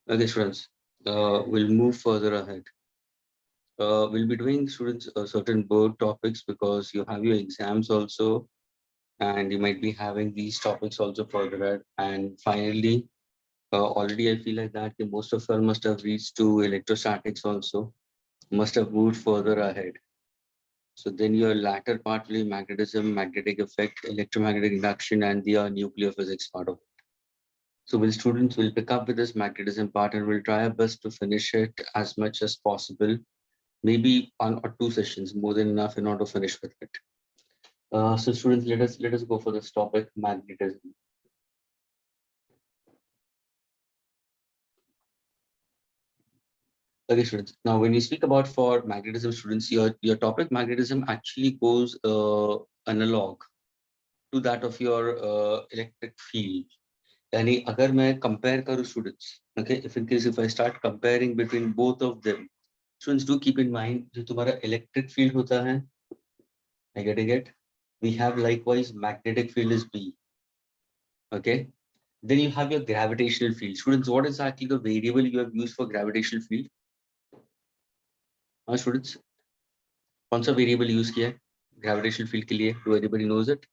Okay, students, we'll move further ahead. We'll be doing, students, certain board topics because you have your exams also, and you might be having these topics also further ahead. And finally, already I feel like that most of us must have reached to electrostatics also, must have moved further ahead. So then your latter part will be magnetism, magnetic effect, electromagnetic induction, and the nuclear physics part of it. So students will pick up with this magnetism part and we'll try our best to finish it as much as possible. Maybe 1 or 2 sessions, more than enough in order to finish with it. So students, let us go for this topic, magnetism. Okay, students. Now, when we speak about for magnetism, students, your topic magnetism actually goes analog to that of your electric field. यानी अगर मैं compare करूँ students, okay, if I start comparing between both of them, students do keep in mind जो तुम्हारा electric field होता है, I getting it? We have likewise magnetic field is B, okay? Then you have your gravitational field. Students, what is actually the variable you have used for gravitational field? Students, कौन सा variable use किया है gravitational field के लिए? Do anybody knows it?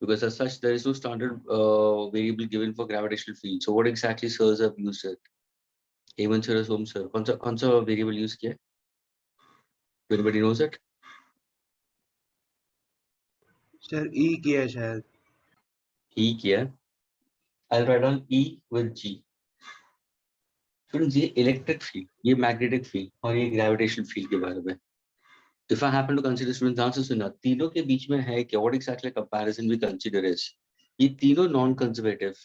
Because as such, there is no standard variable given for gravitational field. So what exactly sirs have used it? Hemant sir, Om sir, कौन सा variable use किया है? Do anybody knows it? Sir E किया शायद. E किया. I'll write down E with G. Students, ये electric field, ये magnetic field और ये gravitational field के बारे में. If I happen to consider students answer सुना, तीनों के बीच में है क्या? What exactly comparison we consider is? ये तीनों non-conservative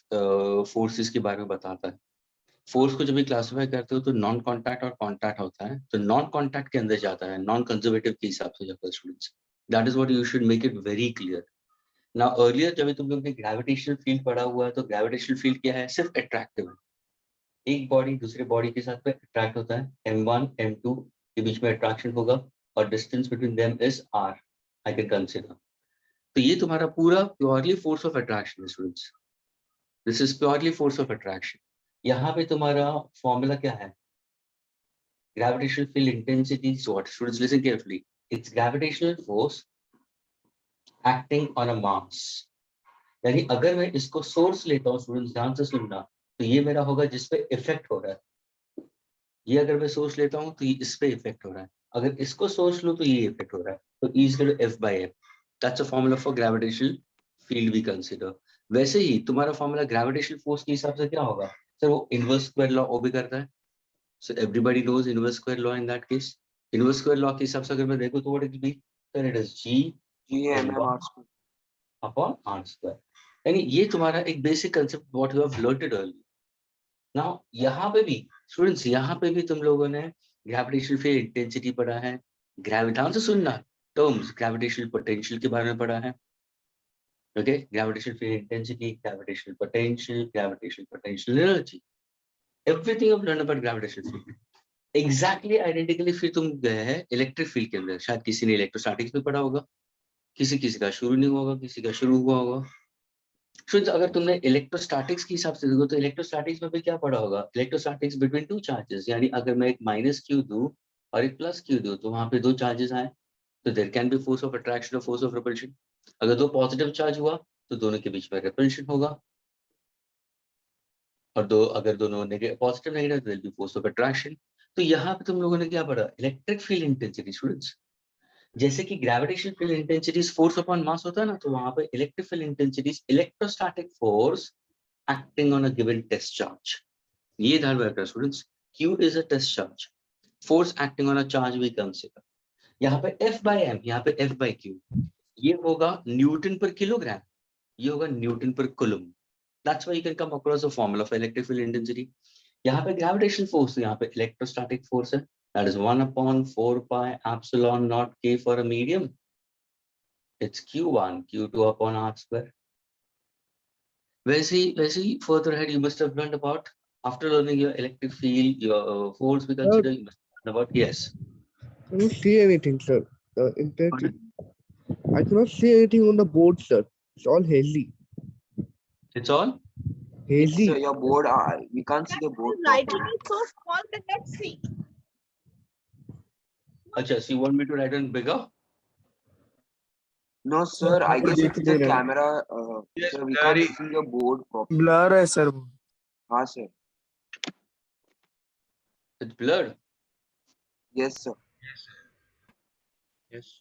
forces के बारे में बताता है. फोर्स को जब भी क्लासिफाई करते हो तो नॉन कॉन्टैक्ट और कॉन्टैक्ट होता है, तो नॉन कॉन्टैक्ट के अंदर जाता है, नॉन कंजर्वेटिव के हिसाब से जाता है students. That is what you should make it very clear. Now earlier जब तुम लोग ने ग्रेविटेशनल फील्ड पढ़ा हुआ है, तो ग्रेविटेशनल फील्ड क्या है? सिर्फ अट्रैक्टिव है. एक बॉडी दूसरे बॉडी के साथ में अट्रैक्ट होता है, m1 m2 के बीच में अट्रैक्शन होगा और distance between them is r. I can consider. तो ये तुम्हारा पूरा प्योरली फोर्स ऑफ अट्रैक्शन है students. This is purely force of attraction. यहाँ पे तुम्हारा फॉर्मूला क्या है? Gravitational field intensity is what? Students, listen carefully. It's gravitational force acting on a mass. यानी अगर मैं इसको सोर्स लेता हूँ स्टूडेंट्स, ध्यान से सुनना, तो ये मेरा होगा जिसपे इफेक्ट हो रहा है. ये अगर मैं सोर्स लेता हूँ तो ये इस पे इफेक्ट हो रहा है. अगर इसको सोर्स लो तो ये इफेक्ट हो रहा है. तो E is equal to F by F. That's a formula for gravitational field we consider. वैसे ही तुम्हारा फॉर्मूला ग्रेविटेशनल फोर्स के हिसाब से क्या होगा? सर वो इनवर्स स्क्वायर लॉ वो भी करता है. So everybody knows inverse square law in that case. Inverse square law के हिसाब से अगर मैं देखूँ तो what it will be? Then it is G G/m/r square upon R square. यानी ये तुम्हारा एक basic concept what you have learned it earlier. Now यहाँ पे भी students, यहाँ पे भी तुम लोगों ने gravitational field intensity पढ़ा है, ध्यान से सुनना, terms gravitational potential के बारे में पढ़ा है. Okay, gravitational field intensity, gravitational potential energy. Everything you've learned about gravitational field. Exactly identically फिर तुम गए हैं इलेक्ट्रिक फील्ड के अंदर. शायद किसी ने इलेक्ट्रोस्टैटिक्स में पढ़ा होगा, किसी का शुरू नहीं होगा, किसी का शुरू हुआ होगा. तो अगर तुमने इलेक्ट्रोस्टैटिक्स के हिसाब से देखो तो इलेक्ट्रोस्टैटिक्स में भी क्या पढ़ा होगा? Electrostatics between two charges. यानी अगर मैं एक माइनस क्यू दूं और एक प्लस क्यू दूं तो वहां पे दो चार्जेस आए, तो there can be force of attraction और फोर्स ऑफ रिपल्शन. अगर दो पॉजिटिव चार्ज हुआ तो दोनों के बीच में रिपल्शन होगा, और अगर दोनों पॉजिटिव नेगेटिव तो will be force of attraction. तो यहाँ पे तुम लोगों ने क्या पढ़ा? Electric field intensity students. जैसे कि gravitational field intensity force upon mass होता है ना, तो वहां पे electric field intensity electrostatic force acting on a given test charge. ये ध्यान रखना students. Q is a test charge. Force acting on a charge we consider. यहाँ पे F by M, यहाँ पे F by Q. ये होगा न्यूटन पर किलोग्राम, ये होगा न्यूटन पर coulomb. That's why you can come across a formula for electric field intensity. यहाँ पे gravitational force, यहाँ पे electrostatic force है. That is 1 upon 4 pi epsilon naught K for a medium. It's Q1, Q2 upon R square. वैसे ही further ahead you must have learned about, after learning your electric field, your force we consider, you must learn about, yes. I don't see anything, sir. I cannot see anything on the board, sir. It's all hazy. It's all It's Hazy. your board. We can't see the board Lighting properly. is so small that let's see. अच्छा, so you want me to write on bigger? No, sir. I guess it's the Yes, camera. Yes, Sir, we blurry. can't see your board properly. Blur है sir. हाँ, sir. It's blurred. Yes, sir. Yes.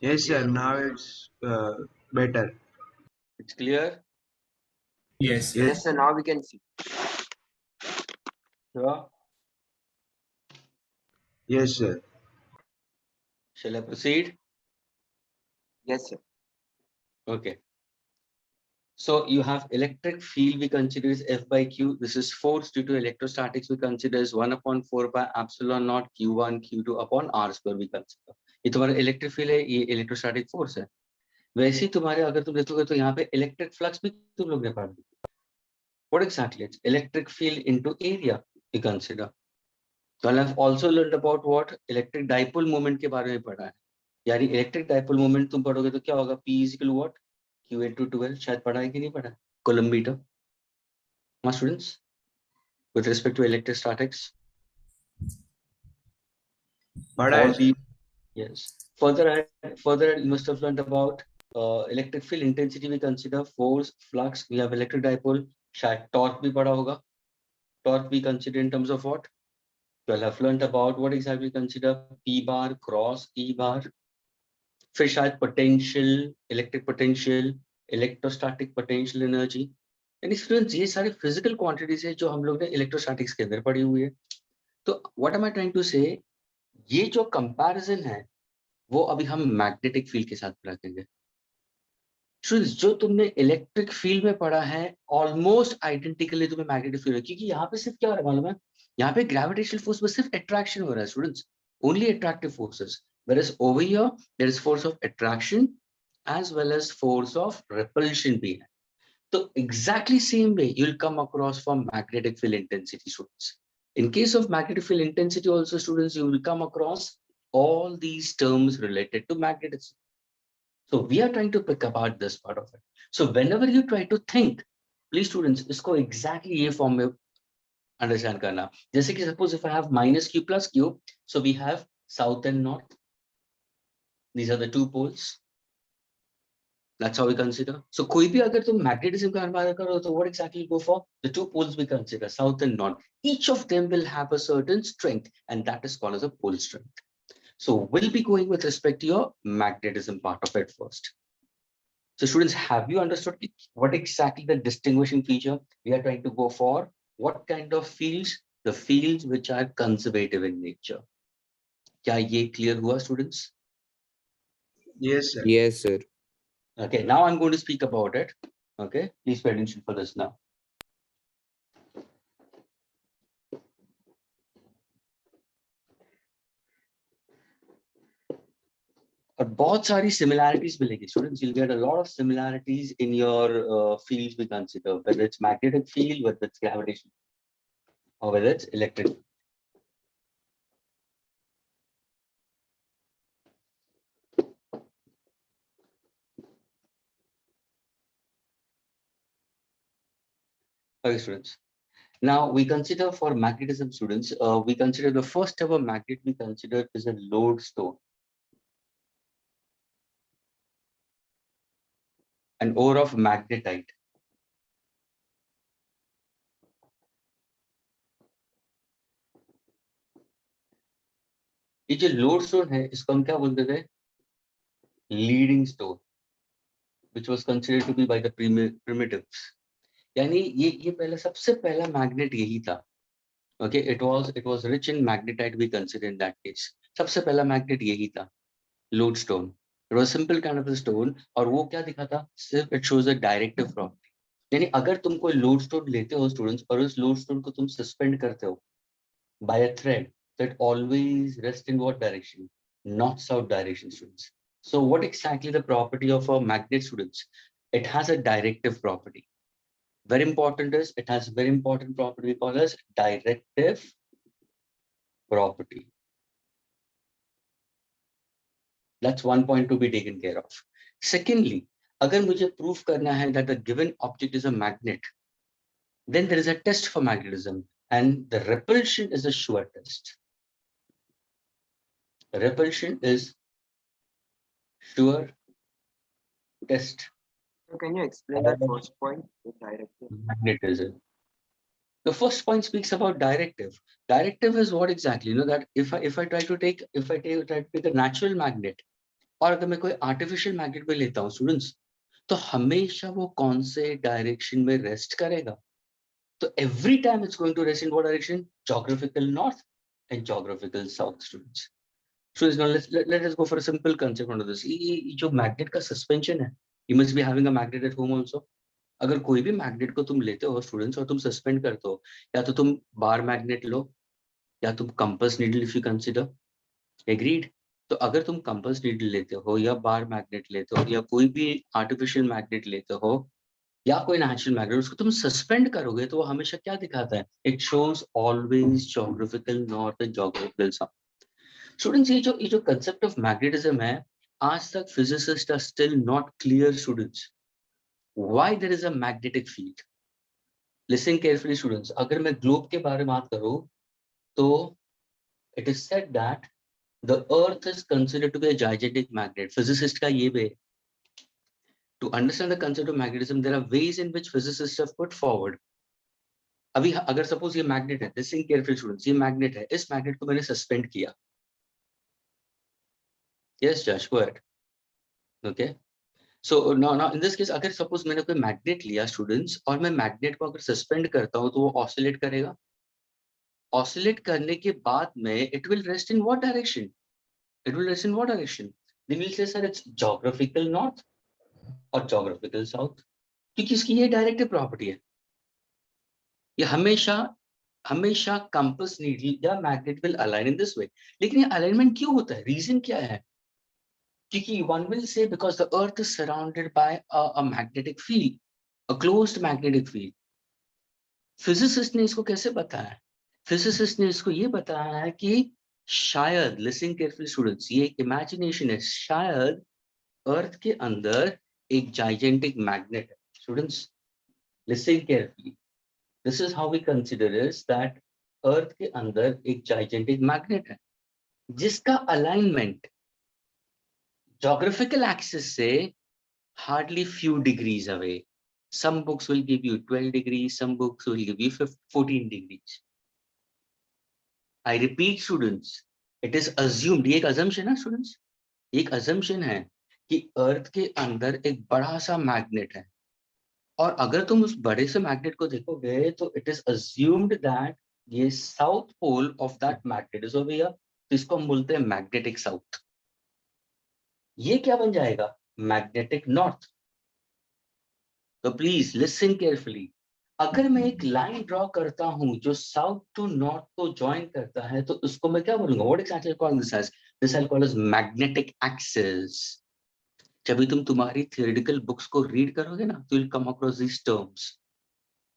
Yes, sir. Now it's better. It's clear. Yes. Yes, sir. Now we can see. Sure. Yes, sir. Shall I proceed? Yes, sir. Okay. So you have electric field we consider as F by Q. This is force due to electrostatics we consider as 1/4 by epsilon naught Q1 Q2 upon R square we consider. ये तुम्हारा electric field है, ये electrostatic force है. वैसे ही तुम्हारे अगर तुम देखोगे तो यहाँ पे इलेक्ट्रिक फ्लक्स भी तुम लोग ने पढ़ा. What exactly? It's electric field into area we consider. So I've also learned about what electric dipole moment के बारे में पढ़ा है. यानी इलेक्ट्रिक डाइपोल मोमेंट तुम पढ़ोगे तो क्या होगा? P is equal to what? Q into 12. शायद पढ़ा है कि नहीं पढ़ा? Coulomb meter. My students, with respect to electrostatics. All the yes. Further, you must have learned about electric field intensity. We consider force, flux. We have electric dipole. शायद torque भी पढ़ा होगा. Torque we consider in terms of what? You'll have learned about what exactly we consider P bar, cross, E bar. फिर शायद potential, electric potential, electrostatic potential energy. यानी students ये सारे physical quantities है जो हम लोग ने इलेक्ट्रोस्टैटिक्स के अंदर पढ़ी हुई है. तो what am I trying to say, ये जो कंपैरिजन है वो अभी हम मैग्नेटिक फील्ड के साथ रखेंगे. स्टूडेंट्स जो तुमने इलेक्ट्रिक फील्ड में पढ़ा है ऑलमोस्ट आइडेंटिकली तुम्हें मैग्नेटिक फील्ड है, क्योंकि यहाँ पे सिर्फ क्या हो रहा है मालूम है? यहाँ पे ग्रेविटेशनल फोर्स में सिर्फ अट्रैक्शन हो रहा है students, only attractive forces. whereas over here there is force of attraction as well as force of repulsion भी है. So exactly same way you'll come across from magnetic field intensity, students. In case of magnetic field intensity also, students, you will come across all these terms related to magnetism. So we are trying to pick apart this part of it. So whenever you try to think, please students, इसको exactly ये form में understand करना. जैसे कि suppose if I have minus q plus q, so we have south and north. These are the two poles. That's how we consider. So कोई भी अगर तुम magnetism का अनुमान करो तो what exactly you go for? The two poles we consider, south and north. Each of them will have a certain strength, and that is called as a pole strength. So we'll be going with respect to your magnetism part of it first. So students, have you understood what exactly the distinguishing feature we are trying to go for? What kind of fields? The fields which are conservative in nature. क्या ये clear हुआ students? Yes, sir. Yes, sir. Okay, now I'm going to speak about it. Okay, please pay attention for this now. और बहुत सारी similarities मिलेगी students. You'll get a lot of similarities in your fields we consider, whether it's magnetic field, whether it's gravitation, or whether it's electric. Okay, students. Now we consider for magnetism, students, we consider the first ever magnet we consider is a lodestone. An ore of magnetite. ये जो lodestone है इसको हम क्या बोलते थे? Leading stone, which was considered to be by the primitives. यानी ये पहला सबसे पहला magnet यही था. Okay, it was rich in magnetite we consider in that case. सबसे पहला magnet यही था, lodestone. It was simple kind of a stone और वो क्या दिखाता? सिर्फ it shows a directive property. यानी अगर तुम कोई lodestone लेते हो स्टूडेंट्स और उस lodestone को तुम सस्पेंड करते हो by a thread that always rests in what direction? North south direction, students. So what exactly the property of a magnet, students? It has a directive property. Very important is it has very important property we call as directive property. That's one point to be taken care of. Secondly, अगर मुझे prove करना है that a given object is a magnet, then there is a test for magnetism, and the repulsion is a sure test. Repulsion is sure test. So can you explain that first point with directive? Magnetism. The first point speaks about directive. Directive is what exactly? You know that if I try to take a natural magnet, और अगर मैं कोई artificial magnet को लेता हूँ students, तो हमेशा वो कौन से direction में rest करेगा? So every time it's going to rest in what direction? Geographical north and geographical south, students. So now let us go for a simple concept under this. ये जो magnet का suspension है, you must be having a magnet at home also. अगर कोई भी magnet को तुम लेते हो स्टूडेंट्स और तुम सस्पेंड करते हो, या तो तुम बार मैग्नेट लो या तुम compass needle if you consider, agreed? तो अगर तुम कंपास नीडल लेते हो या बार मैग्नेट लेते हो या कोई भी आर्टिफिशियल मैग्नेट लेते हो या कोई नेचुरल मैग्नेट, उसको तुम सस्पेंड करोगे तो वो हमेशा क्या दिखाता है? It shows always geographical north and geographical south. Students ये जो कंसेप्ट ऑफ मैग्नेटिज्म है, आज तक physicist are still not clear students why there is a magnetic field. Listen carefully students, अगर मैं ग्लोब के बारे में बात करूं तो it is said that the earth is considered to be a gigantic magnet. Physicist का ये भी, to understand the concept of magnetism there are ways in which physicists have put forward. अभी अगर suppose ये magnet है, listen carefully students, ये magnet है, इस magnet को मैंने suspend किया. Yes Josh, go ahead. Okay. So now in this case अगर suppose मैंने कोई मैग्नेट लिया स्टूडेंट्स और मैं मैग्नेट को अगर सस्पेंड करता हूँ तो वो ऑसिलेट करेगा. ऑसिलेट करने के बाद में it will rest in what direction? It will rest in what direction? Then will say sir it's geographical north और ज्योग्राफिकल साउथ, क्योंकि इसकी ये डायरेक्टिव प्रॉपर्टी है. ये हमेशा कंपास नीडल या magnet will align in this way. लेकिन ये अलाइनमेंट क्यों होता है? रीजन क्या है? क्योंकि one will say because the earth is surrounded by a magnetic field, a closed magnetic field. Physicist ने इसको कैसे बताया? Physicist ने इसको ये बताया है कि शायद, listen carefully students, ये एक imagination है, शायद earth के अंदर एक gigantic magnet है. Students, listen carefully. This is how we consider is that earth के अंदर एक gigantic magnet है, जिसका alignment geographical axis से hardly few degrees away. Some books will give you 12 degrees, some books will give you 14 degrees. I repeat students, it is assumed, ये एक assumption है students, एक assumption है कि अर्थ के अंदर एक बड़ा सा मैग्नेट है, और अगर तुम उस बड़े से मैग्नेट को देखोगे तो it is assumed that ये south pole of that magnet is over here, तो इसको हम बोलते हैं मैग्नेटिक साउथ. ये क्या बन जाएगा? Magnetic north. तो प्लीज लिसन केयरफुली, अगर मैं एक लाइन ड्रॉ करता हूं जो साउथ टू नॉर्थ को ज्वाइन करता है तो उसको मैं क्या बोलूंगा? What actually call this as? This I call as magnetic axis. जब भी तुम तुम्हारी थियोरेटिकल बुक्स को रीड करोगे ना तो will come across these terms.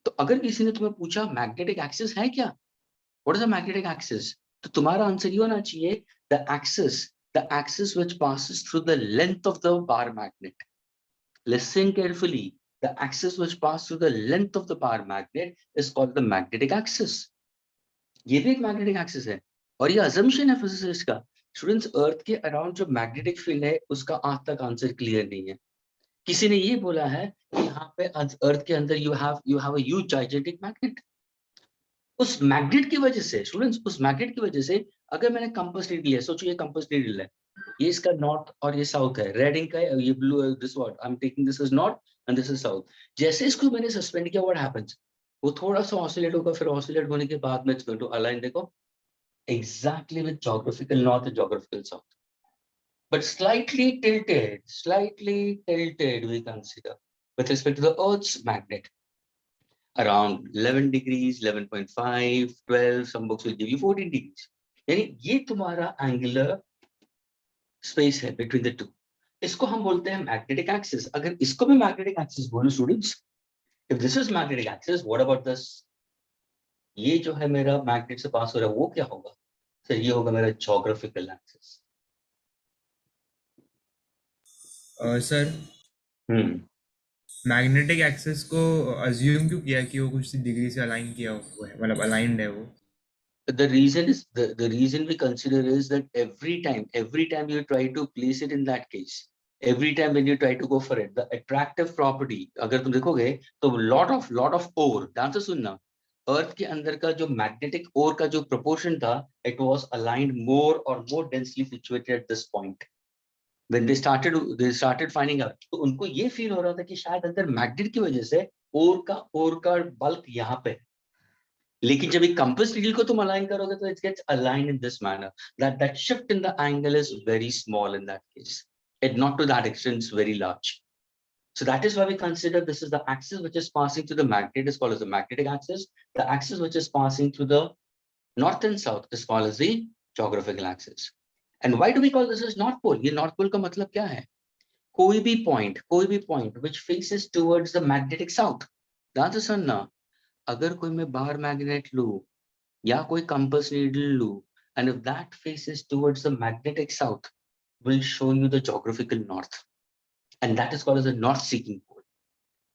तो अगर किसी ने तुम्हें पूछा मैग्नेटिक एक्सिस है क्या, what is a magnetic axis, तो तुम्हारा आंसर ये होना चाहिए the axis which passes through the length of the bar magnet. Listen carefully, the axis which passes through the length of the bar magnet is called the magnetic axis. ये भी एक magnetic axis है, और ये assumption है physicist का. Students, अर्थ के around जो मैग्नेटिक फील्ड है उसका आज तक आंसर क्लियर नहीं है. किसी ने ये बोला है कि यहाँ पे अर्थ के अंदर you have a huge gigantic magnet. उस मैग्नेट की वजह से स्टूडेंट्स, उस मैग्नेट की वजह से अगर मैंने कंपास नीडल लिया, सोचो ये कंपास नीडल है, ये इसका नॉर्थ और ये साउथ है, रेड इंक का है, ये ब्लू है, this what I am taking, this is north and this is south. जैसे इसको मैंने सस्पेंड किया, व्हाट हैपेंस? वो थोड़ा सा ऑसिलेट होगा, फिर ऑसिलेट होने के बाद में इट्स गोइंग टू अलाइन, देखो, exactly with geographical north and geographical south, but slightly tilted we consider with respect to the earth's magnet. around 11 degrees, 11.5, 12, some books will give you 14 degrees. यानी ये तुम्हारा angular space है between the two. इसको हम बोलते हैं magnetic axis. अगर इसको भी magnetic axis बोलो students, if this is magnetic axis, what about this? ये जो है मेरा magnet से पास हो रहा है वो क्या होगा? सर ये होगा मेरा geographical axis. सर हम्म मैग्नेटिक एक्सिस को अज्यूम क्यों किया कि वो कुछ डिग्री से अलाइन किया हुआ है, मतलब अलाइंड है वो? The reason is the reason we consider is that every time you try to place it in that case, every time when you try to go for it, the attractive property, अगर तुम देखोगे तो lot of ore, ध्यान से सुनना, अर्थ के अंदर का जो मैग्नेटिक ओर का जो प्रोपोर्शन था, it was aligned more densely situated at this point. When they started finding out, तो उनको ये फील हो रहा था कि शायद अंदर मैग्नेट की वजह से ओर का बल्क यहाँ पे, लेकिन जब एक कंपास नीडल को तुम अलाइन करोगे तो it gets aligned in this manner, that shift in the angle is very small in that case, it not to that extent, it's very large. So that is why we consider this is the axis which is passing through the magnet is called as the magnetic axis. The axis which is passing through the north and south is called as the geographical axis. And why do we call this as north pole? ये north pole का मतलब क्या है? कोई भी point which faces towards the magnetic south. ध्यान से सुनना, अगर कोई मैं बाहर मैग्नेट लूं या कोई कंपास नीडल लूं, and if that faces towards the magnetic south, will show you the geographical north, and that is called as a north seeking pole.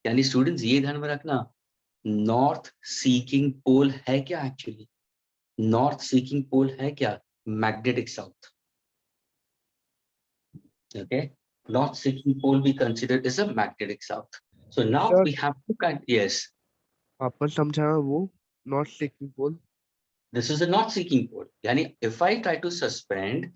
यानी स्टूडेंट्स ये ध्यान में रखना, नॉर्थ सीकिंग पोल है क्या? एक्चुअली नॉर्थ सीकिंग पोल है क्या? Magnetic south. Okay, north seeking pole we consider is a magnetic south. So now Sir. we have to yes, आपन समझाया वो not seeking pole. this is a north seeking pole. Yani if I try to suspend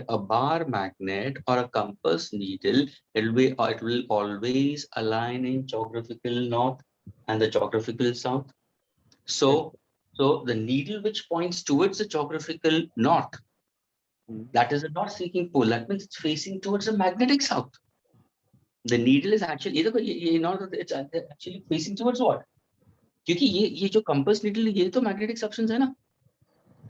a bar magnet or a compass needle, it will always align in geographical north and the geographical south. So the needle which points towards the geographical north, that is a north seeking pole. That means it's facing towards the magnetic south. The needle is actually it's actually facing towards what? क्योंकि ये जो compass needle ये तो magnetic substance है ना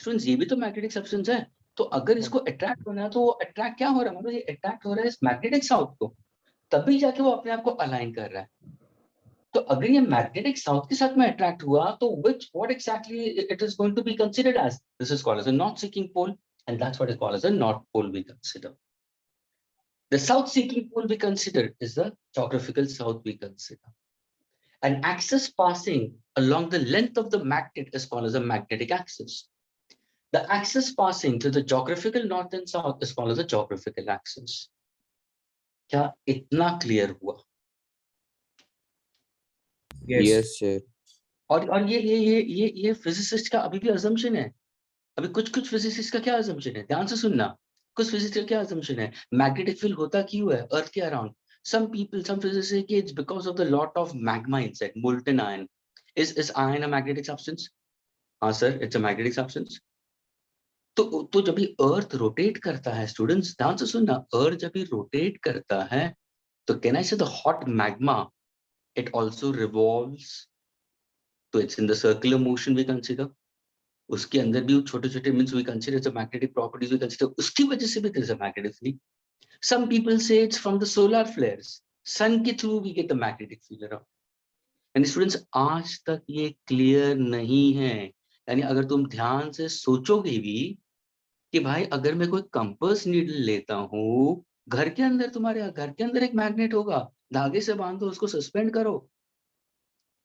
students, ये भी तो मैग्नेटिक सब्सटेंस है. तो अगर इसको अट्रैक्ट होना है तो वो अट्रैक्ट क्या हो रहा है, मतलब ये अट्रैक्ट हो रहा है इस मैग्नेटिक साउथ को, तभी जाके वो अपने आप को अलाइन कर रहा है. तो अगर ये मैग्नेटिक साउथ के साथ में अट्रैक्ट हुआ तो what exactly it is going to be considered as? This is called as a north seeking pole, and that's what is called as a north pole we consider. The south seeking pole we consider is the geographical south we consider. An axis passing along the length of the magnet is called as a magnetic axis. The axis passing to the geographical north and south is called as a geographical axis. क्या इतना clear हुआ? Yes. sir. और ये physicist का अभी भी assumption है. अभी कुछ फिजिसिस्ट का क्या assumption है? ध्यान से सुनना. कुछ फिजिसिस्ट का क्या assumption है? मैग्नेटिक फील्ड होता क्यों है अर्थ के अराउंड? Some physicists say कि it's because of the lot of magma inside, molten iron. Is iron a magnetic substance? हाँ sir, it's a magnetic substance. तो जब भी अर्थ रोटेट करता है स्टूडेंट्स, ध्यान से सुनना, अर्थ जब भी रोटेट करता है तो can I say the hot magma, it also revolves, तो it's in the circular motion we consider. उसके अंदर भी छोटे छोटे means we consider the magnetic properties we consider, उसकी वजह से भी there is a magnetic field. Some people say it's from the solar flares, sun के through we get the magnetic field around. यानी स्टूडेंट्स आज तक ये क्लियर नहीं है. यानी अगर तुम ध्यान से सोचोगे भी कि भाई अगर मैं कोई कंपास नीडल लेता हूँ, घर के अंदर तुम्हारे घर के अंदर एक मैग्नेट होगा, धागे से बांधो, उसको सस्पेंड करो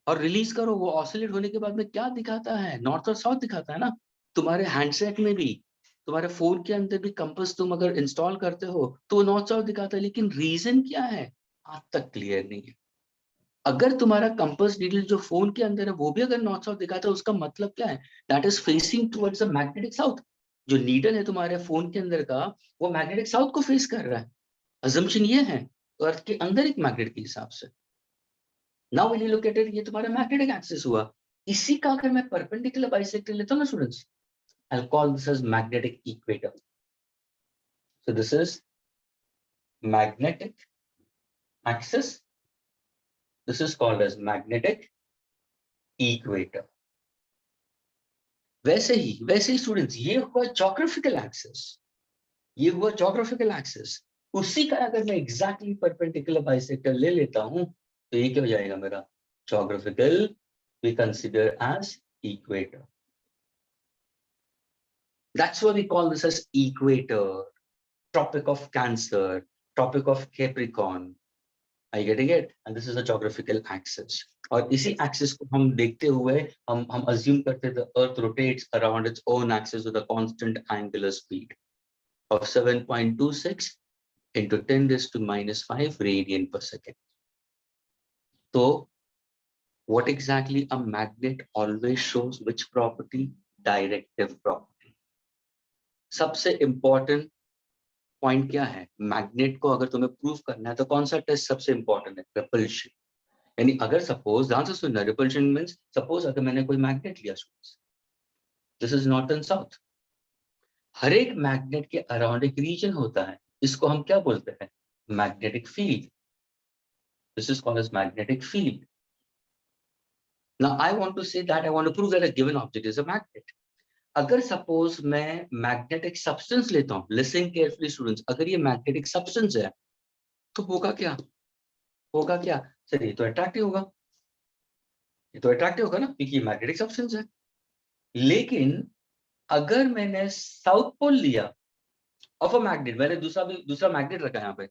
और रिलीज करो, वो ऑसिलेट होने के बाद में क्या दिखाता है? नॉर्थ और साउथ दिखाता है ना. तुम्हारे हैंडसेट में भी, तुम्हारे फोन के अंदर भी कंपास तुम अगर इंस्टॉल करते हो तो वो नॉर्थ साउथ दिखाता है, लेकिन रीजन क्या है आज तक क्लियर नहीं है. अगर तुम्हारा कंपास नीडल जो फोन के अंदर है वो भी अगर नॉर्थ साउथ दिखाता है, उसका मतलब क्या है? That is facing towards the magnetic south. जो नीडल है तुम्हारे फोन के अंदर का, वो मैग्नेटिक साउथ को फेस कर रहा है. अजम्पशन ये है अर्थ के अंदर एक मैग्नेट के हिसाब से. Now when you look at it, ये तुम्हारा मैग्नेटिक एक्सिस हुआ. इसी का अगर मैं परपेंडिकुलर बाइसेक्टर लेता हूं ना students, I will call this as magnetic equator. So this is magnetic axis This is called as magnetic equator. वैसे ही स्टूडेंट्स, ये हुआ जोग्राफिकल एक्सिस, ये हुआ जोग्राफिकल एक्सिस। उसी का अगर मैं एग्जैक्टली परपेंडिकुलर बाइसेक्टर ले लेता हूं तो ये क्या हो जाएगा मेरा geographical, we consider as equator. That's why we call this as equator, Tropic of Cancer, Tropic of Capricorn. Are you getting it? And this is a geographical axis. और इसी axis को हम देखते हुए हम assume करते the Earth rotates around its own axis with a constant angular speed of 7.26 into 10 raised to -5 radian per second. So, what exactly a magnet always shows? Which property? Directive property. सबसे important point क्या है, magnet को अगर तुम्हें prove करना है तो कौन सा टेस्ट सबसे इंपॉर्टेंट है? रिपल्शन। यानी अगर सपोज, ध्यान से सुनना, रिपल्शन मींस सपोज अगर मैंने कोई मैग्नेट लिया, this is north and south, हर एक मैग्नेट के अराउंड एक रीजन होता है, इसको हम क्या बोलते हैं? Magnetic field. This is called as magnetic field. Now I want to say that I want to prove that a given object is a magnet. अगर सपोज मैं मैग्नेटिक सब्सटेंस लेता हूं, लिसन केयरफुली स्टूडेंट्स, अगर ये magnetic substance है तो होगा क्या? होगा क्या सर? ये तो अट्रैक्टिव होगा, ये तो अट्रैक्टिव होगा ना, क्योंकि ये मैग्नेटिक सब्सटेंस है। लेकिन अगर मैंने साउथ पोल लिया ऑफ अ मैग्नेट, मैंने दूसरा मैग्नेट रखा यहाँ पे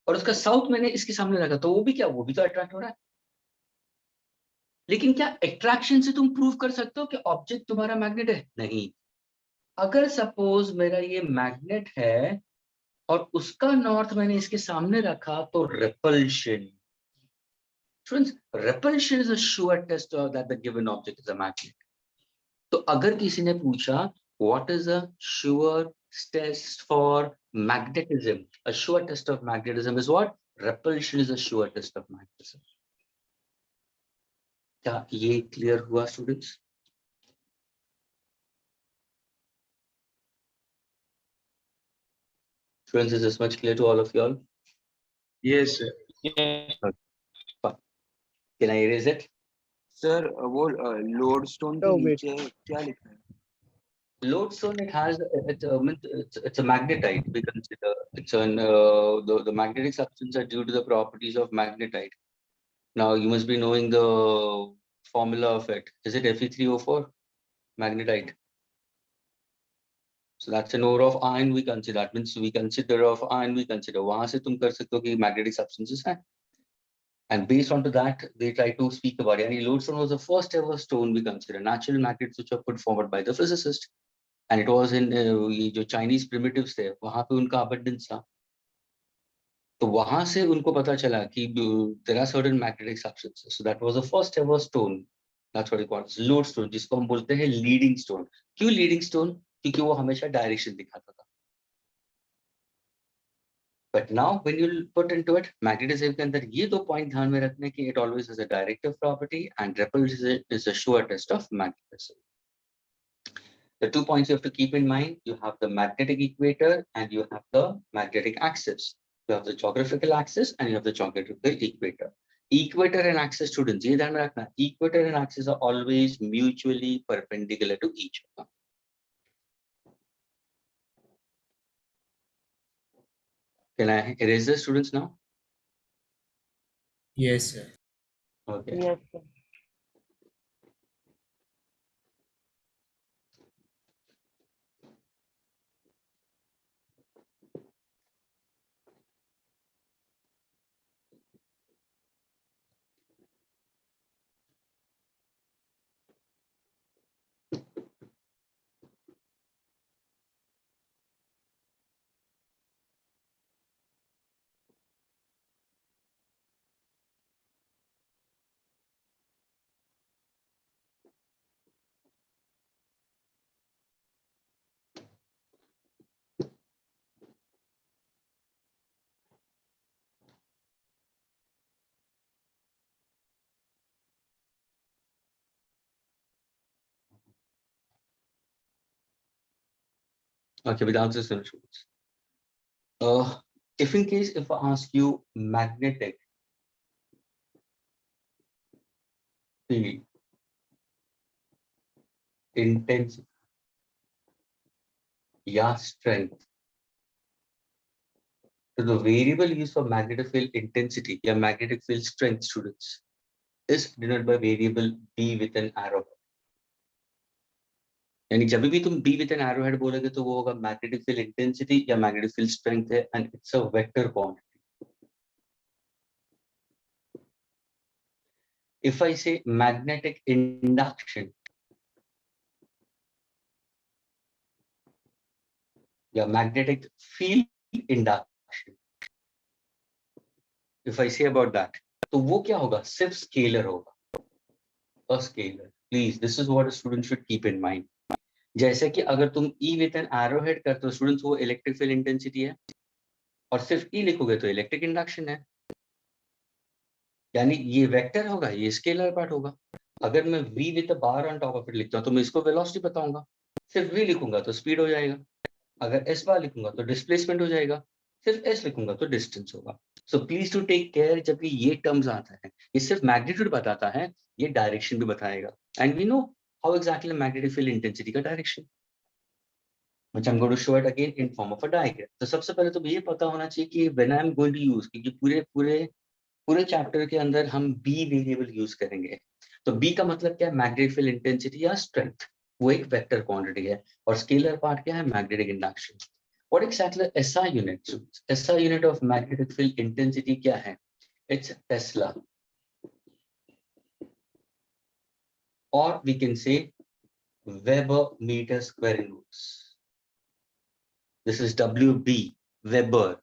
और उसका साउथ मैंने इसके सामने रखा, तो वो भी क्या, वो भी तो अट्रैक्ट हो रहा है। लेकिन क्या अट्रैक्शन से तुम प्रूव कर सकते हो कि ऑब्जेक्ट तुम्हारा मैग्नेट है? नहीं। अगर सपोज मेरा ये मैग्नेट है और उसका नॉर्थ मैंने इसके सामने रखा, तो repulsion. Friends, repulsion is a sure test that the given object is a magnet. तो अगर किसी ने पूछा what is a sure test for magnetism? A sure test of magnetism is what? Repulsion is a sure test of magnetism. क्या ये clear हुआ students? Students, is this much clear to all of you all? Yes, sir. Can I erase it? Sir वो lodestone के No, wait. नीचे क्या लिखा है? Lodestone, it has it's a magnetite. We consider it's an the magnetic substance are due to the properties of magnetite. Now you must be knowing the formula of it. Is it Fe3O4 magnetite? So that's an ore of iron we consider. That means we consider of iron we consider. वहाँ से तुम कर सकते हो कि magnetic substances हैं. And based on to that, they try to speak about it. And lodestone was the first ever stone we consider. Natural magnets which were put forward by the physicist. And it was in ये जो Chinese primitives थे, वहाँ पे उनका abundance था. तो वहाँ से उनको पता चला कि there are certain magnetic substances. So that was the first ever stone. That's what it calls lodestone, जिसको हम बोलते हैं leading stone. क्यों leading stone? क्योंकि वो हमेशा direction दिखाता था. But now when you put into it, magnetism के अंदर ये दो point ध्यान में रखने कि it always has a directive property and repulsion is a sure test of magnetism. The 2 points you have to keep in mind, you have the magnetic equator and you have the magnetic axis. You have the geographical axis and you have the geographical equator. Equator and axis, students, ये ध्यान में रखना, equator and axis are always mutually perpendicular to each other. Can I erase the students now? Yes, sir. Okay. Yes, sir. Okay, without this students. If in case if I ask you magnetic field intensity या strength. So the variable used for magnetic field intensity या magnetic field strength, students, is denoted by variable b with an arrow. यानी जब भी तुम b with an arrowhead बोलोगे तो वो होगा magnetic field intensity या magnetic field strength है, and it's a vector quantity. If I say magnetic induction या magnetic field induction, if I say about that, तो वो क्या होगा? सिर्फ स्केलर होगा, a scalar. Please, this is what a student should keep in mind. जैसे कि अगर तुम E with an arrowhead करते हो स्टूडेंट्स, वो इलेक्ट्रिक फील्ड इंटेंसिटी है, और सिर्फ E लिखोगे तो इलेक्ट्रिक इंडक्शन है, यानी ये वेक्टर होगा, ये स्केलर पार्ट होगा. अगर मैं V with a bar on top of it लिखता हूँ तो मैं इसको वेलोसिटी बताऊंगा, सिर्फ V लिखूंगा तो स्पीड हो जाएगा, अगर S बार लिखूंगा तो डिस्प्लेसमेंट हो जाएगा, सिर्फ S लिखूंगा तो डिस्टेंस होगा. So please to take care, जब भी ये टर्म्स आता है, ये सिर्फ मैग्नीट्यूड बताता है, ये डायरेक्शन भी बताएगा. And we know how exactly magnetic field intensity का direction, which I'm going to show it again in form of a diagram. तो सबसे पहले तो ये पता होना चाहिए कि when I'm going to use, क्योंकि पूरे चैप्टर के अंदर हम B वेरिएबल यूज करेंगे. तो B का मतलब क्या है? मैग्नेटिक फील्ड इंटेंसिटी या स्ट्रेंथ, वो एक वेक्टर क्वांटिटी है, और स्केलर पार्ट क्या है? Magnetic induction. What exactly SI unit? SI unit of magnetic field intensity क्या है? It's Tesla, or we can say Weber meter square inverse. This is WB, Weber,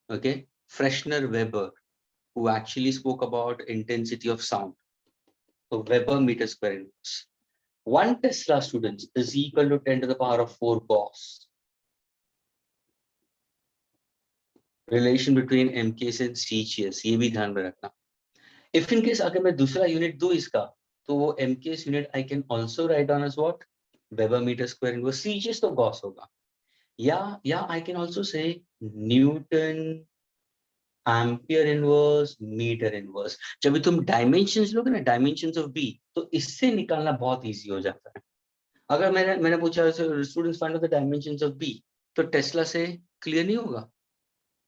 okay? Freshner Weber, who actually spoke about intensity of sound. So Weber meter square inverse. 1 Tesla, students, is equal to 10 to the power of 4 Gauss. Relation between MKS and CGS, ये भी ध्यान में रखना. If in case अगर मैं दूसरा unit दूं इसका, तो वो MKS unit I can also write down as what? Weber meter square inverse. CGS तो Gauss होगा. या I can also say Newton ampere inverse, metre inverse. जब भी तुम डायमेंशंस लोगे ना, डायमेंशंस ऑफ बी, तो इससे निकालना बहुत इजी हो जाता है. अगर मैंने पूछा students find out the dimensions of B, तो टेस्ला से क्लियर नहीं होगा,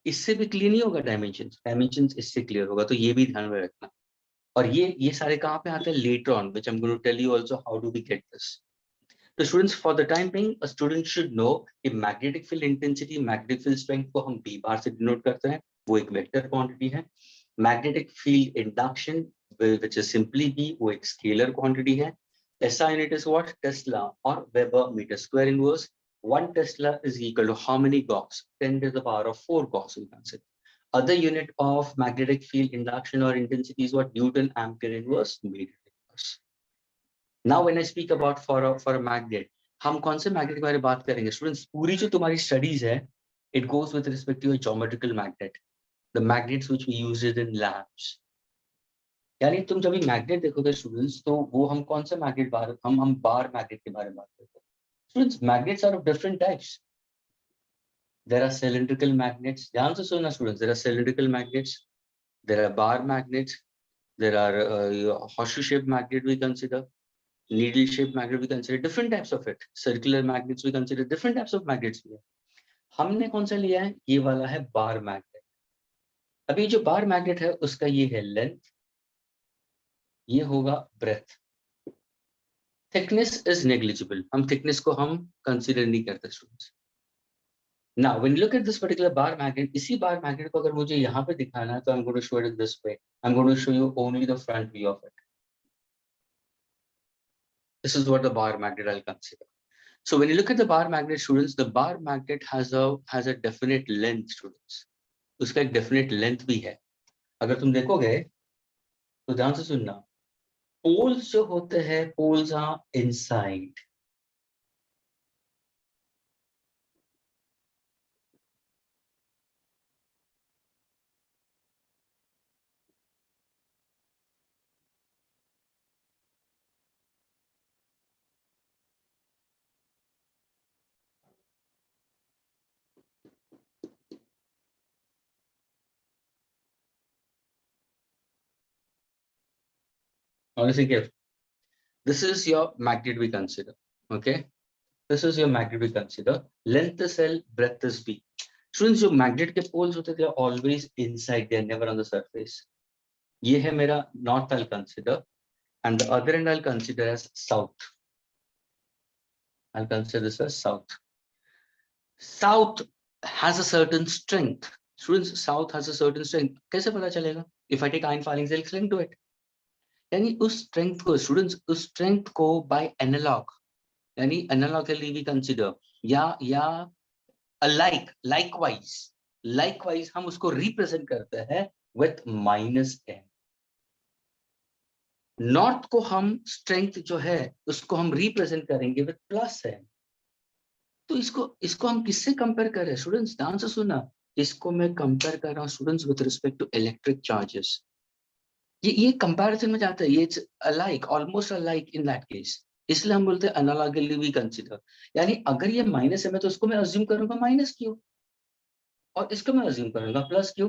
इससे भी क्लियर नहीं होगा. डायमेंशंस इससे क्लियर होगा, तो ये भी ध्यान में रखना. और ये सारे कहाँ पे आते हैं? Later on, which I am going to tell you also how do we get this. तो students, for the time being, a student should know कि magnetic field intensity, magnetic field strength को हम बी बार से denote करते हैं, वो एक vector quantity है. Magnetic field induction, which is simply B, वो एक स्केलर क्वांटिटी है. SI unit is what? Tesla, or Weber meter square inverse. 1 Tesla is equal to how many Gauss? 10 to the power of 4 Gauss, we can say. Other unit of magnetic field induction or intensity is what? Newton ampere inverse, meter inverse. Now when I speak about for a magnet, हम कौन से magnet के बारे में बात करेंगे? Students, पूरी जो तुम्हारी स्टडीज है, it goes with respect to a geometrical magnet, the magnets which we use it in labs. यानी तुम जब भी मैग्नेट देखोगे स्टूडेंट्स, तो वो हम कौन सा मैग्नेट बार हम बार मैग्नेट के बारे में बात करते हैं. Students, magnets are of different types. There are cylindrical magnets, ध्यान से सुनना students, there are cylindrical magnets, there are bar magnets, there are horseshoe shaped magnet we consider, needle shaped magnet we consider, different types of it. Circular magnets we consider, different types of magnets भी है. हमने कौन सा लिया है? ये वाला है बार मैग्नेट. अभी जो बार मैग्नेट है उसका ये है लेंथ, ये होगा ब्रेथ. थिकनेस इज नेग्लिजिबल, हम थिकनेस को हम कंसीडर नहीं करते students. Now when you look at this particular bar magnet, इसी बार मैग्नेट को अगर मुझे यहाँ पे दिखाना है, तो I am going to show it this way. I am going to show you only the front view of it. This is what the bar magnet I'll consider. So when you look at the bar magnet, students, the bar magnet has a definite length, students. उसका एक definite length भी है. अगर तुम देखोगे तो ध्यान से सुनना, पोल्स जो होते हैं, poles are inside. Now listen carefully. This is your magnet we consider. Okay. This is your magnet we consider. Length is L, breadth is B. Students, जो magnet के poles होते हैं, they are always inside. They are never on the surface. ये है मेरा north I'll consider, and the other end I'll consider as south. I'll consider this as south. South has a certain strength. Students, south has a certain strength. कैसे पता चलेगा? If I take iron filings, they'll cling to it. यानी उस strength को, students, उस strength को by analog, यानी analogically we consider, या alike, likewise हम उसको represent करते हैं with -m. North को हम strength जो है उसको हम represent करेंगे with +m. तो इसको हम किससे कंपेयर कर रहे हैं स्टूडेंट्स? ध्यान से सुना, इसको मैं कंपेयर कर रहा हूँ students with respect to electric charges. ये कंपैरिजन में जाता है, ये it's alike, almost alike in that case. इसलिए हम बोलते हैं एनालॉगली वी कंसीडर. यानी अगर ये माइनस है तो इसको मैं अज्यूम करूंगा माइनस क्यू, और इसको मैं अज्यूम करूंगा प्लस क्यू.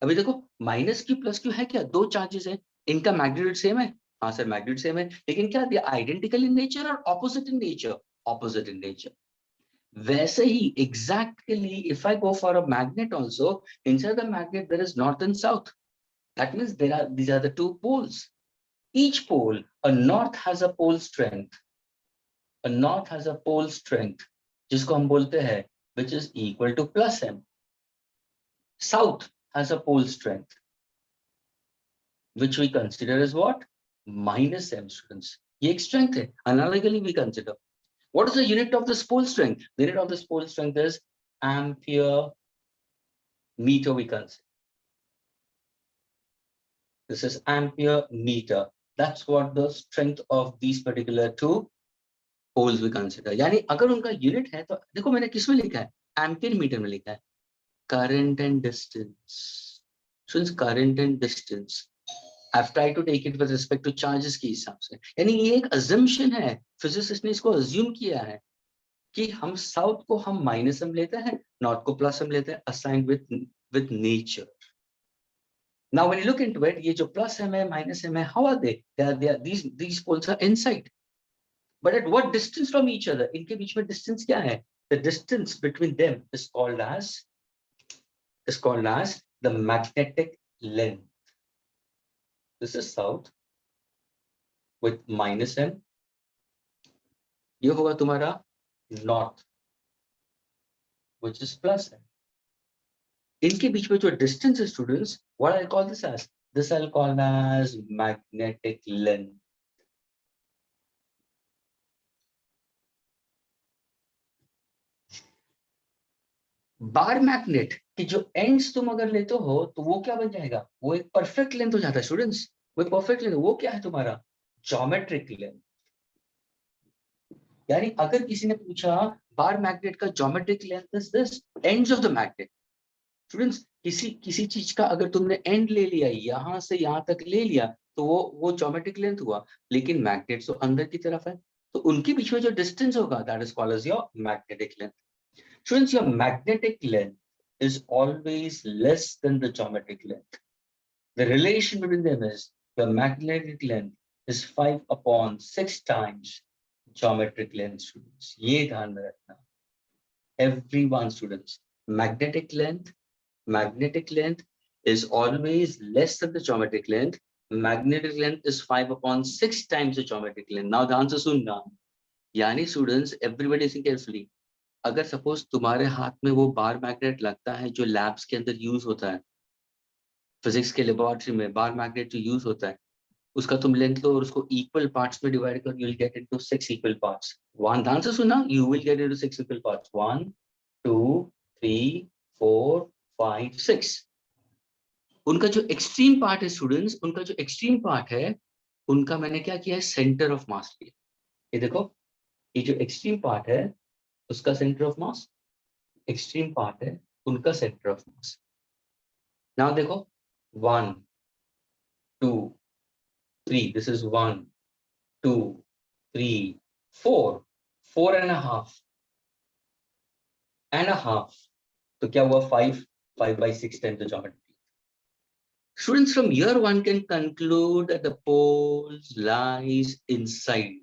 अभी देखो माइनस क्यू प्लस क्यू है क्या? दो चार्जेस है, इनका मैग्नीट्यूड सेम है. हाँ सर मैग्नीट्यूड सेम है, लेकिन क्या दिया? आइडेंटिकल इन नेचर और opposite in nature. Opposite in nature. वैसे ही exactly if I go for a magnet also, inside the magnet there is north and south. That means these are the two poles. Each pole, a north has a pole strength. A north has a pole strength जिसको हम बोलते हैं which is equal to plus m. South has a pole strength which we consider as what? Minus m, students. ये एक strength है. Analogically we consider. What is the unit of this pole strength? The unit of this pole strength is ampere meter, we consider. This is ampere meter. That's what the strength of these particular two poles we consider. यानी अगर उनका unit है तो देखो मैंने किसमें लिखा है? Ampere meter में लिखा है. Current and distance. Since current and distance, I've tried to take it with respect to charges के हिसाब से. यानी ये एक assumption है, physicist ने इसको assume किया है कि हम south को हम minus m लेते हैं, north को plus m लेते हैं, assigned with nature. Now when you look into it, ये जो plus m है, minus m है, how are they? These poles are inside. But at what distance from each other? इनके बीच में distance क्या है? The distance between them is called as the magnetic length. This is south with minus m. ये होगा तुम्हारा north, which is plus m. इनके बीच में जो distance है students, what I'll call this as? This I'll call as magnetic length. Bar magnet की जो ends तुम अगर लेते हो तो वो क्या बन जाएगा? वो एक परफेक्ट लेंथ हो जाता है स्टूडेंट्स. वो परफेक्ट लेंथ, वो क्या है तुम्हारा? Geometric length. यानी अगर किसी ने पूछा बार मैग्नेट का geometric length is this, ends of the magnet. Students किसी चीज का अगर तुमने एंड ले लिया, यहां से यहां तक ले लिया, तो वो ज्योमेट्रिक लेंथ हुआ. लेकिन मैग्नेट तो अंदर की तरफ है, तो उनके बीच में जो डिस्टेंस होगा that is called as your magnetic length. Students, your magnetic length is always less than the geometric length. The relation between them is the magnetic length is 5/6 times geometric length, students. ये ध्यान में रखना. Everyone, students, magnetic length is always less than the geometric length. Magnetic length is 5/6 times the geometric length. Now ध्यान से सुनना. यानी students, everybody listen carefully. अगर suppose तुम्हारे हाथ में वो बार मैग्नेट लगता है जो लैब्स के अंदर यूज होता है, फिजिक्स के लेबोरेटरी में बार मैग्नेट जो यूज होता है, उसका तुम लेंथ लो और उसको इक्वल पार्ट्स में डिवाइड करो, you will get into 6 equal parts. One, ध्यान से सुना, you will get into 6 equal parts. 1 2 3 4 5 6. उनका जो एक्सट्रीम पार्ट है स्टूडेंट्स, उनका जो एक्सट्रीम पार्ट है, उनका मैंने क्या किया है? सेंटर ऑफ मास लिया. ये देखो, ये जो एक्सट्रीम पार्ट है उसका centre of mass, extreme part है उनका सेंटर ऑफ मास. नाउ देखो 1 2 3, this is 1 2 3 4 and a half. तो क्या हुआ? 5/6 times the geometry. Students, from here one can conclude that the poles lies inside.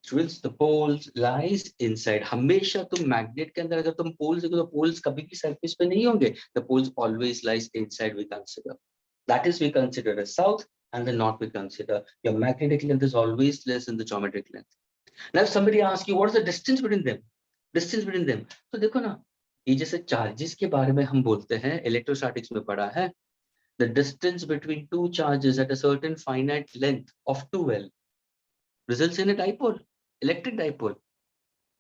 Students, the poles lies inside. हमेशा तुम magnet के अंदर अगर तुम poles देखो तो poles कभी भी surface पे नहीं होंगे. The poles always lies inside, we consider. That is, we consider the south, and the north we consider. Your magnetic length is always less than the geometric length. Now, if somebody asks you, what is the distance between them? Distance between them. तो देखो ना, ये जैसे charges के बारे में हम बोलते हैं, electrostatics में पढ़ा है. The distance between two charges at a certain finite length of 2L results in a dipole, electric dipole.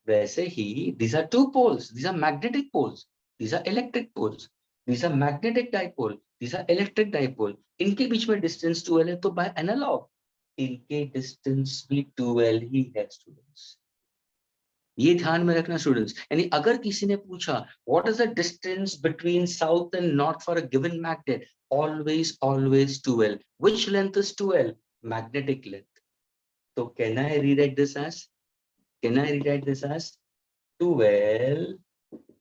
वैसे ही, these are two poles. These are magnetic poles. These are electric poles. These are magnetic dipole. These are electric dipole. इनके बीच में distance 2L है, तो by analog, इनके distance भी 2L ही है, students. ये ध्यान में रखना students. यानी अगर किसी ने पूछा, what is the distance between south and north for a given magnet? Always 2L. Which length is 2L? Magnetic length. So can I rewrite this as? 2L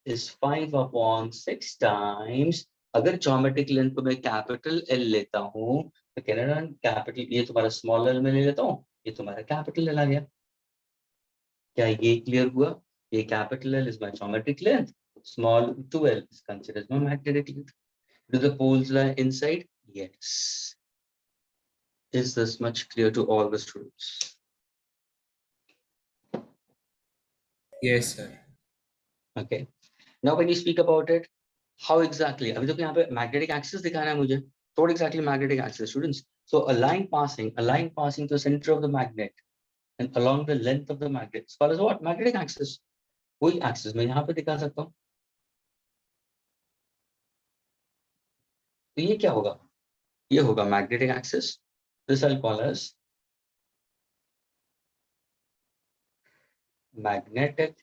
is 5/6 times. अगर geometric length को मैं capital L लेता हूँ, तो कहना capital, ये तुम्हारा small l में ले लेता हूँ, ये तुम्हारा capital L आ गया. क्या ये clear हुआ? ये capital L is my geometric length. Small 2L is considered as my magnetic length. Do the poles lie inside? Yes. Is this much clear to all the students? Yes, sir. Okay. Now when you speak about it, how exactly? अभी तो यहाँ पे magnetic axis दिखाना है मुझे. So what exactly magnetic axis, students? So a line passing to the center of the magnet and along the length of the magnet is called as what? Magnetic axis. कोई axis मैं यहाँ पे दिखा सकता हूँ. तो ये क्या होगा? ये होगा magnetic axis. This I'll call as magnetic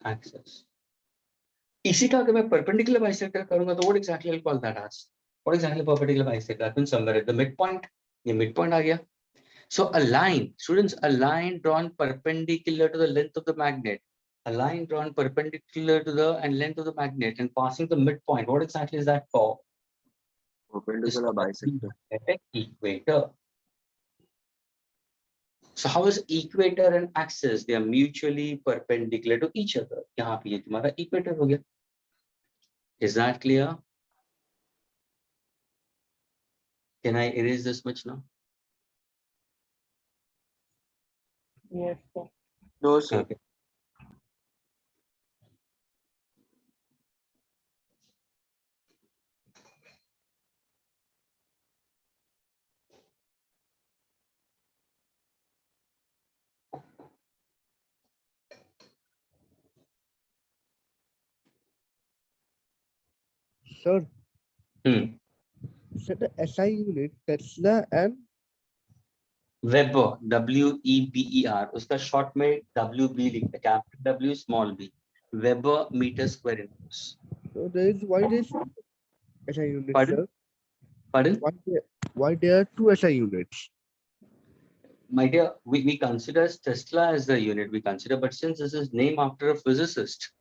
axis. इसी का अगर मैं perpendicular bisector करूंगा तो what exactly I'll call that as? What exactly perpendicular bisector? I mean somewhere at the midpoint. ये midpoint आ गया. So a line, students, a line drawn perpendicular to the length of the magnet, a line drawn perpendicular to the length of the magnet and passing the midpoint. What exactly is that for? Perpendicular bisector. Magnetic equator. So how is equator and axis? They are mutually perpendicular to each other. यहाँ पे ये तुम्हारा equator हो गया. Is that clear? Can I erase this much now? Yes, sir. No, sir. Okay. Sir, Hmm. so the SI unit, Tesla and Weber, WEBER, उसका short में WB लिखते हैं, capital W, small b. Weber meter square inverse. so there is why there is SI units, Pardon? sir? Pardon? Why there are two SI units? My dear, we consider Tesla as the unit we consider, but since this is named after a physicist,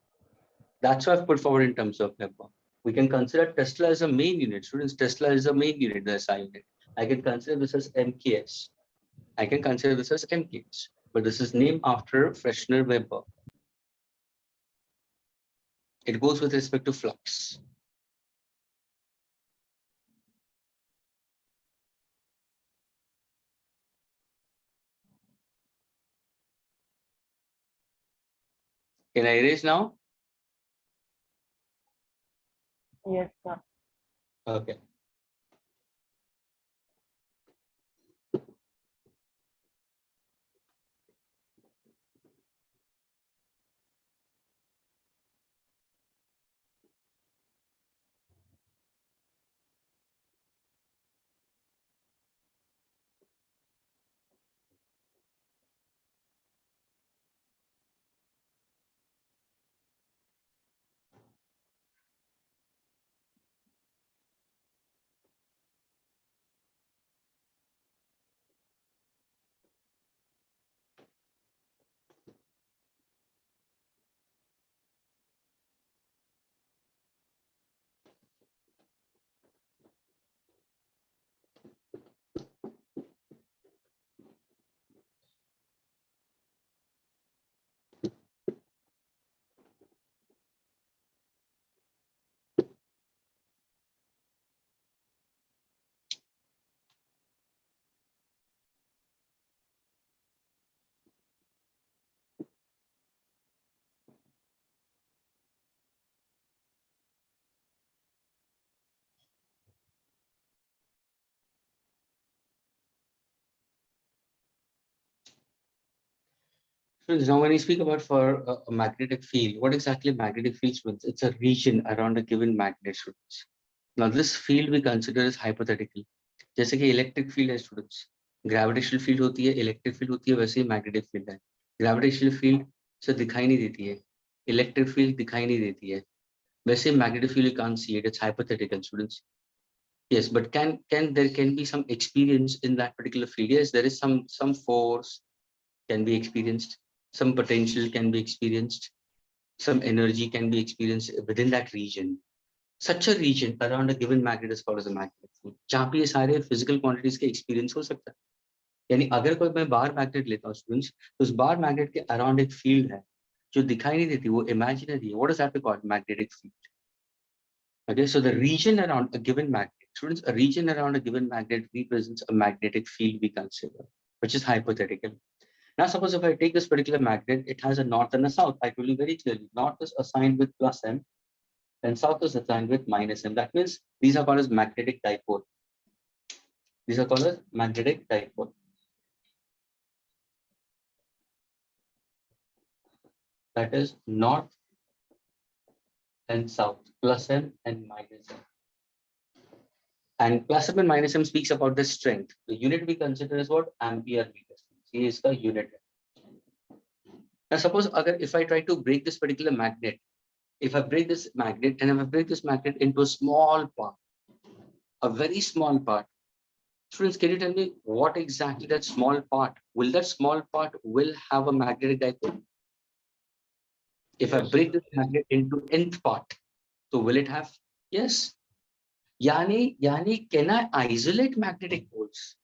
that's why I've put forward in terms of Weber. We can consider Tesla as a main unit. Students, Tesla is a main unit, the SI unit. I can consider this as MKS. But this is named after Freshnel Weber. It goes with respect to flux. Can I erase now? Yes, sir. Okay. Students, now when we speak about for a magnetic field, what exactly magnetic field means? It's a region around a given magnet, students. Now this field we consider as hypothetical. जैसे कि electric field है students, gravitational field होती है, electric field होती है, वैसे ही magnetic field है. Gravitational field से दिखाई नहीं देती है, इलेक्ट्रिक फील्ड दिखाई नहीं देती है, वैसे magnetic field you can't see it, it's hypothetical, students. Yes, but can there can be some experience in that particular field? Yes, there is some force can be experienced, some potential can be experienced, some energy can be experienced within that region. Such a region around a given magnet is called as a magnetic field. जहाँ पे ये सारे physical quantities के experience हो सकता है. यानी अगर कोई मैं बार मैग्नेट लेता हूँ स्टूडेंट्स, तो उस बार मैग्नेट के अराउंड एक फील्ड है जो दिखाई नहीं देती, वो इमेजिनरी है. What is that called? Magnetic field. Okay, so the region around a given magnet, students, a region around a given magnet represents a magnetic field we consider, which is hypothetical. Now, suppose if I take this particular magnet, it has a north and a south. I told you very clearly, north is assigned with plus m, and south is assigned with minus m. That means these are called as magnetic dipole. These are called as magnetic dipole. That is north and south, plus m and minus m. And plus m and minus m speaks about the strength. The unit we consider is what? Ampere meter. C is the unit. Now suppose if I try to break this particular magnet, if I break this magnet and if I break this magnet into a small part, a very small part, students, can you tell me what exactly that small part? Will that small part will have a magnetic dipole? If I break this magnet into nth part, so will it have? Yes. यानी can I isolate magnetic poles?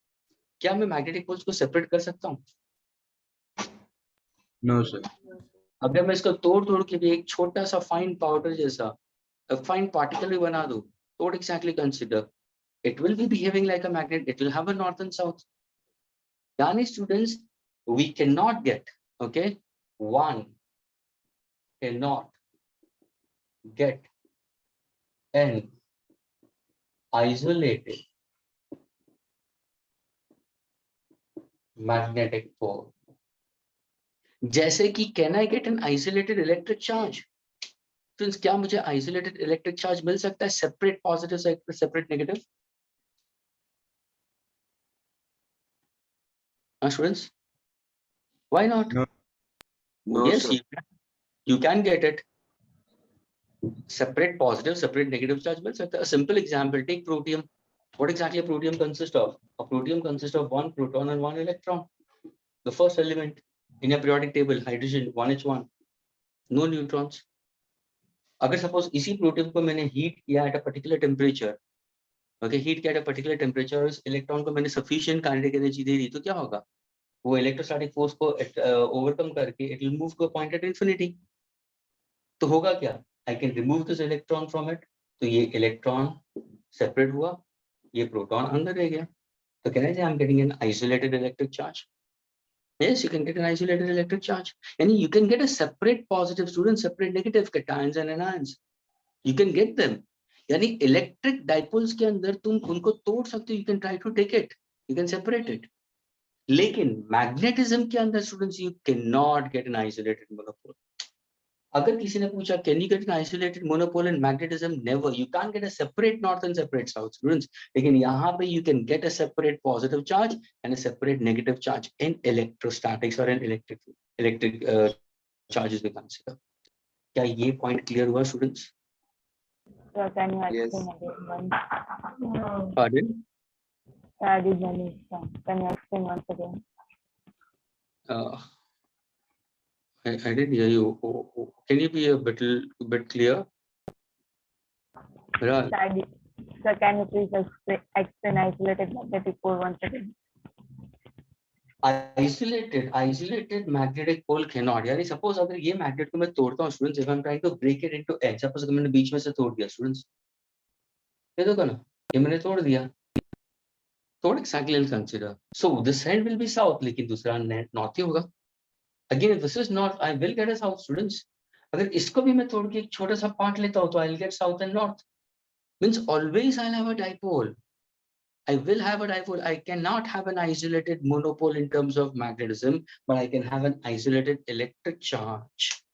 क्या मैं magnetic poles को separate कर सकता हूँ? No, sir. अगर मैं इसको तोड़ के भी एक छोटा सा फाइन पाउडर जैसा फाइन पार्टिकल भी बना दूं, तो what exactly consider? It will be behaving like a magnet. It will have a north and south. यानी students, we cannot get, okay, one cannot get an isolated magnetic pole. जैसे कि can I get an isolated electric charge? Students, क्या मुझे isolated electric charge मिल सकता है? Separate positive side पे separate negative? Students, why not? No. No, Yes, sir. you can get it. Separate positive, separate negative charge मिल सकता है. A simple example, take protium. What exactly a protium consists of? A protium consists of one proton and one electron. The first element in a periodic table, hydrogen, 1h1, no neutrons. अगर suppose इसी protium को मैंने heat किया at a particular temperature, okay, heat किया at a particular temperature और इस electron को मैंने sufficient kinetic energy दे दी, तो क्या होगा? वो electrostatic force को overcome करके it will move to a point at infinity. तो होगा क्या? I can remove this electron from it. तो ये electron separate हुआ, ये proton अंदर रह गया. So can I say I'm getting an isolated electric charge? Yes, you can get an isolated electric charge. And you can get a separate positive, student, separate negative cations and anions. You can get them. यानी electric dipoles के अंदर तुम उनको तोड़ सकते हो. You can try to take it. You can separate it. लेकिन magnetism के अंदर, students, you cannot get an isolated monopole. अगर किसी ने पूछा can you get an isolated monopole in magnetism? Never. You can't get a separate north and separate south, students. लेकिन यहाँ पे you can get a separate positive charge and a separate negative charge in electrostatics or in electric charges we consider. क्या ये point clear हुआ, students? So can you Yes. explain again once? Pardon? I didn't understand. Can you explain once again? I didn't hear you. Can you be a bit clear? Right. So can you please explain isolated magnetic pole once again? Isolated magnetic pole cannot. यानी suppose अगर ये magnet को मैं तोड़ता हूँ, students, if I'm trying to break it into n, suppose अगर मैंने बीच में से तोड़ दिया, students, ये देखो ना, ये मैंने तोड़ दिया. So what exactly I'll consider? So this end will be south, लेकिन दूसरा north ही होगा. Again, if this is north, I will get a south, students. अगर इसको भी मैं तोड़ के एक छोटा सा part लेता हूँ, तो I'll get south and north. Means always I'll have a dipole. I will have a dipole. I cannot have an isolated monopole in terms of magnetism, but I can have an isolated electric charge.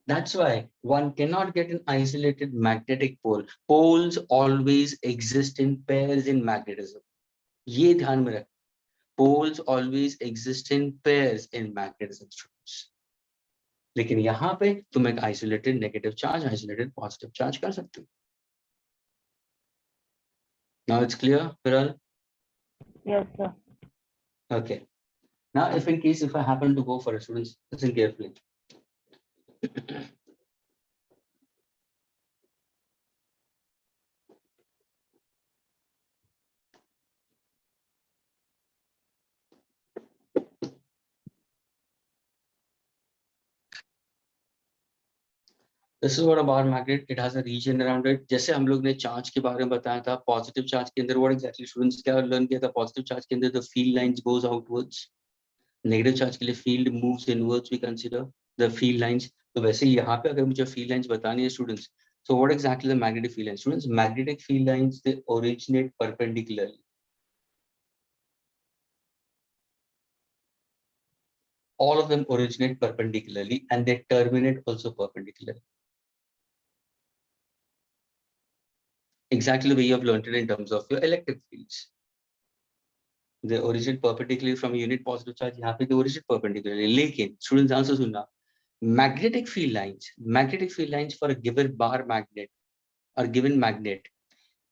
That's why one cannot get an isolated magnetic pole. Poles always exist in pairs in magnetism. ये ध्यान में रख. Poles always exist in pairs in magnetism. लेकिन यहाँ पे तुम एक isolated negative charge, isolated positive charge कर सकते हो. Now it's clear, Viral? Yes, sir. Okay. Now, if in case if I happen to go for a student, listen carefully. This is what a bar magnet. It has a region around it. जैसे हम लोग ने charge के बारे में बताया था, positive charge के अंदर what exactly students क्या लर्न किया था? पॉजिटिव चार्ज के अंदर the field lines goes outwards. Negative charge के लिए field moves inwards. We consider the field lines. तो वैसे ही यहाँ पे अगर मुझे field lines बतानी है students, so what exactly the magnetic field lines? Students, magnetic field lines they originate perpendicularly. All of them originate perpendicularly and they terminate also perpendicularly. Exactly the way you have learned it in terms of your electric fields. They originate perpendicularly from a unit positive charge. यहाँ पे they originate perpendicularly. लेकिन students answer सुनना. Magnetic field lines for a given bar magnet or given magnet,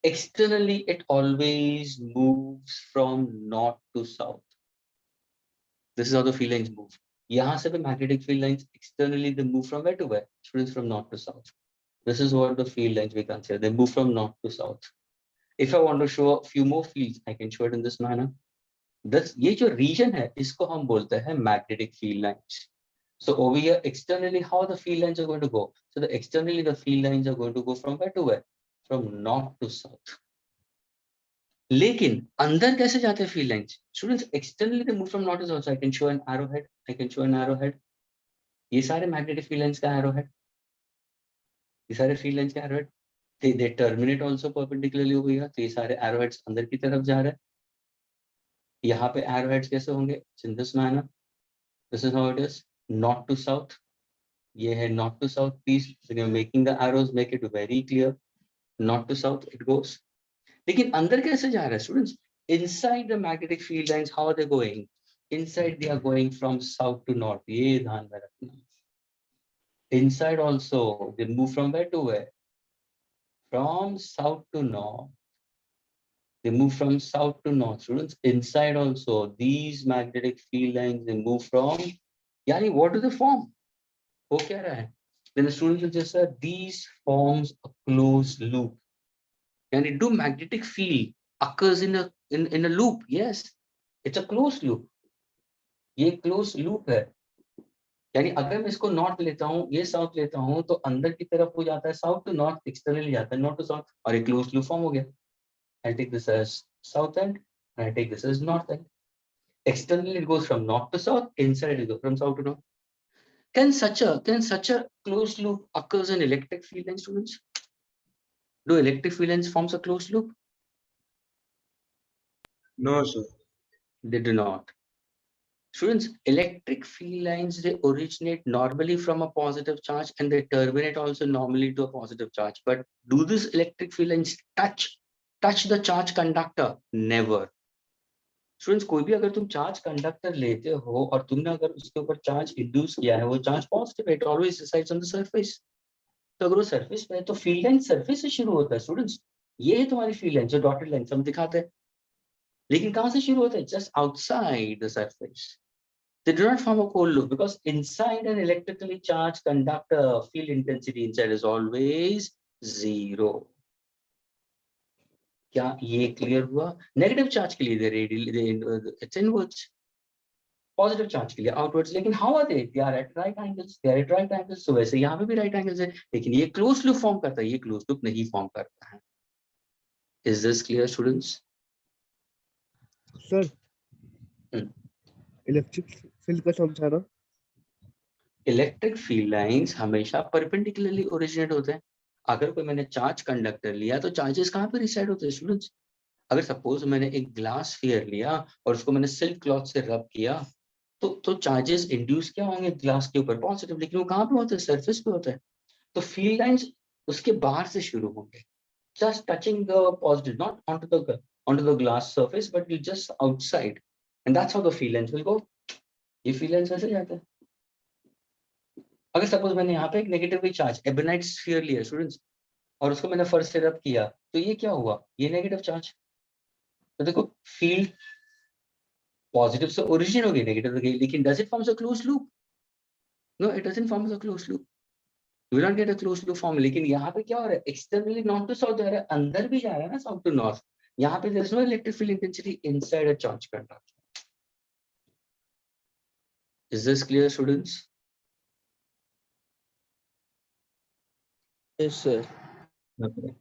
externally it always moves from north to south. This is how the field lines move. यहाँ से भी magnetic field lines externally they move from where to where? Students, from north to south. This is what the field lines we consider. They move from north to south. If I want to show a few more fields, I can show it in this manner. This ये जो region है, इसको हम बोलते हैं magnetic field lines. So over here, externally, how the field lines are going to go? So externally, the field lines are going to go from where to where? From north to south. लेकिन अंदर कैसे जाते हैं field lines? Students, externally they move from north to south. So I can show an arrowhead. I can show an arrowhead. ये सारे magnetic field lines का arrowhead. ये सारे field lines का arrowhead. They terminate also perpendicularly over here. तो ये सारे arrowheads अंदर की तरफ जा रहे हैं. यहाँ पे arrowheads कैसे होंगे? It's in this manner. This is how it is. North to south. ये है north to south. Please, when you're making the arrows, make it very clear. North to south it goes. लेकिन अंदर कैसे जा रहा है students? Inside the magnetic field lines, how are they going? Inside they are going from south to north. ये ध्यान में रखना. Inside also they move from where to where? From south to north. They move from south to north. Students, inside also these magnetic field lines they move from. यानी what do they form? वो क्या रहा है? Then the students will just say these forms a closed loop. यानी do magnetic field occurs in a loop? Yes, it's a closed loop. ये closed loop है. यानी अगर मैं इसको north लेता हूँ, ये south लेता हूँ, तो अंदर की तरफ हो जाता है south to north, externally जाता है north to south, और एक closed loop form हो गया. I take this as south end, and I take this as north end. Externally it goes from north to south, inside it goes from south to north. Can such a closed loop occurs in electric field lines, students? Do electric field lines forms a closed loop? No, sir. They do not. Students, electric field lines, they originate normally from a positive charge and they terminate also normally to a positive charge. But do these electric field lines touch the charge conductor? Never. Students, कोई भी अगर तुम charge conductor लेते हो और तुमने अगर उसके ऊपर चार्ज इंड्यूस किया है, वो चार्ज पॉजिटिव है, it always resides on the surface. तो अगर वो सरफेस पे है तो फील्ड लाइन सरफेस से शुरू होता है. स्टूडेंट्स, ये है तुम्हारी फील्ड लाइन जो डॉटेड लाइन हम दिखाते हैं. लेकिन कहां से शुरू होता है? Just outside the surface. They do not form a cold loop because inside an electrically charged conductor, field intensity inside is always 0. क्या ये क्लियर हुआ? नेगेटिव चार्ज के लिए it's inwards. पॉजिटिव चार्ज के लिए आउटवर्ड्स. लेकिन how are they are at right angles. They are at right angles. तो वैसे यहाँ पे भी राइट एंगल्स है, लेकिन ये क्लोज लूप फॉर्म करता है, ये क्लोज लूप नहीं फॉर्म करता है. Is this clear students? Sir electric field का समझाना. इलेक्ट्रिक फील्ड लाइंस हमेशा परपेंडिकुलरली ओरिजिनेट होते हैं. अगर कोई मैंने चार्ज कंडक्टर लिया तो चार्जेस कहाँ पे रिसाइड होते हैं स्टूडेंट्स? अगर सपोज मैंने एक ग्लास स्फीयर लिया और उसको मैंने सिल्क क्लॉथ से रब किया, तो चार्जेस इंड्यूस क्या होंगे ग्लास के ऊपर? पॉजिटिव, लेकिन वो कहाँ पे होता है? सरफेस पे होता है। तो फील्ड लाइंस उसके बाहर से शुरू होंगे, just touching the positive, not onto the glass surface, but you just outside, and that's how the field lines will go. ये field lines वैसे जाते हैं। अगर सपोज मैंने यहाँ पे एक नेगेटिवली चार्ज एबेनाइट स्फीयर लिया स्टूडेंट्स, और उसको मैंने फर्स्ट से रब किया, तो ये क्या हुआ? ये नेगेटिव चार्ज। तो देखो फील्ड पॉजिटिव से ओरिजिन हो गई, नेगेटिव हो गई, लेकिन does it forms a closed loop? No, it doesn't forms a closed loop. You will not get a closed loop form। लेकिन यहाँ पे क्या हो रहा है? एक्सटर्नली नॉर्थ टू साउथ जा रहा है, अंदर भी जा रहा है ना साउथ टू नॉर्थ। यहाँ पे there is no electric field intensity inside a charge conductor। Is this clear, students? Yes, sir. Okay.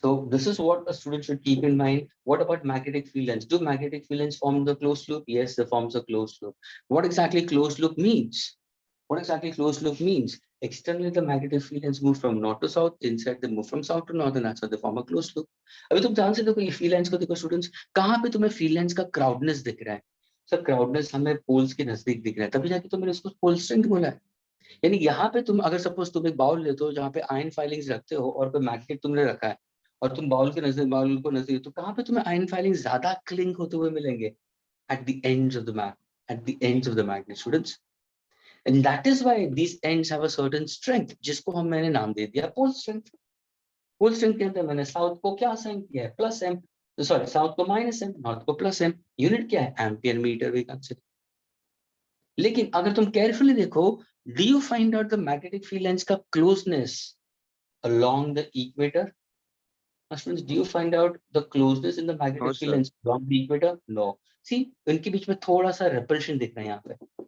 So this is what a student should keep in mind. What about magnetic field lines? Do magnetic field lines form the closed loop? Yes, they forms a closed loop. What exactly closed loop means? What exactly closed loop means? Externally, the magnetic field lines move from north to south. Inside, they move from south to north, and that's how they form a closed loop. अभी तुम ध्यान से देखो ये field lines को देखो students, कहाँ पे तुम्हें field lines का crowdness दिख रहा है? सर crowdness हमें पोल्स के नजदीक दिख रहा है, तभी जाके तो मैंने इसको पोल स्ट्रेंथ बोला है। यानी यहाँ पे तुम अगर सपोज तुम एक बाउल लेते हो जहाँ पे आयन फाइलिंग्स रखते हो और कोई मैग्नेट तुमने रखा है, और तुम बाउल के नजदीक, बाउल को नजदीक, तो कहाँ पे तुम्हें आयन फाइलिंग ज्यादा क्लिंक होते हुए मिलेंगे? At the ends of the at the ends of the magnet, students. And that is why these ends have a certain strength, जिसको हम मैंने नाम दे दिया पोल स्ट्रेंथ। पोल स्ट्रेंथ के अंदर मैंने साउथ को क्या असाइन किया है? प्लस एम, सॉरी साउथ को माइनस एम, नॉर्थ को प्लस एम। यूनिट क्या है? Ampere metre we consider. लेकिन अगर तुम केयरफुली देखो, do you find out the magnetic field lines का closeness along the equator? Students, do you find out the closeness in the No, magnetic field sir. lines along the equator? No. See, इनके बीच में थोड़ा सा repulsion दिख रहा है यहाँ पे।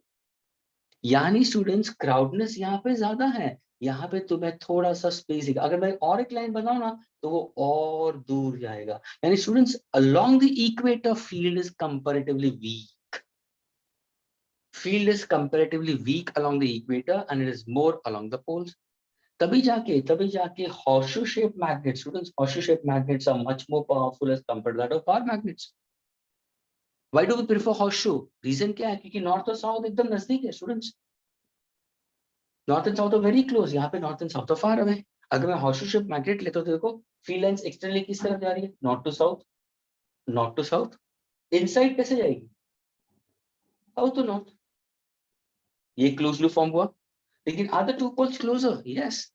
यानी स्टूडेंट्स क्राउडनेस यहाँ पे ज्यादा है, यहाँ पे तुम्हें थोड़ा सा स्पेस दिखा। अगर मैं और एक लाइन बनाऊं ना तो वो और दूर जाएगा। यानी students along the equator field is comparatively weak. Field is comparatively weak along the equator and it is more along the poles. तभी जाके horseshoe shaped magnets, students, horseshoe shaped magnets are much more powerful as compared to that of bar magnets। Why do we prefer horseshoe? Reason क्या है? क्योंकि north और south एकदम नजदीक है students. North and south are very close, यहाँ पे north and south are far away. अगर मैं horseshoe shaped magnet लेता हूँ तो देखो फील्ड लाइंस एक्सटर्नली किस तरफ जा रही है? North to south, north to south. Inside कैसे जाएगी? South to north. ये क्लोज लूप फॉर्म हुआ। लेकिन are the two poles closer? Yes.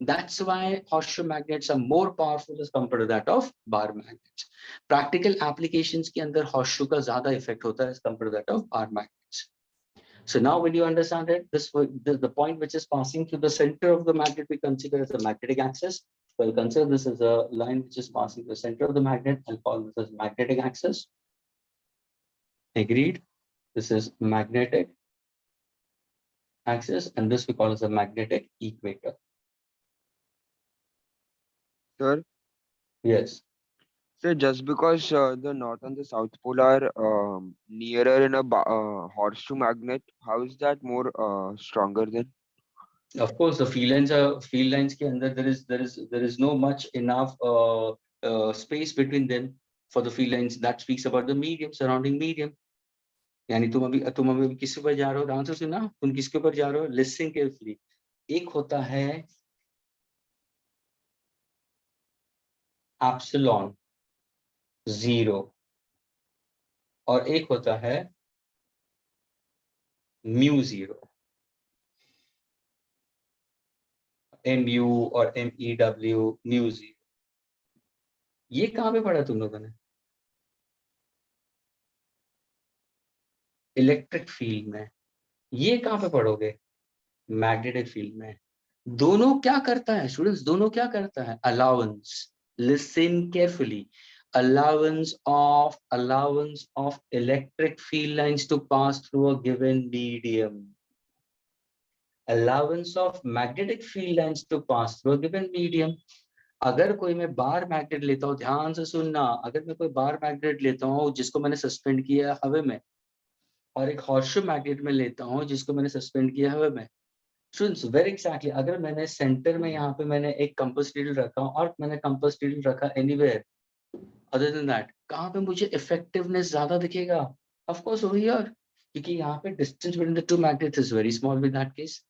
That's why horseshoe magnets are more powerful as compared to that of bar magnets। Practical applications के अंदर horseshoe का ज्यादा effect होता है as compared to that of bar magnets। So now when you understand it, the point which is passing through the center of the magnet we consider as a magnetic axis। So I'll consider this as a line which is passing through the center of the magnet. I'll call this as magnetic axis। Agreed? This is magnetic axis, and this we call as a magnetic equator। Sir, Yes. sir, just because the north and the south pole are nearer in a horseshoe magnet, how is that more stronger then? Of course, the field lines के अंदर there is no much enough space between them for the field lines। That speaks about the medium, surrounding medium। यानी तुम अभी किसके ऊपर जा रहे हो? ध्यान से सुना, तुम किसके ऊपर जा रहे हो? Listen carefully. एक होता है एप्सिलॉन जीरो और एक होता है म्यू जीरो, MU और MEW, म्यू जीरो। ये कहाँ पे पढ़ा तुम लोगों ने? इलेक्ट्रिक फील्ड में। ये कहाँ पे पढ़ोगे? मैग्नेटिक फील्ड में। दोनों क्या करता है स्टूडेंट्स? दोनों क्या करता है? Allowance. Listen carefully. allowance of electric field lines to pass through a given medium। allowance of magnetic field lines to pass through a given medium। अगर कोई मैं बार मैग्नेट लेता हूँ, ध्यान से सुनना, अगर मैं कोई बार मैग्नेट लेता हूँ जिसको मैंने सस्पेंड किया है हवा में, और एक हॉर्सशू मैग्नेट में लेता हूँ जिसको मैंने सस्पेंड किया हवा में, स्टूडेंट्स वेरी एक्जैक्टली अगर मैंने सेंटर में यहाँ पे मैंने एक कंपास नीडल रखा और मैंने कंपास नीडल रखा एनीवेयर, अदर देन दैट कहाँ पे मुझे इफेक्टिवनेस ज्यादा दिखेगा? ऑफ कोर्स ओवर हियर, क्योंकि यहाँ पे distance between the two magnets is very small with that case.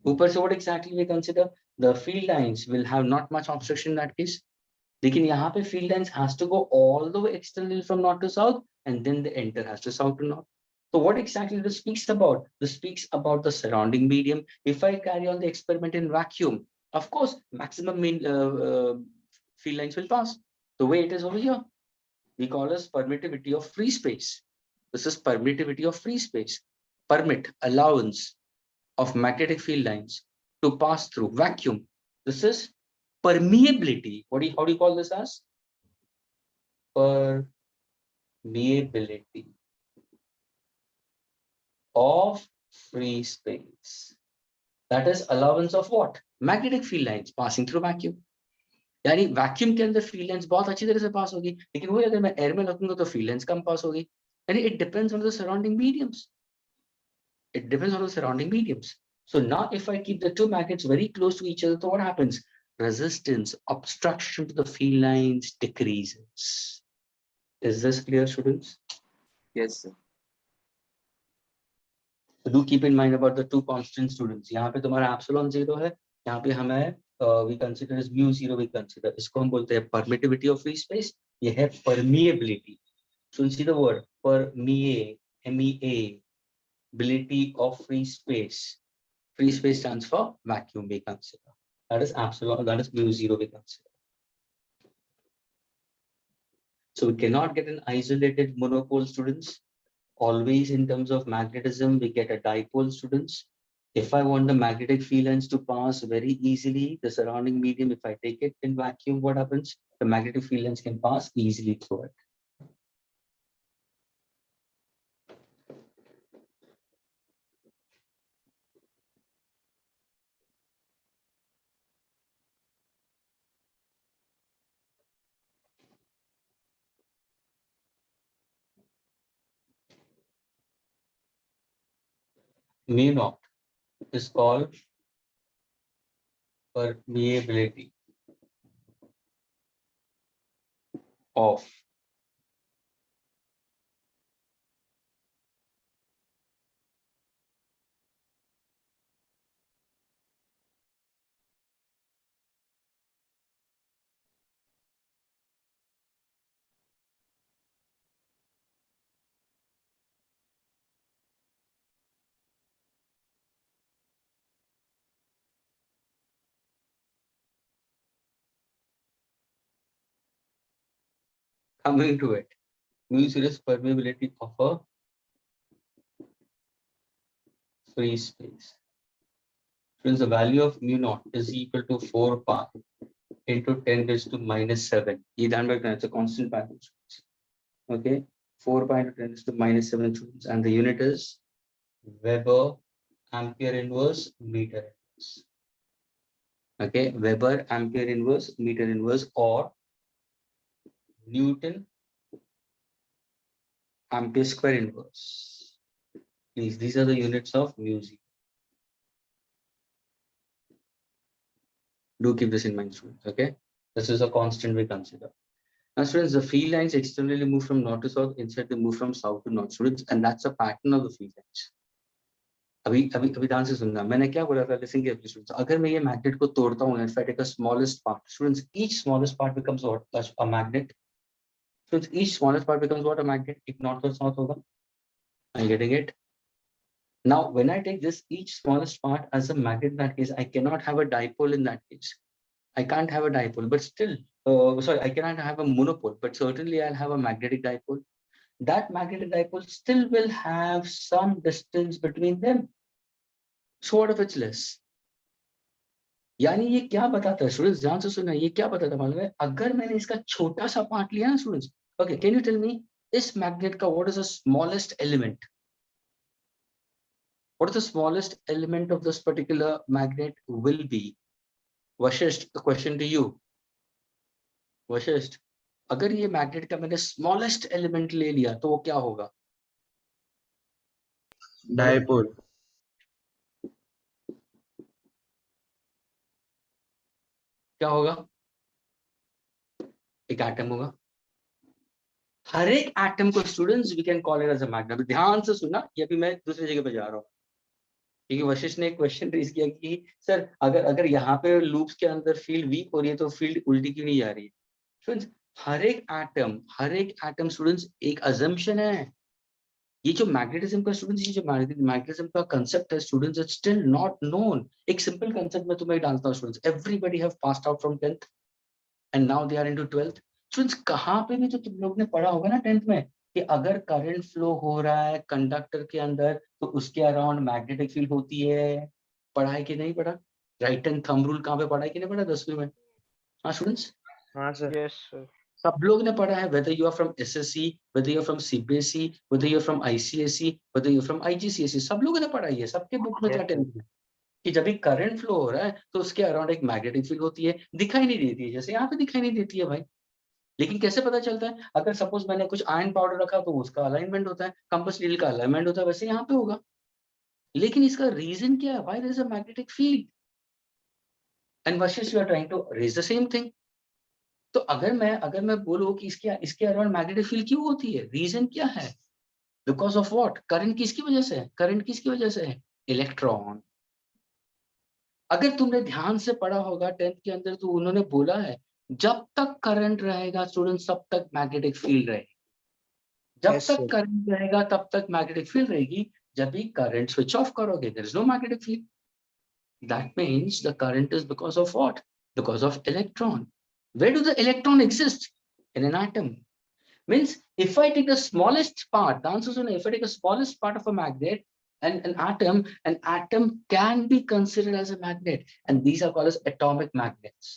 ऊपर से what exactly we consider, the field lines will have not much obstruction in that case. लेकिन यहाँ पे field lines has to go all the way external from north to south and then the enter has to south to north. So what exactly this speaks about? This speaks about the surrounding medium. If I carry on the experiment in vacuum, of course, maximum field lines will pass. The way it is over here, we call this permittivity of free space. This is permittivity of free space. Permit, allowance of magnetic field lines to pass through vacuum. This is permeability. How do you call this as? Permeability of free space. That is allowance of what? Magnetic field lines passing through vacuum. यानी vacuum के अंदर field lines बहुत अच्छी तरह से पास होगी, लेकिन वही अगर मैं एयर में रखूंगा तो फील्ड लाइंस कम पास होगी. यानी it depends on the surrounding mediums. It depends on the surrounding mediums. So now if I keep the two magnets very close to each other, so what happens? Resistance, obstruction to the field lines decreases. Is this clear, students? Yes, sir. So do keep in mind about the two constant students. यहाँ पे तुम्हारा epsilon 0 है, यहाँ पे हमें we consider as mu 0 we consider. इसको हम बोलते हैं permittivity of free space. ये है permeability. So you see the word permeability of free space. Free space stands for vacuum we consider. That is epsilon, that is mu 0 we consider. So we cannot get an isolated monopole, students. Always in terms of magnetism, we get a dipole, students. If I want the magnetic field lines to pass very easily, the surrounding medium, if I take it in vacuum, what happens? The magnetic field lines can pass easily through it. Mu naught is called permeability of coming to it. Mu 0 is permeability of a free space. Since the value of mu naught is equal to 4 pi into 10 raised to minus 7. It's a constant value. Okay, 4 pi into 10 raised to minus 7 joules, and the unit is Weber ampere inverse meter inverse. Okay, Weber ampere inverse meter inverse or Newton ampere square inverse. Please, these are the units of mu 0. Do keep this in mind, students. Okay, this is a constant we consider. Now, students, the field lines externally move from north to south, inside they move from south to north, students, and that's a pattern of the field lines. अभी ध्यान से सुनना, मैंने क्या बोला था? Listen carefully, students. अगर मैं ये magnet को तोड़ता हूँ, if I take a smallest part, students, each smallest part becomes what? A magnet. Students, each smallest part becomes what? A magnet. एक north और south होगा. Are you getting it? Now, when I take this each smallest part as a magnet in that case, I cannot have a dipole in that case. I can't have a dipole, but still, sorry, I cannot have a monopole, but certainly I'll have a magnetic dipole. That magnetic dipole still will have some distance between them. So what if it's less? यानी ये क्या बताता है students? ध्यान से सुनना, ये क्या बताता है मालूम है? अगर मैंने इसका छोटा सा पार्ट लिया ना students, okay, can you tell me इस मैग्नेट का what is the smallest element? What is the smallest element of this particular magnet will be? Vashisht, the question to you. Vashisht, अगर ये मैग्नेट का मैंने smallest element ले लिया तो वो क्या होगा? Dipole. क्या होगा? एक एटम होगा. हर एक एटम को students we can call it as a magnet. ध्यान से सुनना, ये अभी मैं दूसरी जगह पे जा रहा हूँ, क्योंकि वशिष्ठ ने एक क्वेश्चन रेज किया कि सर अगर अगर यहाँ पे लूप्स के अंदर फील्ड वीक हो रही है तो फील्ड उल्टी क्यों नहीं जा रही है? स्टूडेंट्स हर एक एटम स्टूडेंट्स एक अजम्पशन है। ये जो मैग्नेटिज्म का स्टूडेंट्स, ये जो मैग्नेटिज्म का कंसेप्ट है students, it's still not known. एक सिंपल कंसेप्ट में तुम्हें डालता हूँ students, everybody have passed out from 10th and now they are into 12th। Students कहाँ पे भी तो तुम लोग ने पढ़ा होगा ना 10th में कि अगर करंट फ्लो हो रहा है कंडक्टर के अंदर तो उसके अराउंड मैग्नेटिक फील्ड होती है। पढ़ा है कि नहीं पढ़ा? राइट एंड थंब रूल कहाँ पे पढ़ा है कि नहीं पढ़ा 10वीं में? हाँ स्टूडेंट्स, हाँ सर। Yes, sir. सब लोग ने पढ़ा है, whether you are from SSC, whether you are from CBSE, whether you are from ICSE, whether you are from IGCSE, सब लोगों ने पढ़ा है, सबके बुक में था 10th में कि जब भी करंट फ्लो हो रहा है तो उसके अराउंड एक मैग्नेटिक फील्ड होती है, दिखाई नहीं देती है, जैसे यहाँ पे दिखाई नहीं देती है भाई। लेकिन कैसे पता चलता है? अगर सपोज मैंने कुछ आयरन पाउडर रखा तो उसका अलाइनमेंट होता है, कंपास नीडल का अलाइनमेंट होता है, वैसे यहाँ पे होगा। लेकिन इसका रीजन क्या है? Why there is a magnetic field? And Vashishtha you are trying to raise the same thing. तो अगर मैं बोलूं कि इसके अराउंड मैग्नेटिक फील्ड क्यों होती है, रीजन क्या है? Because of what? करंट किसकी वजह से है? करंट किसकी वजह से है? इलेक्ट्रॉन। अगर तुमने ध्यान से पढ़ा होगा 10th के अंदर तो उन्होंने बोला है जब तक करंट रहेगा स्टूडेंट तब तक मैग्नेटिक फील्ड रहेगी। जब Yes, तक sir. करंट रहेगा तब तक मैग्नेटिक फील्ड रहेगी। जब भी करंट स्विच ऑफ करोगे there is no magnetic field. That means the current is because of what? Because of electron. Where do the electron exist? In an atom. Means if I take the smallest part, the answer is no. If I take the smallest part of a magnet and an atom can be considered as a magnet, and these are called as atomic magnets.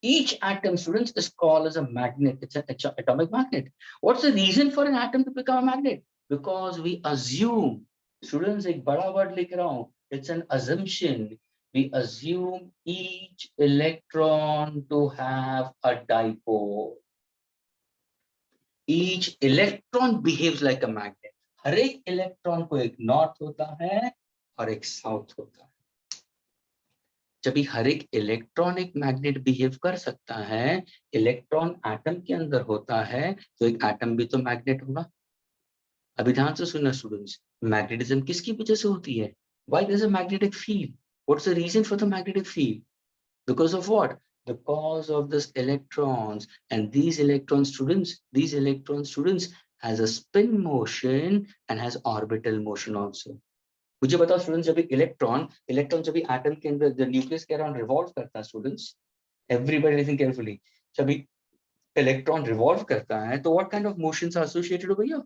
Each atom, students, is called as a magnet. It's an atomic magnet. What's the reason for an atom to become a magnet? Because we assume, students, एक बड़ा word लिख रहा हूँ. It's an assumption. We assume each electron to have a dipole. Each electron behaves like a magnet. हर एक electron को एक north होता है और एक साउथ होता है। जब भी हर एक इलेक्ट्रॉन एक मैग्नेट बिहेव कर सकता है, इलेक्ट्रॉन एटम के अंदर होता है तो एक एटम भी तो मैग्नेट होगा। अभी ध्यान से सुनना स्टूडेंट्स, मैग्नेटिज्म किसकी वजह से होती है? Why there's a magnetic field? What's the reason for the magnetic field? Because of what? Because of this electrons, and these electron students has a spin motion and has orbital motion also. मुझे बताओ students, जब electron जब atom के अंदर द nucleus के around revolve करता है स्टूडेंट्स, एवरीबॉडी लिसन केयरफुली, जब इलेक्ट्रॉन रिवॉल्व करता है तो what kind of motions are associated हो भैया?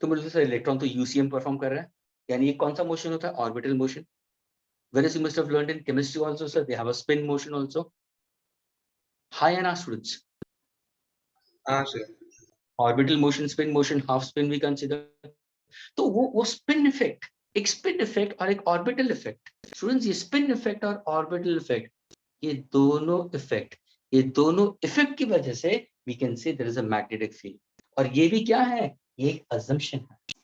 तो मुझे सर इलेक्ट्रॉन तो यूसीएम परफॉर्म कर रहा है, यानी ये कौन सा मोशन होता है? Orbital motion. Whereas you must have learned in chemistry also, sir, they have a spin motion also. Hi and our students. हाँ sir. Orbital motion, spin motion, half spin we consider. तो वो spin effect, एक spin effect और एक orbital effect. Students, ये spin effect और orbital effect, ये दोनों effect की वजह से we can say there is a magnetic field. और ये भी क्या है? ये एक assumption है।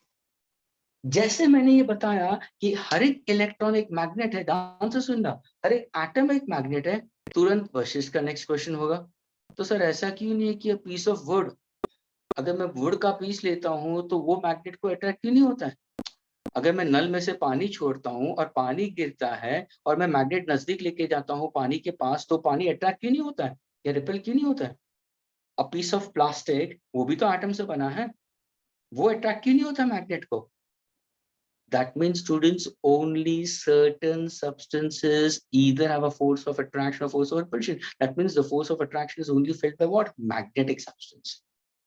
जैसे मैंने ये बताया कि हर एक इलेक्ट्रॉन एक मैग्नेट है, ध्यान से सुनना, हर एक एटम एक मैग्नेट है, तुरंत वशिष्ठ का नेक्स्ट क्वेश्चन होगा, तो सर ऐसा क्यों नहीं है कि पीस ऑफ वुड, अगर मैं वुड का पीस लेता हूं तो वो मैग्नेट को अट्रैक्ट क्यों नहीं होता है? अगर मैं नल में से पानी छोड़ता हूं और पानी गिरता है और मैं मैग्नेट नजदीक लेके जाता हूं पानी के पास, तो पानी अट्रैक्ट क्यों नहीं होता है या रिपेल क्यों नहीं होता है? अ पीस ऑफ प्लास्टिक, वो भी तो एटम से बना है, वो अट्रैक्ट क्यों नहीं होता मैग्नेट को? That means students, only certain substances either have a force of attraction or force of repulsion. That means the force of attraction is only felt by what? Magnetic substance.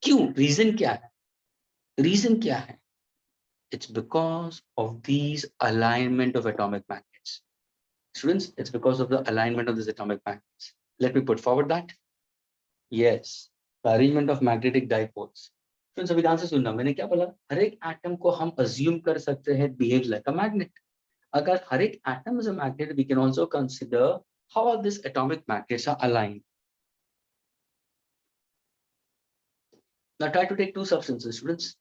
क्यों? Reason क्या है? Reason क्या है? It's because of these alignment of atomic magnets. Students, it's because of the alignment of these atomic magnets. Let me put forward that. Yes, the arrangement of magnetic dipoles. तो सभी ध्यान से सुनना, मैंने क्या बोला? हर एक एटम को हम अज्यूम कर सकते हैं बिहेव लाइक अ मैग्नेट। अगर हर एक atom is a magnet, we can also consider how are this atomic magnets are aligned. Now try to take two substances students.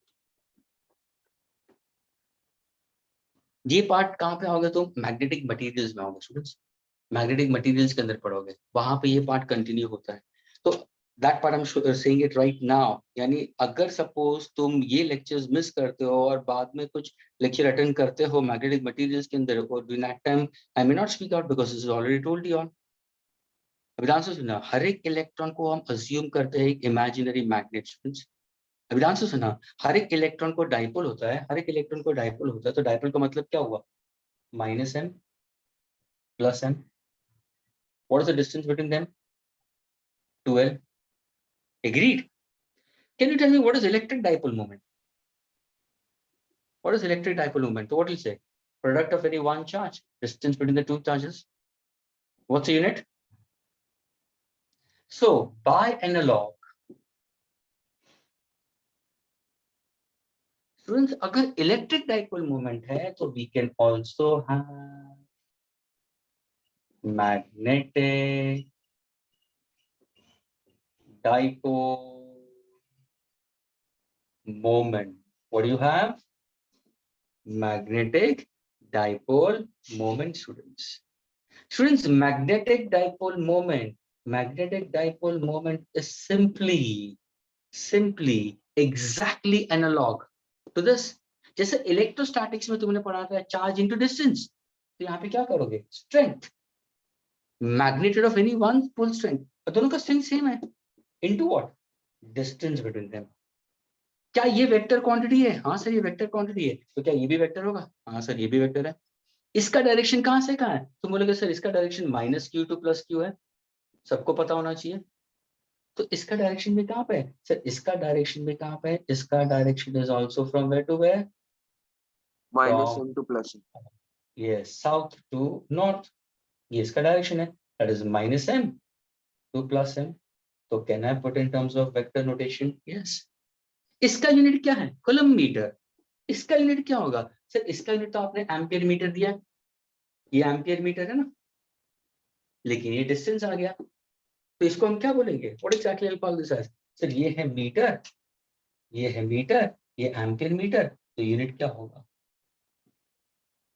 ये पार्ट कहां पे आओगे? तो मैग्नेटिक मटेरियल्स में आओगे स्टूडेंट्स, मैग्नेटिक मटेरियल्स के अंदर पढ़ोगे, वहां पे ये पार्ट कंटिन्यू होता है। तो that part I am saying it right now. यानी अगर सपोज तुम ये लेक्चर्स मिस करते हो और बाद में कुछ लेक्चर अटेंड करते हो मैग्नेटिक मटेरियल्स के अंदर, और during that time I may not speak out because is already told you on. अभी ध्यान से सुना, हर एक इलेक्ट्रॉन को हम अज्यूम करते हैं एक इमेजिनरी मैग्नेट। अभी ध्यान से सुना, हर एक इलेक्ट्रॉन को डाइपोल होता है, हर एक इलेक्ट्रॉन को डाइपोल होता है, तो डाइपोल का मतलब क्या हुआ? Minus M plus M. What is the distance between them? 2l। Agreed? Can you tell me what is electric dipole moment? What is electric dipole moment? So what will you say? Product of any one charge, distance between the two charges. What's the unit? So by analog, students, अगर electric dipole moment है, तो we can also have magnetic dipole moment. What do you have? Magnetic dipole moment, students. Students, magnetic dipole moment is simply exactly analog to this. जैसे electrostatics में तुमने पढ़ा था charge into distance, तो यहाँ पे क्या करोगे? Strength, magnitude of any one pole strength, दोनों का स्ट्रेंथ सेम है, into what? Distance between them. क्या ये वेक्टर क्वांटिटी है? हाँ सर ये वेक्टर क्वांटिटी है। तो क्या ये भी वेक्टर होगा? हाँ सर ये भी वेक्टर है। इसका डायरेक्शन कहां से कहां है? तुम बोलोगे सर इसका direction minus Q two plus Q है, सबको पता होना चाहिए। तो इसका डायरेक्शन भी कहां पे है? सर इसका डायरेक्शन भी कहां पे है? इसका direction is also from where to where? Minus m to plus m. Yes, south to north. ये इसका डायरेक्शन है, that is minus M to plus M. तो can I put in terms of vector notation? Yes. इसका unit क्या है? Coulomb metre. इसका unit क्या होगा? सर इसका यूनिट तो आपने एम्पियर मीटर दिया, ये एम्पियर मीटर है ना, लेकिन ये डिस्टेंस आ गया, तो इसको हम क्या बोलेंगे? What exactly I call this as? Sir ये है मीटर, ये है मीटर, ये एम्पियर मीटर, तो यूनिट क्या होगा?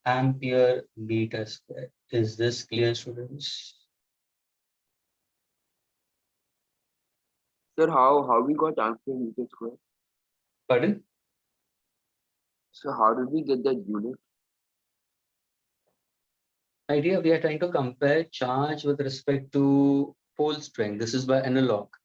Ampere metre square. Is this clear students? Sir, how we got ampere meter square? Pardon? So how did we get that unit? Idea, we are trying to compare charge with respect to pole strength. This is by analog.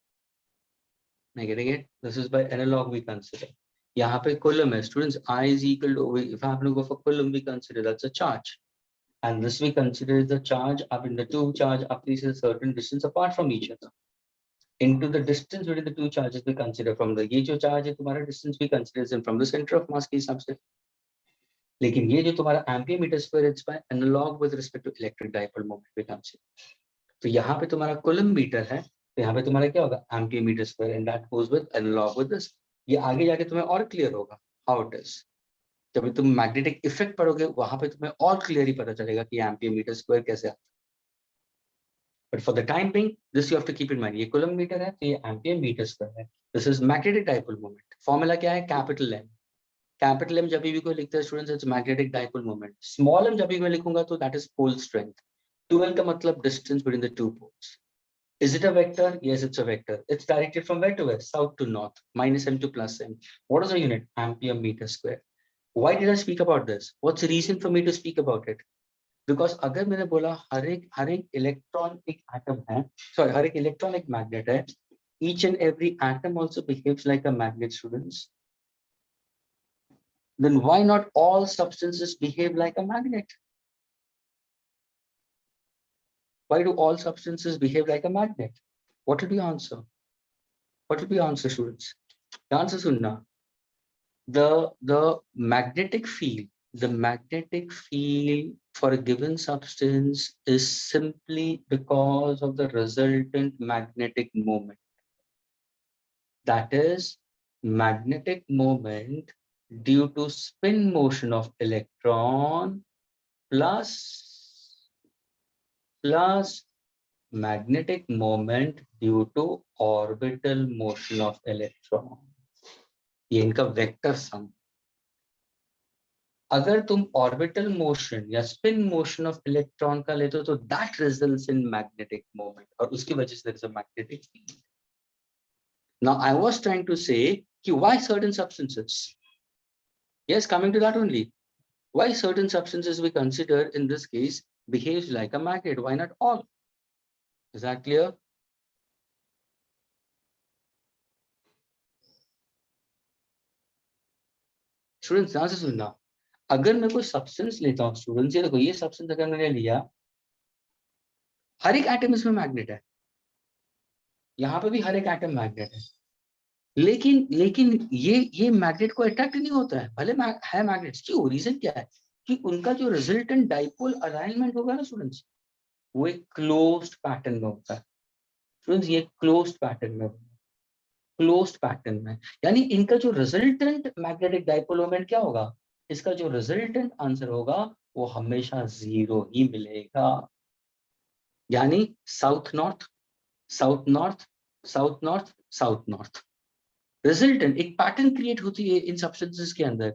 Am I getting it? This is by analog we consider. यहाँ पे coulomb है students. I is equal to, if I have to go for coulomb, we consider that's a charge, and this we consider the charge up in the two charge up to a certain distance apart from each other. Into the distance between the two charges we consider from the ये जो charge है तुम्हारा distance we consider is from the center of mass के हिसाब से। लेकिन ये जो तुम्हारा ampere metre square it's by analogue with respect to electric dipole moment पे कंसीडर। तो यहाँ पे तुम्हारा कूलम्ब मीटर है, तो यहाँ पे तुम्हारा क्या होगा? Ampere metre square, and that goes with analogue with this. ये आगे जाके तुम्हें और क्लियर होगा हाउ इट इज। जब तुम मैग्नेटिक इफेक्ट पढ़ोगे वहां पे तुम्हें और क्लियरली पता चलेगा कि एम्पियर मीटर स्क्वायर कैसे आता है। But for the time being this you have to keep in mind, ये कूलम्ब मीटर है तो ये एम्पियर मीटर स्क्वायर है। This is magnetic dipole moment. Formula क्या है? Capital M. कैपिटल एम जब भी कोई लिखता है students it's magnetic dipole moment. Small M जब भी मैं लिखूंगा तो that is pole strength. 2l का मतलब distance between the two poles. Is it a vector? Yes, it's a vector. It's directed from where to where? South to north. Minus m to plus m. What is the unit? Ampere meter square. Why did I speak about this? What's the reason for me to speak about it? Because अगर मैंने बोला हर एक electron एक atom है, sorry, हर एक electron एक magnet है, each and every atom also behaves like a magnet, students. Then why not all substances behave like a magnet? Why do all substances behave like a magnet? What will be your answer? What will be your answer, students? The answer is sunna. The magnetic field for a given substance is simply because of the resultant magnetic moment. That is magnetic moment due to spin motion of electron plus magnetic moment due to orbital motion of electron. ये इनका vector sum. अगर तुम orbital motion या spin motion of electron का लेते हो तो that results in magnetic moment, और उसकी वजह से there is a magnetic field. Now I was trying to say why certain substances. Yes, coming to that only. Why certain substances we consider in this case behaves like a magnet? Why not all? Is that clear? Students ध्यान से सुनना, अगर मैं कोई substance लेता हूँ students, ये देखो ये सब्सटेंस अगर मैंने लिया, हर एक एटम इसमें मैग्नेट है, यहाँ पे भी हर एक एटम मैग्नेट है, लेकिन लेकिन ये मैग्नेट को अट्रैक्ट नहीं होता है, भले है मैग्नेट्स। क्यों? रीजन क्या है कि उनका जो रिजल्टेंट डाइपोल अलाइनमेंट होगा ना स्टूडेंट्स, वो एक क्लोज्ड पैटर्न में होता है। स्टूडेंट्स ये क्लोज्ड पैटर्न में, क्लोज्ड पैटर्न में, यानी इनका जो रिजल्टेंट मैग्नेटिक डाइपोल मोमेंट क्या होगा, इसका जो रिजल्टेंट आंसर होगा वो हमेशा 0 ही मिलेगा। यानी south north south north south north south north, resultant एक पैटर्न क्रिएट होती है इन सब्सटेंसेस के अंदर,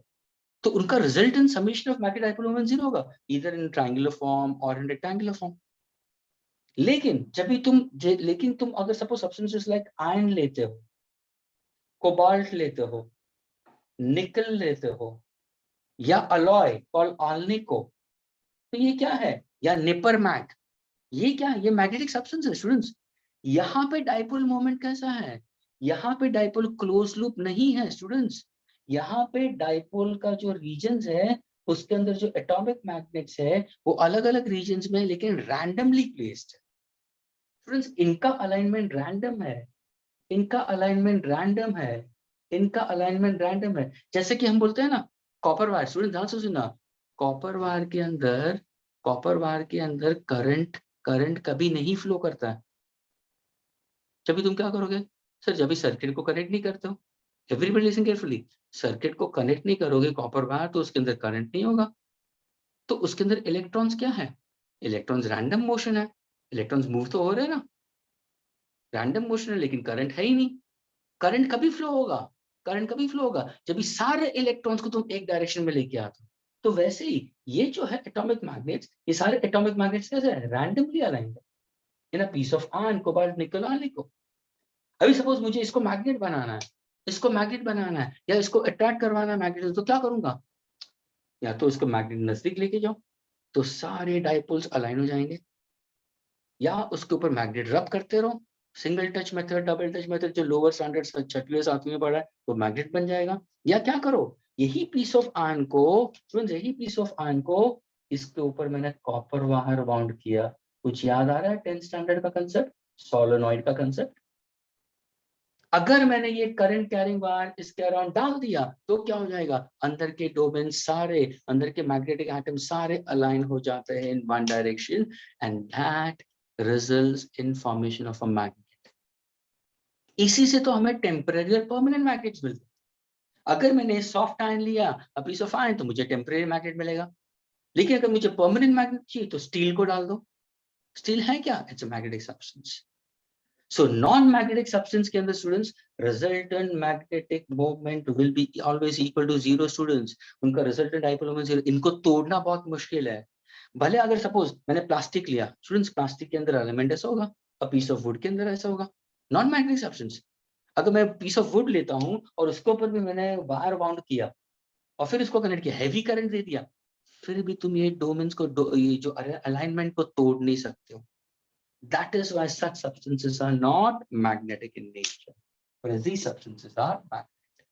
तो उनका resultant summation of magnetic dipole moment 0 होगा, ईदर इन ट्रायंगुलर फॉर्म और इन रेक्टेंगुलर फॉर्म। लेकिन तुम अगर सपोज सब्सटेंसेस लाइक आयरन लेते हो, कोबाल्ट लेते हो, निकल लेते हो, या अलॉय कॉल आल्निको, तो ये क्या है, या निपर मैग, ये क्या है, ये मैग्नेटिक सब्सटेंस है स्टूडेंट्स। यहाँ पे डाइपोल मोमेंट कैसा है, यहाँ पे डाइपोल क्लोज लूप नहीं है स्टूडेंट्स, यहाँ पे डाइपोल का जो रीजन्स है उसके अंदर जो एटॉमिक मैग्नेट्स है वो अलग अलग रीजन्स में, लेकिन रैंडमली प्लेस्ड है स्टूडेंट्स। इनका अलाइनमेंट रैंडम है, इनका अलाइनमेंट रैंडम है, इनका अलाइनमेंट रैंडम है। जैसे कि हम बोलते हैं ना कॉपर वायर, स्टूडेंट ध्यान से सुनना, कॉपर वायर के अंदर करंट कभी नहीं फ्लो करता है। जब भी तुम क्या करोगे सर, जब भी सर्किट को कनेक्ट नहीं करते हो, एवरीबॉडी लिसन केयरफुली, सर्किट को कनेक्ट नहीं करोगे कॉपर वायर तो उसके अंदर करंट नहीं होगा। तो उसके अंदर इलेक्ट्रॉन्स क्या है, इलेक्ट्रॉन्स रैंडम मोशन है, इलेक्ट्रॉन्स मूव तो हो रहे हैं ना, रैंडम मोशन है, लेकिन करंट है ही नहीं। करंट कभी फ्लो होगा जब भी सारे इलेक्ट्रॉन्स को तुम एक डायरेक्शन में लेके आते हो। तो वैसे ही ये जो है एटॉमिक मैग्नेट्स, ये सारे एटॉमिक मैग्नेट्स कैसे है, रैंडमली अलाइंड है in a piece of iron, cobalt, nickel, alnico. अभी सपोज मुझे इसको मैग्नेट बनाना है, या इसको अट्रैक्ट करवाना है मैग्नेट, तो क्या करूंगा, या तो इसको मैग्नेट नजदीक लेके जाओ तो सारे डाइपोल्स अलाइन हो जाएंगे, या उसके ऊपर मैग्नेट रब करते रहो, single touch method, double touch method, जो लोअर स्टैंडर्ड्स छठवीं सातवीं में पढ़ा है वो मैग्नेट बन जाएगा। या क्या करो, यही पीस ऑफ आयरन को इसके ऊपर मैंने कॉपर वायर बाउंड किया। कुछ याद आ रहा है 10th स्टैंडर्ड का कंसेप्ट, सोलेनॉइड का कंसेप्ट। अगर मैंने ये करंट कैरिंग वायर इसके अराउंड डाल दिया तो क्या हो जाएगा, अंदर के डोमेन सारे, अंदर के मैग्नेटिक एटम सारे अलाइन हो जाते हैं in one direction, and that results in formation of a magnet. इसी से तो हमें टेम्परेरी और परमानेंट मैग्नेट्स मिलते हैं। अगर मैंने सॉफ्ट आयरन लिया, अ पीस ऑफ आयरन, तो मुझे टेम्परेरी मैग्नेट मिलेगा, लेकिन अगर मुझे परमानेंट मैग्नेट चाहिए तो स्टील को डाल दो। स्टील है क्या, it's a magnetic substance. So non-magnetic substance के अंदर students resultant magnetic moment will be always equal to 0 students, उनका resultant dipole moment 0। इनको तोड़ना बहुत मुश्किल है। भले अगर सपोज मैंने प्लास्टिक लिया स्टूडेंट्स, प्लास्टिक के अंदर एलिमेंट ऐसा होगा, और पीस ऑफ वुड के अंदर ऐसा होगा, नॉन मैग्नेटिक सब्सटेंस। अगर मैं पीस ऑफ वुड लेता हूँ और उसके ऊपर भी मैंने वायर बाउंड किया और फिर इसको कनेक्ट किया, हैवी करंट दे दिया, फिर भी तुम ये डोमेन्स को ये जो अलाइनमेंट को तोड़ नहीं सकते हो। That is why such substances are not magnetic in nature, whereas these substances are magnetic,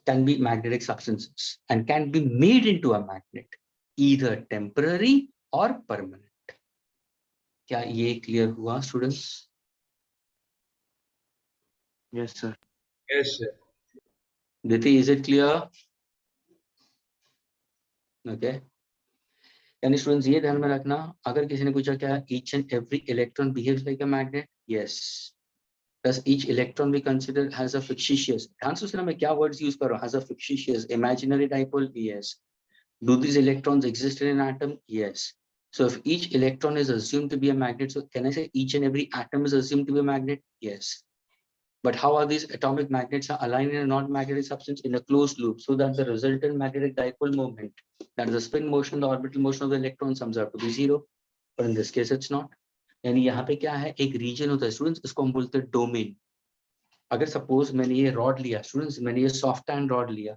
can be magnetic substances and can be made into a magnet, either temporary or permanent. क्या ये clear हुआ students? Yes, sir. Yes, sir. Diti, is it clear? Okay. यानी students ये ध्यान में रखना, अगर किसी ने पूछा क्या each and every electron behaves like a magnet, yes. Does each electron we consider has a fictitious, ध्यान से सुनना मैं क्या words use कर रहा हूँ, has a fictitious imaginary dipole, yes. Do these electrons exist in an atom? Yes. So if each electron is assumed to be a magnet, so can I say each and every atom is assumed to be a magnet? Yes. But how are these atomic magnets are aligned in a non-magnetic substance in a closed loop, so that the resultant magnetic dipole moment, that is the spin motion, the orbital motion of the electron, sums out to be 0. But in this case, it's not. यानी यहाँ पे क्या है, एक reason होता है students, इसको हम बोलते हैं डोमेन। अगर सपोज मैंने ये रॉड लिया स्टूडेंट्स, मैंने ये सॉफ्ट एंड रॉड लिया,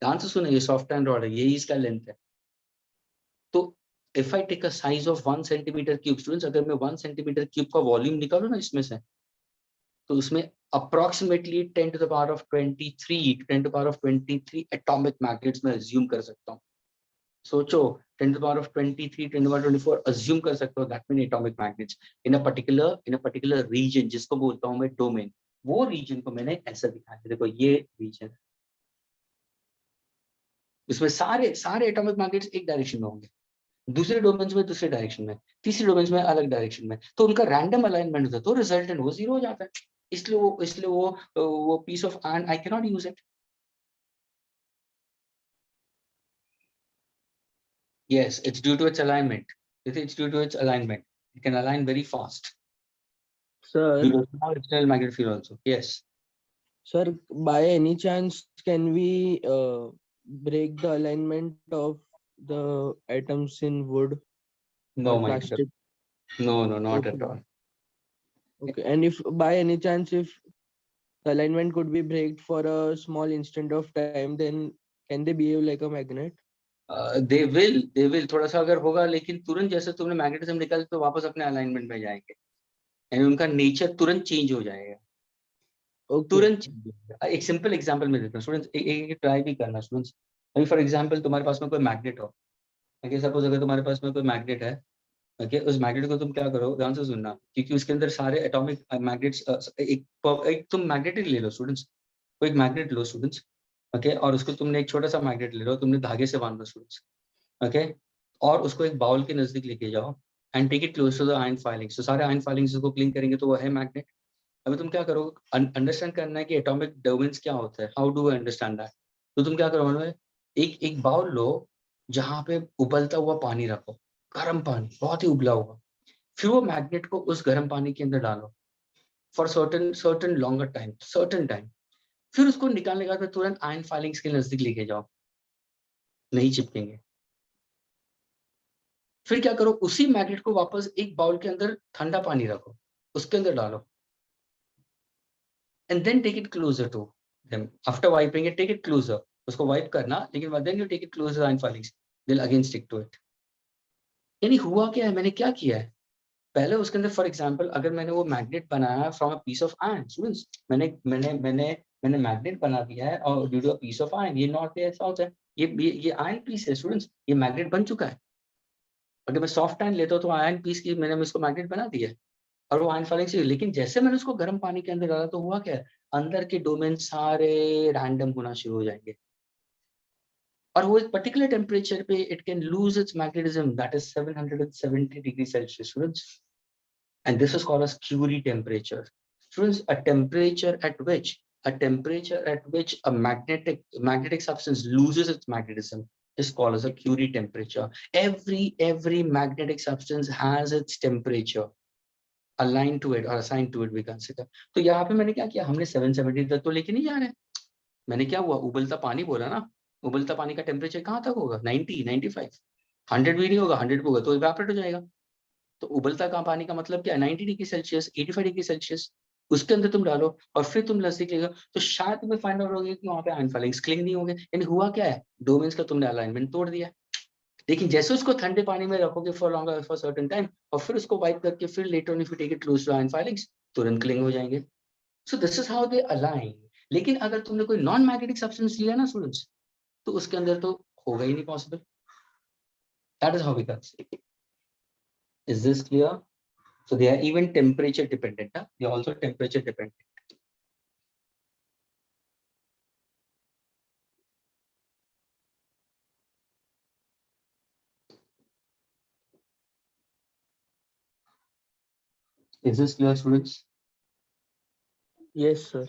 ध्यान से सुनो, ये सॉफ्ट एंड रॉड है, यही इसका लेंथ है। तो if I take a size of 1 centimetre cube students, अगर मैं 1 सेंटीमीटर क्यूब का वॉल्यूम निकालू ना इसमें से, तो उसमें approximately 10 to the power of 23 atomic magnets में अज्यूम कर सकता हूँ। सोचो 10 to the power of 23, 10 to the power of 24 assume कर सकते हो, that mean atomic magnets in a particular region, जिसको बोलता हूँ मैं डोमेन। वो रीजन को मैंने ऐसा दिखाया, देखो ये रीजन, इसमें सारे एटॉमिक मैग्नेट्स एक डायरेक्शन में होंगे, दूसरे डोमेन्स में दूसरे डायरेक्शन में, तीसरे डोमेन्स में अलग डायरेक्शन में, तो उनका रैंडम अलाइनमेंट होता है, तो रिजल्टेंट वो 0 हो जाता है। इसलिए वो piece of iron I can not use it. Yes, it's due to its alignment. It's due to its alignment. It can align very fast. Sir, We will have external magnetic field also. Yes. sir, by any chance, can we break the alignment of the atoms in wood No, or my dear. plastic? No, not Okay. at all. Okay, and if by any chance, if the alignment could be break for a small instant of time, then can they behave like a magnet? They will थोड़ा सा अगर होगा, लेकिन तुरंत जैसे तुमने magnetism निकाल तो वापस अपने अलाइनमेंट में जाएंगे, यानी उनका नेचर तुरंत चेंज हो जाएगा। Okay. तुरंत change हो जाएगा। एक सिंपल एग्जांपल में देता हूँ स्टूडेंट्स, एक ट्राई भी करना स्टूडेंट्स। अभी फॉर एग्जांपल तुम्हारे पास में कोई मैग्नेट हो, ओके, सपोज अगर तुम्हारे पास में कोई मैग्नेट है, ओके, उस मैग्नेट को तुम क्या करो, ध्यान से सुनना, क्योंकि उसके अंदर सारे एटॉमिक मैग्नेट्स, एक तुम मैग्नेट ही ले लो स्टूडेंट्स, तो एक मैग्नेट लो स्टूडेंट्स, ओके, और उसको तुमने एक छोटा सा मैग्नेट ले लो, तुमने धागे से बांध लो स्टूडेंट्स, ओके, और उसको एक बाउल के नजदीक लेके जाओ and take it close to the iron filings, तो सारे आयरन फाइलिंग्स को क्लीन करेंगे तो वो है मैग्नेट। अभी तुम क्या करो, अंडरस्टैंड करना है कि एटॉमिक डोमेन्स क्या होता है, how do I understand that. तो तुम क्या करो, एक बाउल लो जहाँ पे उबलता हुआ पानी रखो, गर्म पानी, बहुत ही उबला हुआ, फिर वो मैग्नेट को उस गर्म पानी के अंदर डालो for certain longer time, certain time, फिर उसको निकालने के बाद तुरंत आयरन फाइलिंग्स के नजदीक लेके जाओ, नहीं चिपकेंगे। फिर क्या करो, उसी मैग्नेट को वापस एक बाउल के अंदर ठंडा पानी रखो, उसके अंदर डालो, and then take it closer to them, after wiping it take it closer, उसको वाइप करना, लेकिन then you take it closer iron filings, they will again stick to it. यानी हुआ क्या है, मैंने क्या किया है, पहले उसके अंदर फॉर एग्जांपल अगर मैंने वो मैग्नेट बनाया from a piece of iron students, मैंने मैग्नेट बना दिया है और due to a piece of iron, ये नॉर्थ है साउथ है, ये आयरन पीस है स्टूडेंट्स, ये मैग्नेट बन चुका है। अगर मैं सॉफ्ट आयरन लेता हूँ तो आयरन पीस की मैंने इसको मैग्नेट बना दिया है और वो आयरन फाइलिंग से, लेकिन जैसे मैंने उसको गर्म पानी के अंदर डाला तो हुआ क्या है, अंदर के डोमेन सारे रैंडम होना शुरू हो जाएंगे, और वो एक पर्टिकुलर टेम्परेचर पे it can lose its magnetism, that is 770 degree Celsius students, and this is called as Curie temperature. Students, a temperature at which a magnetic substance loses its magnetism is called as a Curie temperature. Every magnetic substance has its temperature aligned to it or assigned to it, we consider. तो यहाँ पे मैंने क्या किया, हमने 770 तक तो लेके नहीं जा रहे, मैंने क्या हुआ, उबलता पानी बोला ना, उबलता पानी का टेम्परेचर कहाँ तक होगा, 90, 95, 100 भी नहीं होगा, 100 होगा तो इवेपोरेट हो जाएगा। तो उबलता का पानी का मतलब क्या है, 90 डिग्री सेल्सियस, 85 डिग्री सेल्सियस, उसके अंदर तुम डालो और फिर तुम नजदीक लेगा, तो शायद तुम्हें फाइंड आउट होगी कि वहां पे आयरन फाइलिंग्स क्लिंग नहीं होंगे, यानी हुआ क्या है, डोमेन्स का तुमने अलाइनमेंट तोड़ दिया। लेकिन जैसे उसको ठंडे पानी में रखोगे for longer for certain time और फिर उसको वाइप करके फिर later on if you take it close to iron filings, तुरंत क्लिंग हो जाएंगे। So this is how they align. लेकिन अगर तुमने कोई नॉन मैग्नेटिक सब्सटेंस लिया ना स्टूडेंट्स, तो उसके अंदर तो होगा ही नहीं possible. That is how we consider. Is this clear? So they are even temperature dependent. Huh? They are also temperature dependent. Is this clear, students? Yes, sir.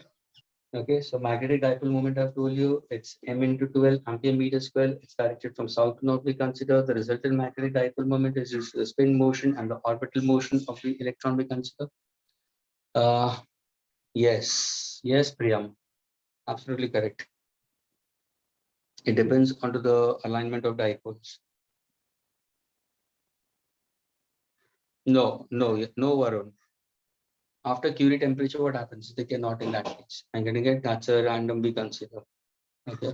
Okay, so magnetic dipole moment I've told you, it's m into 12 ampere meter square. It's directed from south to north. We consider the resultant magnetic dipole moment is the spin motion and the orbital motion of the electron. We consider. Yes, Priyam, absolutely correct. It depends on the alignment of dipoles. No, Varun. After Curie temperature, what happens? They cannot in that case. I'm going to get that's a random we consider. Okay.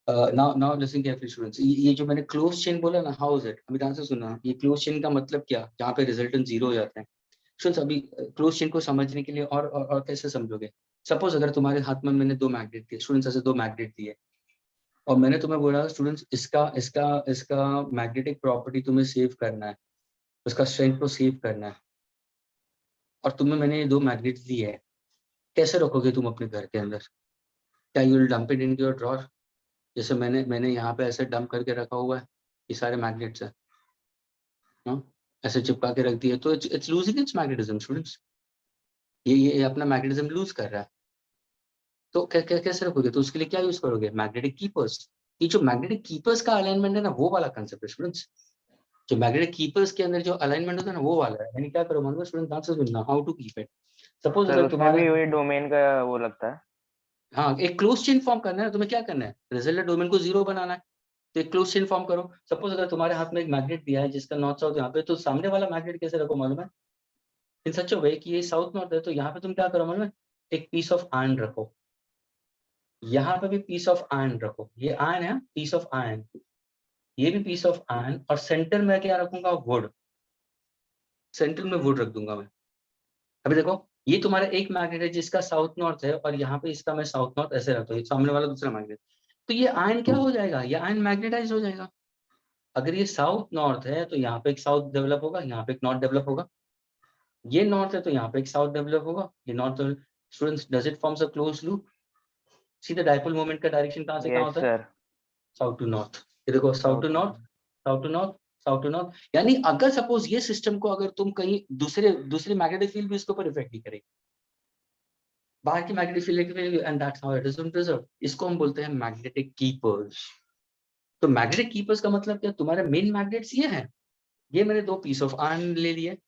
Now listen carefully students. ये जो मैंने closed chain बोला ना, how is it? अभी ध्यान से सुनना. ये closed chain का मतलब क्या? जहाँ पे resultant 0 हो जाते हैं. Students अभी closed chain को समझने के लिए और कैसे समझोगे? Suppose अगर तुम्हारे हाथ में मैंने 2 magnet दिए, students ऐसे 2 magnet दिए, और मैंने तुम्हें बोला स्टूडेंट्स इसका मैग्नेटिक प्रॉपर्टी तुम्हें सेव करना है, उसका स्ट्रेंथ को सेव करना है, और तुम्हें मैंने ये 2 मैग्नेट दिए है, कैसे रखोगे तुम अपने घर के अंदर? क्या you will dump it in your drawer? जैसे मैंने यहाँ पे ऐसे डंप करके रखा हुआ है, ये सारे मैग्नेट्स है, ऐसे चिपका के रख दिए, तो it's losing its magnetism students. ये अपना मैग्नेटिज्म लूज कर रहा है, तो कैसे रखोगे? तो उसके लिए क्या यूज करोगे? Magnetic keepers. ये जो मैग्नेटिक कीपर्स का अलाइनमेंट है ना, वो वाला कंसेप्ट है स्टूडेंट्स. जो मैग्नेटिक कीपर्स के अंदर जो अलाइनमेंट होता है ना, वो वाला है. यानी क्या करो मालूम है स्टूडेंट? ध्यान से सुनना, how to keep it. Suppose sir अगर उसमें तुम्हारे भी वही डोमेन का वो लगता है. हाँ, एक क्लोज चेन फॉर्म करना है, तुम्हें क्या करना है? रिजल्ट डोमेन को 0 बनाना है, तो एक क्लोज चेन फॉर्म करो. सपोज अगर तुम्हारे हाथ में एक मैग्नेट दिया है जिसका नॉर्थ साउथ यहाँ पे, तो सामने वाला मैग्नेट कैसे रखो मालूम है? इन सच अ वे कि ये साउथ नॉर्थ है, तो यहाँ पे तुम क्या करो मालूम है? एक पीस ऑफ आयरन रखो, यहाँ पे भी पीस ऑफ आयरन रखो. ये आयरन है, पीस ऑफ आयरन, ये भी पीस ऑफ आयरन, और सेंटर में क्या रखूंगा? वुड. सेंटर में वुड रख दूंगा मैं. अभी देखो, ये तुम्हारा एक मैग्नेट है जिसका साउथ नॉर्थ है, और यहाँ पे इसका मैं साउथ नॉर्थ ऐसे रखता हूँ, सामने वाला दूसरा मैग्नेट. तो ये आयन क्या हो जाएगा? ये आयन मैग्नेटाइज हो जाएगा. अगर ये साउथ नॉर्थ है तो यहाँ पे एक साउथ डेवलप होगा, यहाँ पे एक नॉर्थ डेवलप होगा. ये नॉर्थ है तो यहाँ पे एक साउथ डेवलप होगा, ये north. Students, does it forms a close loop? See the dipole moment का डायरेक्शन कहाँ से कहाँ यस होता है? सर. South to north. ये देखो, south to north, south to north, south to north. यानी अगर सपोज ये सिस्टम को अगर तुम कहीं दूसरे मैग्नेटिक फील्ड भी इसके ऊपर इफेक्ट नहीं करेगी, बाहर की magnetic field, and that's how it is preserved. इसको हम बोलते हैं मैग्नेटिक कीपर्स. तो मैग्नेटिक कीपर्स का मतलब क्या? तुम्हारे मेन मैग्नेट्स ये हैं, ये मैंने 2 पीस ऑफ आयरन ले लिए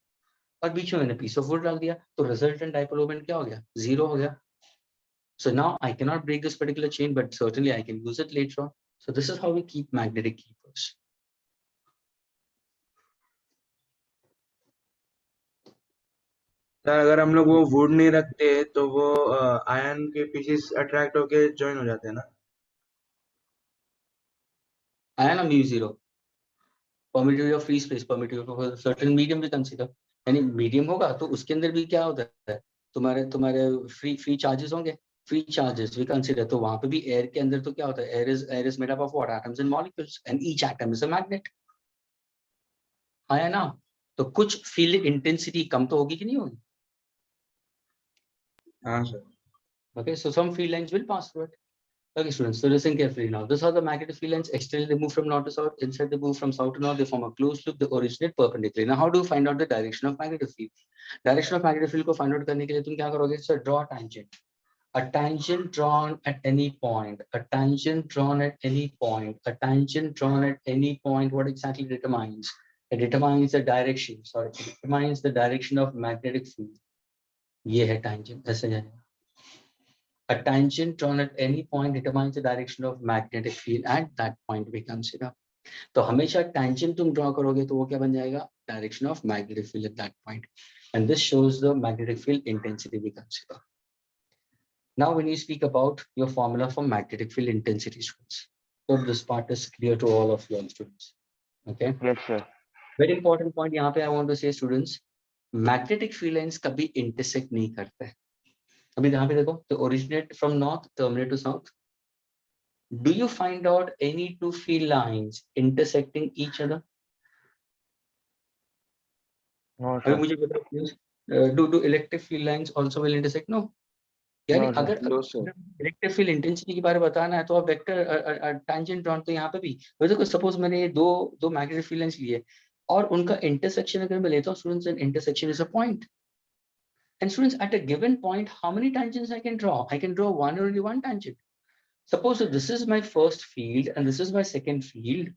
और बीच में मैंने पीस ऑफ वुड डाल दिया, तो रिजल्टेंट डायपोल मोमेंट क्या हो गया? 0 हो गया. So now I cannot break this particular chain, but certainly I can use it later on. So this is how we keep magnetic keepers. Sir अगर हम लोग वो वुड नहीं रखते तो वो आयन के पीसेस अट्रैक्ट होके ज्वाइन हो जाते हैं ना. Ion of mu0, permittivity of free space, permittivity of a certain medium we consider. यानी मीडियम होगा तो उसके अंदर भी क्या होता है? तुम्हारे फ्री चार्जेस होंगे, फ्री चार्जेस वी कंसीडर. तो वहां पे भी एयर के अंदर तो क्या होता है? Air is made up of what? Atoms and molecules, and each atom is a magnet. है ना? तो कुछ फील्ड इंटेंसिटी कम तो होगी कि नहीं होगी? हाँ sir. Okay, so some field lines will pass through it. Okay, students, so listen carefully now. This are the magnetic field lines. Externally, they move from north to south. Inside, they move from south to north. They form a closed loop. They originate perpendicularly. Now, how do you find out the direction of magnetic field? Direction of magnetic field को find out करने के लिए तुम क्या करोगे? So draw a tangent. A tangent drawn at any point. A tangent drawn at any point. A tangent drawn at any point. What exactly determines? It determines the direction. Sorry, it determines the direction of magnetic field. ये है tangent. ऐसे जाएगा. A tangent drawn at any point determines the direction of magnetic field at that point we consider. तो हमेशा tangent तुम draw करोगे तो वो क्या बन जाएगा? Direction of magnetic field at that point. And this shows the magnetic field intensity we consider. Now when you speak about your formula for magnetic field intensity, students, hope this part is clear to all of you students. Okay. Yes sir. Very important point यहाँ पे I want to say students, magnetic field lines कभी intersect नहीं करते. अभी यहाँ पे देखो, तो originate from north, terminate to south. Do you find out any 2 field lines intersecting each other? No अभी sir. मुझे बताओ please, do electric field lines also will intersect? No. यानी No, sir. अगर No, sir. Electric field intensity के बारे में बताना है तो आप वेक्टर टेंजेंट ड्रॉन, तो यहाँ पे भी देखो, सपोज मैंने ये दो मैग्नेटिक फील्ड लाइंस लिए और उनका इंटरसेक्शन अगर मैं लेता हूँ students, N intersection is a point. And students, at a given point, how many tangents I can draw? I can draw only one tangent. Suppose so this is my first field and this is my second field.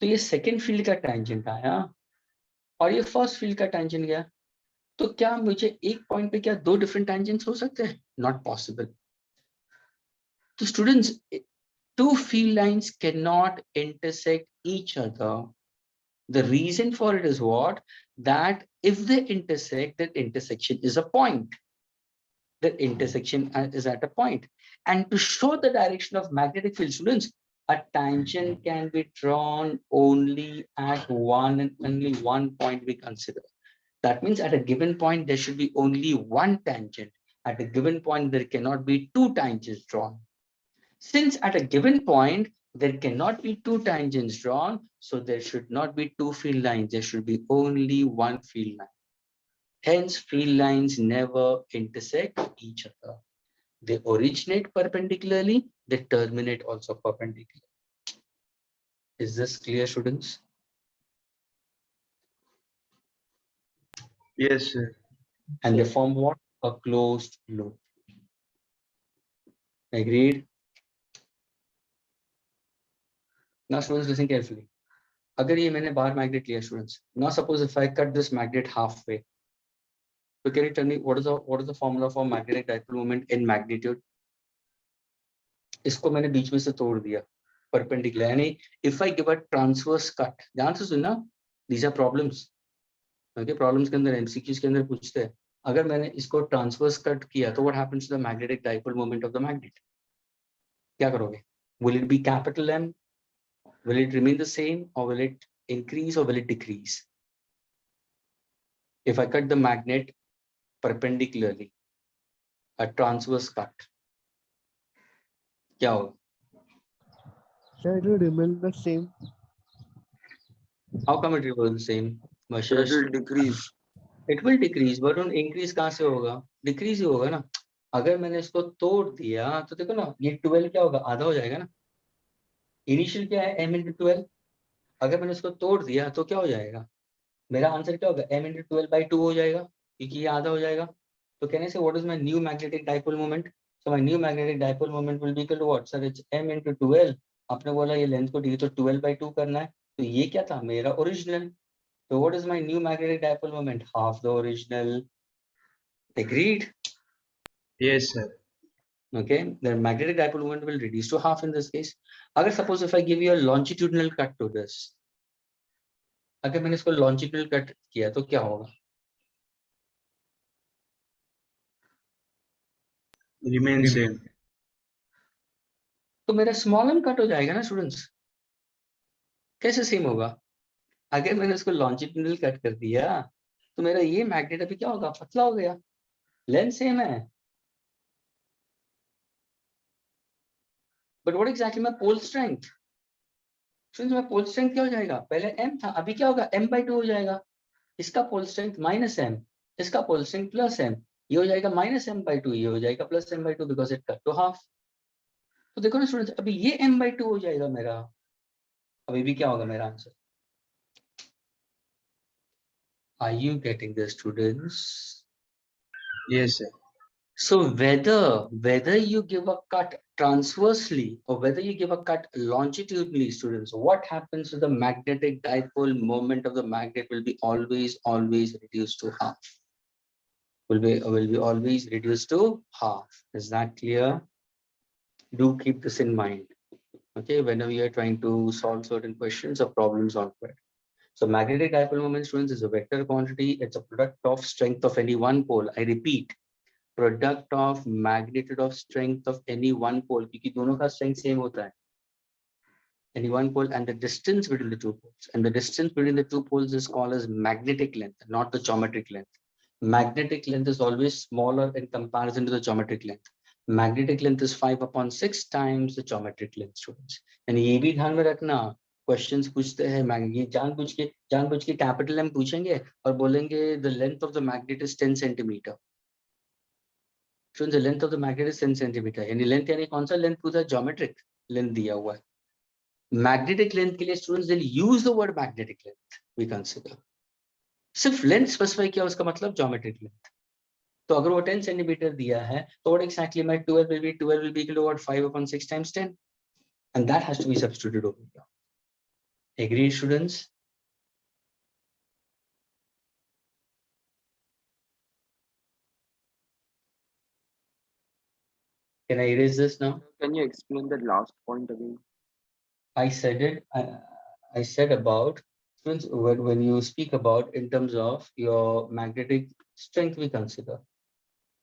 तो ये second field का tangent आया और ये first field का tangent गया. तो क्या मुझे एक point पे क्या 2 different tangents हो सकते हैं? Not possible. तो students, 2 field lines cannot intersect each other The reason for it is what? That if they intersect, that intersection is a point. The intersection is at a point. And to show the direction of magnetic field, students, a tangent can be drawn only at one and only one point we consider. That means at a given point, there should be only one tangent. At a given point, there cannot be two tangents drawn. Since at a given point, there cannot be two tangents drawn, so there should not be two field lines. There should be only one field line. Hence, field lines never intersect each other. They originate perpendicularly, they terminate also perpendicularly. Is this clear, students? Yes, sir. And they form what? A closed loop. Agreed? Now, students, listen carefully. अगर ये मैंने बार magnet लिया, students. Now, suppose if I cut this magnet halfway. So can you tell me what is the formula for magnetic dipole moment in magnitude? इसको मैंने बीच में से तोड़ दिया, perpendicular. यानी if I give a transverse cut, ध्यान से सुनना, these are problems. Okay, problems के अंदर MCQs के अंदर पूछते हैं. अगर मैंने इसको transverse cut किया, तो what happens to the magnetic dipole moment of the magnet? क्या करोगे? Will it be capital M? Will it remain the same, or will it increase, or will it decrease? If I cut the magnet perpendicularly, a transverse cut, क्या होगा? So it will remain the same. How come it will be the same? It Mashesh? will decrease. It will decrease, but on increase कहाँ से होगा? Decrease ही होगा ना. अगर मैंने इसको तोड़ दिया, तो देखो ना, ये 12 क्या होगा? आधा हो जाएगा ना. Initial क्या है? M into 12. अगर मैंने इसको तोड़ दिया, तो क्या हो जाएगा? मेरा आंसर क्या होगा? M into 12 by 2 हो जाएगा, क्योंकि ये आधा हो जाएगा. तो कहने से what is my new magnetic dipole moment? So my new magnetic dipole moment will be equal to what? Sir, it's M into 12. आपने बोला ये लेंथ को डी तो 12 by 2 करना है, तो ये क्या था? मेरा original. So what is my new magnetic dipole moment? Half the original. Agreed? Yes, sir. Okay, the magnetic dipole moment will reduce to half in this case. अगर suppose if I give you a longitudinal cut to this, अगर मैंने इसको longitudinal cut किया, तो क्या होगा? Remain same. तो मेरा small m cut हो जाएगा ना students? कैसे सेम होगा? अगर मैंने इसको longitudinal cut कर दिया, तो मेरा ये magnet अभी क्या होगा? पतला हो गया. लेंथ सेम है. But what exactly my pole strength? Students, my pole strength क्या हो जाएगा? पहले m था, अभी क्या होगा? m by 2 हो जाएगा. इसका pole strength minus m, इसका pole strength plus m. ये हो जाएगा minus m by 2, ये हो जाएगा plus m by 2 because it cut to half. तो देखो ना स्टूडेंट्स, अभी ये m by 2 हो जाएगा मेरा. अभी भी क्या होगा मेरा answer? Are you getting this, students? Yes, sir. So whether you give a cut transversely or whether you give a cut longitudinally, students, what happens to the magnetic dipole moment of the magnet will be always reduced to half. Will be always reduced to half. Is that clear? Do keep this in mind. Okay, whenever you are trying to solve certain questions or problems on it. So magnetic dipole moment, students, is a vector quantity. It's a product of strength of any one pole. I repeat, product of magnitude of strength of any one pole, क्योंकि दोनों का strength same होता है. Any one pole and the distance between the two poles. And the distance between the two poles is called as magnetic length, not the geometric length. Magnetic length is always smaller in comparison to the geometric length. Magnetic length is 5/6 times the geometric length, students. And ये भी ध्यान में रखना, questions पूछते हैं, ये जानबूझ के capital M पूछेंगे और बोलेंगे the length of the magnet is 10 centimeter. Students, the length of the magnet is 10 centimeter. यानी length यानी कौन सा length पूछा? Geometric length दिया हुआ है. Magnetic length के लिए students they'll use the word magnetic length we consider. सिर्फ length specify किया उसका मतलब geometric length. तो अगर वो 10 centimeter दिया है, तो what exactly my 12 will be equal to what? 5/6 times 10, and that has to be substituted over here. Agreed, students? Can I erase this now? Can you explain the last point again? I said it. I said about Friends, when you speak about in terms of your magnetic strength, we consider.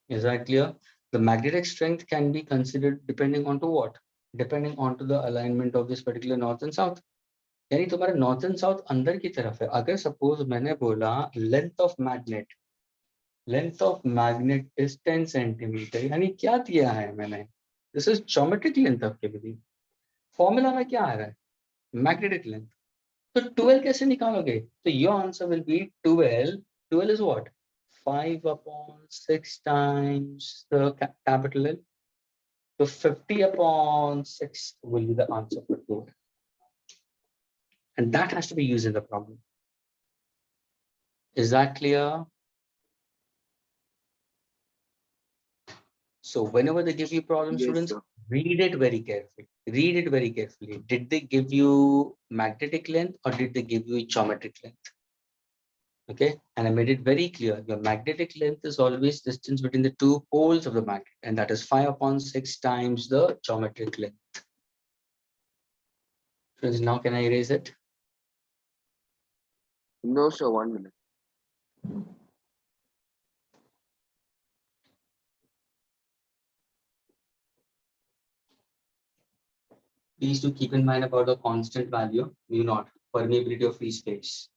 Is that clear? The magnetic strength can be considered depending on to what? Depending on to the alignment of this particular north and south. यानी तुम्हारा north and south अंदर की तरफ है. अगर suppose मैंने बोला length of magnet is 10 centimetre, यानी क्या दिया है मैंने? दिस इज ज्योमेट्रिक लेंथ आपके लिए. फॉर्मूला में क्या आ रहा है? Magnetic length. तो 12 कैसे निकालोगे? तो your answer will be 12 is what? 5/6 times the capital L. So 50/6 will be the answer for 12. And that has to be used in the problem. Is that clear? So whenever they give you problem, Yes, students, sir. read it very carefully. Read it very carefully. Did they give you magnetic length or did they give you geometric length? Okay, and I made it very clear. Your magnetic length is always distance between the two poles of the magnet, and that is 5/6 times the geometric length. Friends, now can I erase it? No, sir. 1 minute. Please do keep in mind about the constant value, mu naught, permeability of free space.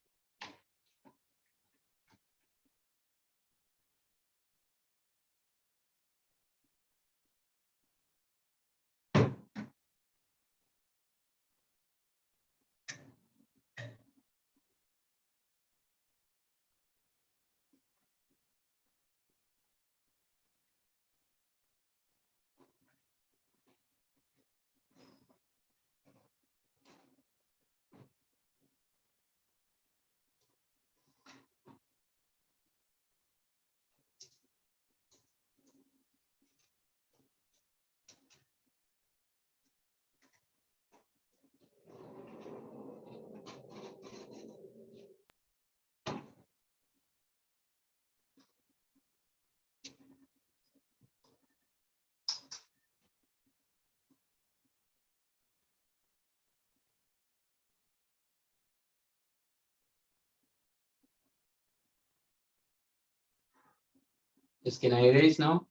Yes, can I erase now?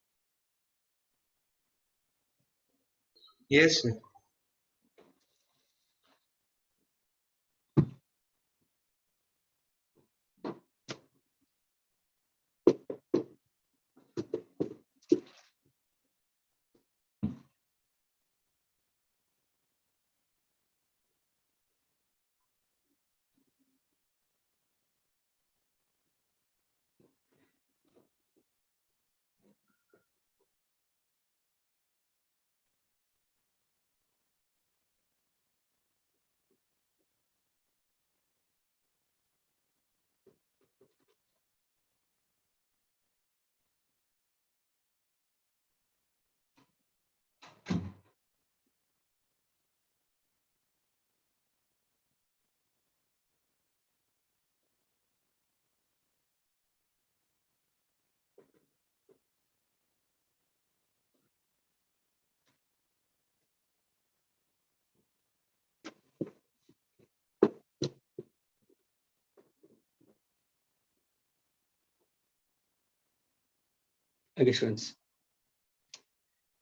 Yes, sir. Okay, students.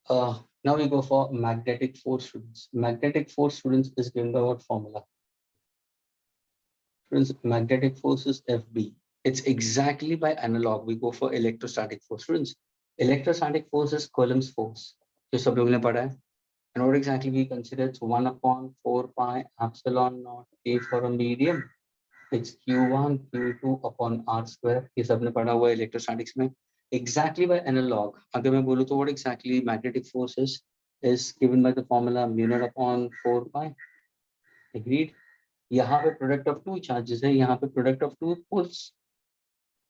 Now we go for magnetic force, students. Magnetic force, students, is given by what formula? Students, magnetic force is FB. It's exactly by analog. We go for electrostatic force. Students, electrostatic force is Coulomb's force. जो सब लोगों ने पढ़ा है. And what exactly we consider? It's 1/4 pi epsilon naught K for a medium. It's Q1 Q2 upon R square. ये सबने पढ़ा हुआ है electrostatics में. Exactly by analog. अगर मैं बोलूँ तो what exactly magnetic force is given by the formula mu naught upon 4 pi. Agreed? यहाँ पे product of two charges है, यहाँ पे product of two poles.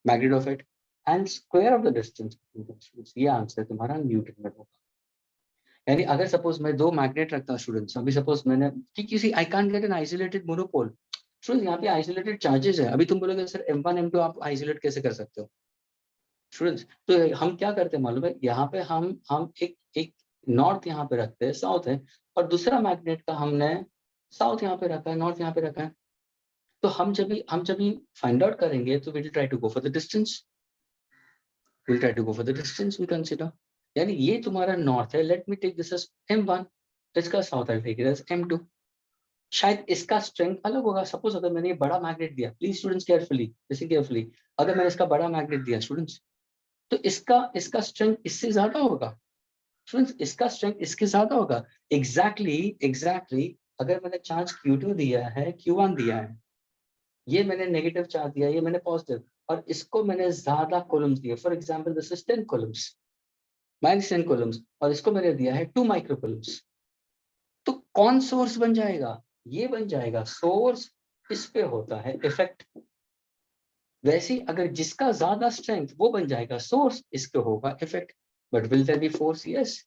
Magnitude of it and square of the distance between the students. ये answer तुम्हारा Newton में होगा. यानी अगर सपोज मैं दो मैग्नेट रखता हूँ स्टूडेंट्स, अभी सपोज मैंने कि किसी I can't get an isolated monopole. Students यहाँ पे आइसोलेटेड चार्जेस है. अभी तुम बोलोगे सर M1 M2 आप आइसोलेट कैसे कर सकते हो? स्टूडेंट्स, तो हम क्या करते हैं मालूम है? यहाँ पे हम एक नॉर्थ यहाँ पे रखते हैं, साउथ है, और दूसरा मैग्नेट का हमने साउथ यहाँ पे रखा है, नॉर्थ यहाँ पे रखा है. तो हम जब भी फाइंड आउट करेंगे तो will try to go for the distance, will try to go for the distance we consider. यानी ये तुम्हारा नॉर्थ है, let me take this as m1, इसका south I take it as m2। शायद इसका strength अलग होगा। सपोज अगर मैंने ये बड़ा मैग्नेट दिया, please students carefully listen carefully, अगर मैंने इसका बड़ा मैग्नेट दिया स्टूडेंट्स, तो इसका स्ट्रेंथ इससे ज्यादा होगा स्टूडेंट्स, इसका स्ट्रेंथ इसके ज्यादा होगा। एग्जैक्टली अगर मैंने चार्ज Q2 दिया है, Q1 दिया है, ये मैंने नेगेटिव चार्ज दिया, ये मैंने पॉजिटिव, और इसको मैंने ज्यादा कॉलम्स दिए, for example this is 10 columns, -10 columns, और इसको मैंने दिया है 2 माइक्रो कॉलम्स, तो कौन सोर्स बन जाएगा? ये बन जाएगा सोर्स, इस पे होता है इफेक्ट। वैसे ही अगर जिसका ज्यादा स्ट्रेंथ वो बन जाएगा सोर्स, इसके होगा effect. But will there be force? Yes,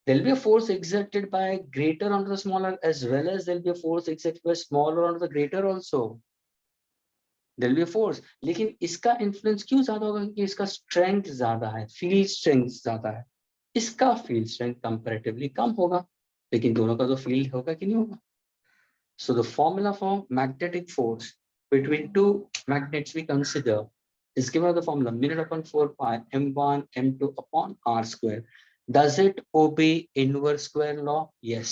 there'll be a force exerted by greater onto the smaller, as well as there'll be a force exerted by smaller onto the greater also. There'll be a force, लेकिन इसका influence क्यों ज्यादा होगा? क्योंकि इसका strength ज्यादा है, field strength ज्यादा है, इसका फील्ड स्ट्रेंथ कंपैरेटिवली कम होगा, लेकिन दोनों का तो फील्ड होगा कि नहीं होगा? So the formula for magnetic force between two magnets we consider is given by the formula mu upon 4 pi m1 m2 upon r square. Does it obey inverse square law? Yes.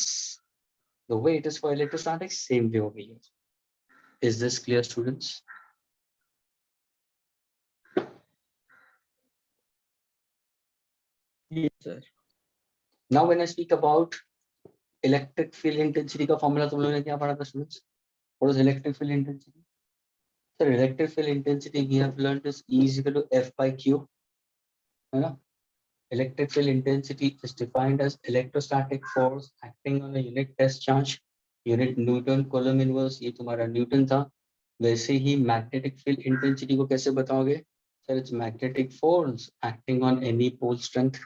The way it is for electrostatics, same way over here. Is this clear, students? Yes, sir. Now when I speak about electric field intensity का formula तुम लोगों ने क्या पढ़ा था students? What is electric field intensity? Sir, electric field intensity we have learned is E is equal to F by Q. है ना? Electric field intensity is defined as electrostatic force acting on a unit test charge, unit Newton Coulomb inverse, ये तुम्हारा Newton था। वैसे ही magnetic field intensity को कैसे बताओगे? Sir, it's magnetic force acting on any pole strength.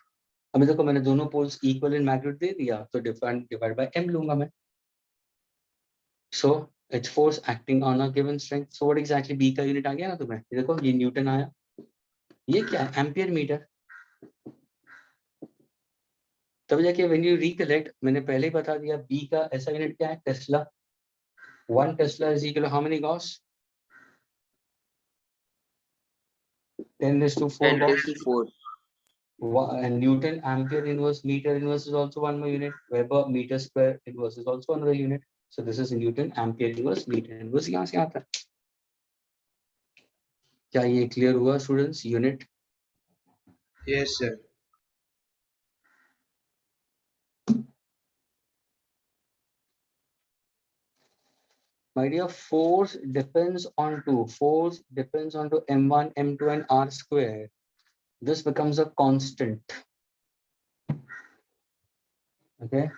अभी देखो मैंने दोनों poles equal in magnitude दे दिया, तो divide by m लूंगा मैं। So it's force acting on a given strength. So what exactly B का unit आ गया ना तुम्हें? ये देखो ये न्यूटन आया, ये क्या है? Ampere metre. तब जाके when you recollect, मैंने पहले ही बता दिया B का ऐसा यूनिट क्या है? Tesla. 1 Tesla is equal to how many Gauss? 10⁴ 10 Gauss. to 4. And Newton ampere inverse meter inverse is also one more unit. Weber meter square inverse is also another unit. So this is Newton ampere inverse meter inverse, यहाँ से आता है। क्या ये clear हुआ students? Unit Yes, sir. My dear, force depends on m1 m2 and r square. This becomes a constant. Okay,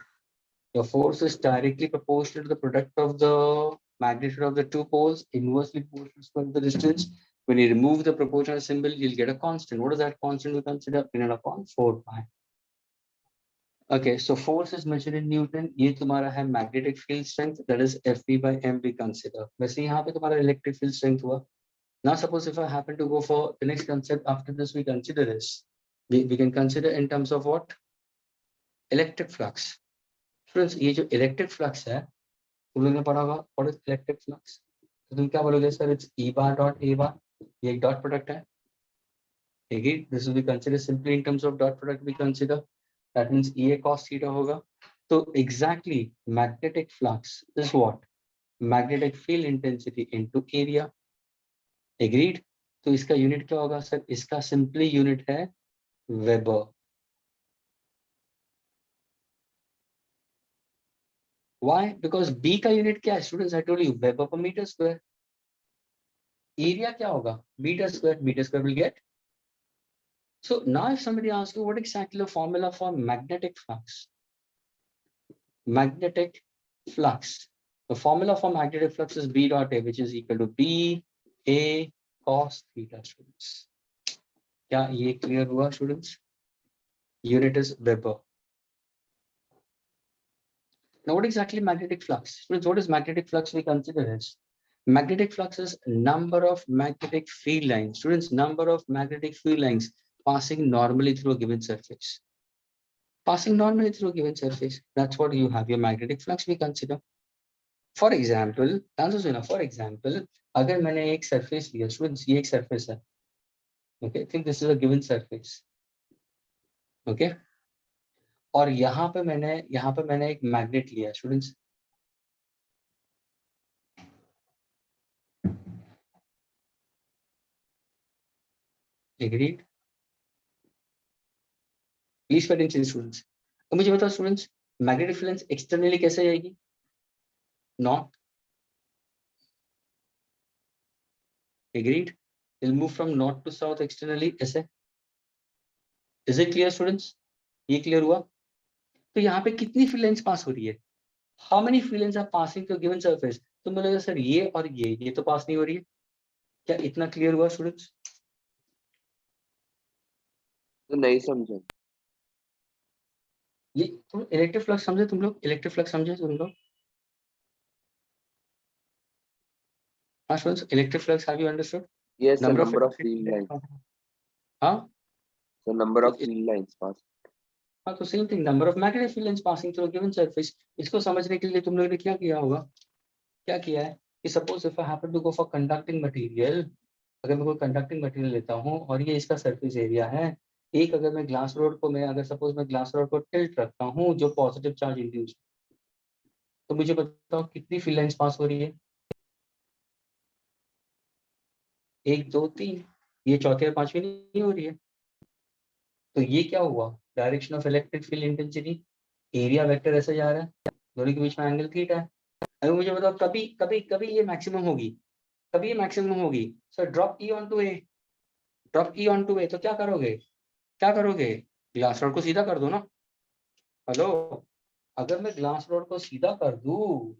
the force is directly proportional to the product of the magnitude of the two poles, inversely proportional to the distance. When you remove the proportional symbol, you'll get a constant. What is that constant we consider? N upon 4 pi. Okay, so force is measured in Newton. ये तुम्हारा है magnetic field strength, that is Fv by m we consider. वैसे यहाँ पे तुम्हारा electric field strength हुआ. Now suppose if I happen to go for the next concept after this we consider is, we can consider in terms of what? Electric flux. Friends, ये जो electric flux है, तुम लोगों ने पढ़ा होगा, what is electric flux? तो तुम क्या बोलोगे sir? It's E bar dot A bar. ये एक dot product है. Again, this will be considered simply in terms of dot product we consider. That means EA cos theta होगा. तो exactly magnetic flux is what? Magnetic field intensity into area. Agreed? तो इसका unit क्या होगा सर? इसका simply unit है weber. Why? Because B का यूनिट क्या है students? I told you weber per meter square. Area क्या होगा? Metre square. Metre square will get. So now if somebody asks you what exactly the formula for magnetic flux? Magnetic flux. The formula for magnetic flux is B dot A, which is equal to B A cos theta, students. क्या ये clear हुआ students? Unit is Weber. Now what exactly magnetic flux? Students, what is magnetic flux we consider as? Magnetic flux is number of magnetic field lines. Students, number of magnetic field lines passing normally through a given surface. Passing normally through a given surface. That's what you have your magnetic flux we consider. For example ध्यान से सुना, for example अगर मैंने एक surface लिया students, ये एक surface है, okay, think this is a given surface, okay, और यहाँ पे मैंने एक मैग्नेट लिया students, agreed, please pay attention students. तो मुझे बताओ स्टूडेंट्स, मैग्नेटिक फील्ड एक्सटर्नली कैसे जाएगी? Not, agreed, will move from north to south externally ऐसे। Is it clear students? ये क्लियर हुआ? तो यहाँ पे कितनी फील्ड लाइंस पास हो रही है? How many field lines are passing to given surface? तो बोलेगा सर ये और ये तो पास नहीं हो रही है। क्या इतना क्लियर हुआ स्टूडेंट्स? तो नहीं समझा। ये तुम इलेक्ट्रिक फ्लक्स समझे तुम लोग? इलेक्ट्रिक फ्लक्स समझे तुम लोग? हाँ students, electric flux have you understood? Yes, the number of number of field lines. हाँ, The number of तो field lines passed. हाँ तो same thing, number of magnetic field lines passing through given surface. इसको समझने के लिए तुम लोगों ने क्या किया होगा? क्या किया है कि suppose if I happen to go for conducting material, अगर मैं कोई कंडक्टिंग मटेरियल लेता हूँ और ये इसका सरफेस एरिया है, एक अगर मैं ग्लास रोड को मैं अगर सपोज मैं ग्लास रोड को टिल्ट रखता हूँ जो पॉजिटिव चार्ज इंड्यूस, तो मुझे बताओ कितनी फील्ड लाइंस पास हो रही है? 1 2 3, ये चौथी और पांचवी नहीं हो रही है। तो ये क्या हुआ? Direction of electric field intensity, area vector ऐसे जा रहा है, दोनों के बीच में एंगल थीटा है। अगर मुझे बताओ कभी कभी कभी ये मैक्सिमम होगी, कभी ये मैक्सिमम होगी, sir drop E on to A, drop E on to A, तो क्या करोगे? क्या करोगे? ग्लास रॉड को सीधा कर दो ना। हेलो, अगर मैं ग्लास रॉड को सीधा कर दूं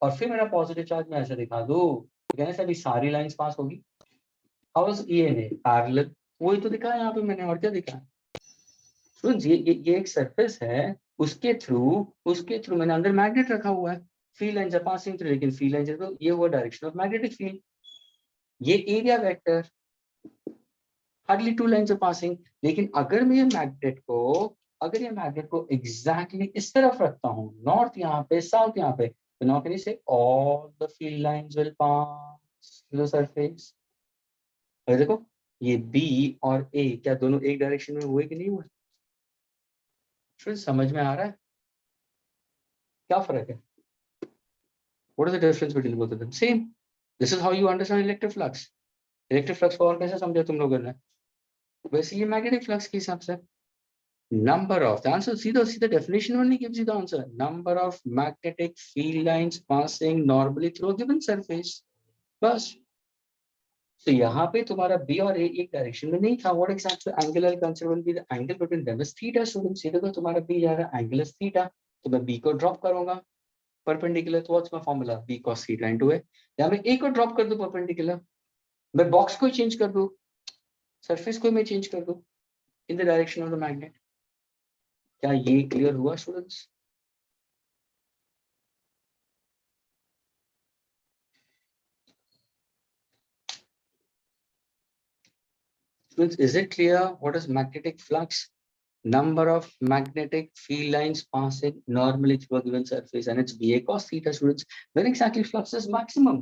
और फिर मेरा पॉजिटिव चार्ज मैं ऐसे दिखा दूं, तो कहने से अभी सारी लाइंस पास होगी। How is E and A parallel? वही तो दिखा है यहाँ पे मैंने, और क्या दिखा है? तो ये एक सरफेस है, उसके थ्रू मैंने अंदर मैग्नेट रखा हुआ है, field lines are passing through, लेकिन फील्ड लाइंस तो ये हुआ डायरेक्शन ऑफ मैग्नेटिक फील्ड, ये area vector, hardly 2 lines are passing. लेकिन अगर ये मैग्नेट को एग्जैक्टली इस तरफ रखता हूँ, नॉर्थ यहाँ पे साउथ यहाँ पे, तो नाउ कैन यू से all the field lines will pass through the surface. और देखो ये बी और ए क्या दोनों एक डायरेक्शन में हुए कि नहीं हुए? समझ में आ रहा है क्या फर्क है? What is the difference between both of them? Same. This is how you understand electric flux. Electric flux को और कैसे समझा तुम लोगों ने? वैसे ये magnetic flux के हिसाब से number of, the answer सीधा सीधा definition only gives you the answer. Number of magnetic field lines passing normally through a given surface. बस. So यहाँ पे तुम्हारा B और A एक डायरेक्शन में नहीं था. What exactly angular concept will be the angle between them is theta. Students, सीधे को तुम्हारा B जा रहा है, angle is theta. तो मैं B को ड्रॉप करूंगा परपेंडिकुलर, तो what's my formula? B cos theta into A। या मैं A को ड्रॉप कर दूं परपेंडिकुलर, मैं बॉक्स को चेंज कर दूं, सरफेस को मैं चेंज कर दूं in the direction of the magnet. क्या ये क्लियर हुआ students? Students, is it clear what is magnetic flux? Number of magnetic field lines passing normally through a given surface, and it's BA cos theta. Students, when exactly flux is maximum?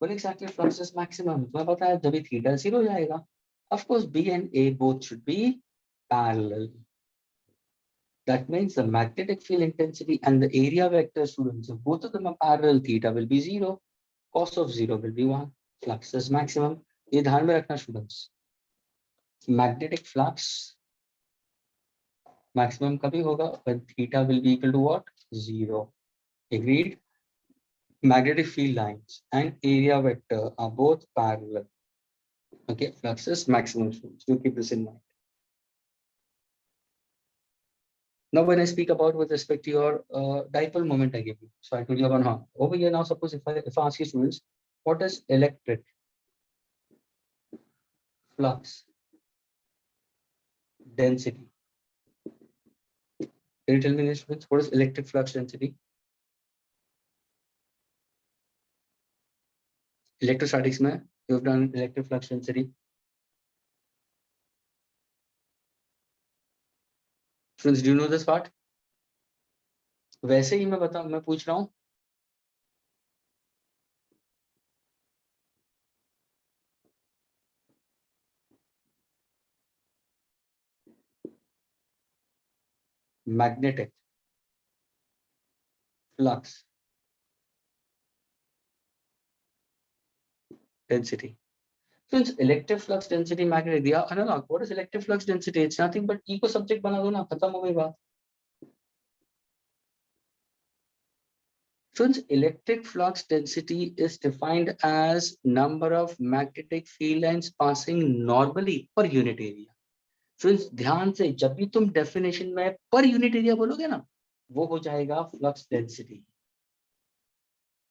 When exactly flux is maximum? तुम्हें पता है जब theta 0 हो जाएगा। Of course, B and A both should be parallel. That means the magnetic field intensity and the area vector, students, if both of them are parallel, theta will be 0, cos of 0 will be 1, flux is maximum. ये ध्यान में रखना students. Magnetic flux maximum कभी होगा? when theta will be equal to what? 0. Agreed? Magnetic field lines and area vector are both parallel. Okay, flux is maximum, students. You keep this in mind. Now, when I speak about with respect to your dipole moment I give you, so I told you about how. Over here now, suppose if I ask you students, what is electric flux density? Can you tell me this, students? What is electric flux density? Electrostatics में you have done electric flux density. Students, do you know this part? वैसे ही मैं पूछ रहा हूँ magnetic flux density. Since electric flux density magnetic दिया analog, what is electric flux density? It's nothing but E को subject बना दो ना, खत्म हो गई बात. Since electric flux density is defined as number of magnetic field lines passing normally per unit area. Since ध्यान से जब भी तुम definition में per unit area बोलोगे ना, वो हो जाएगा flux density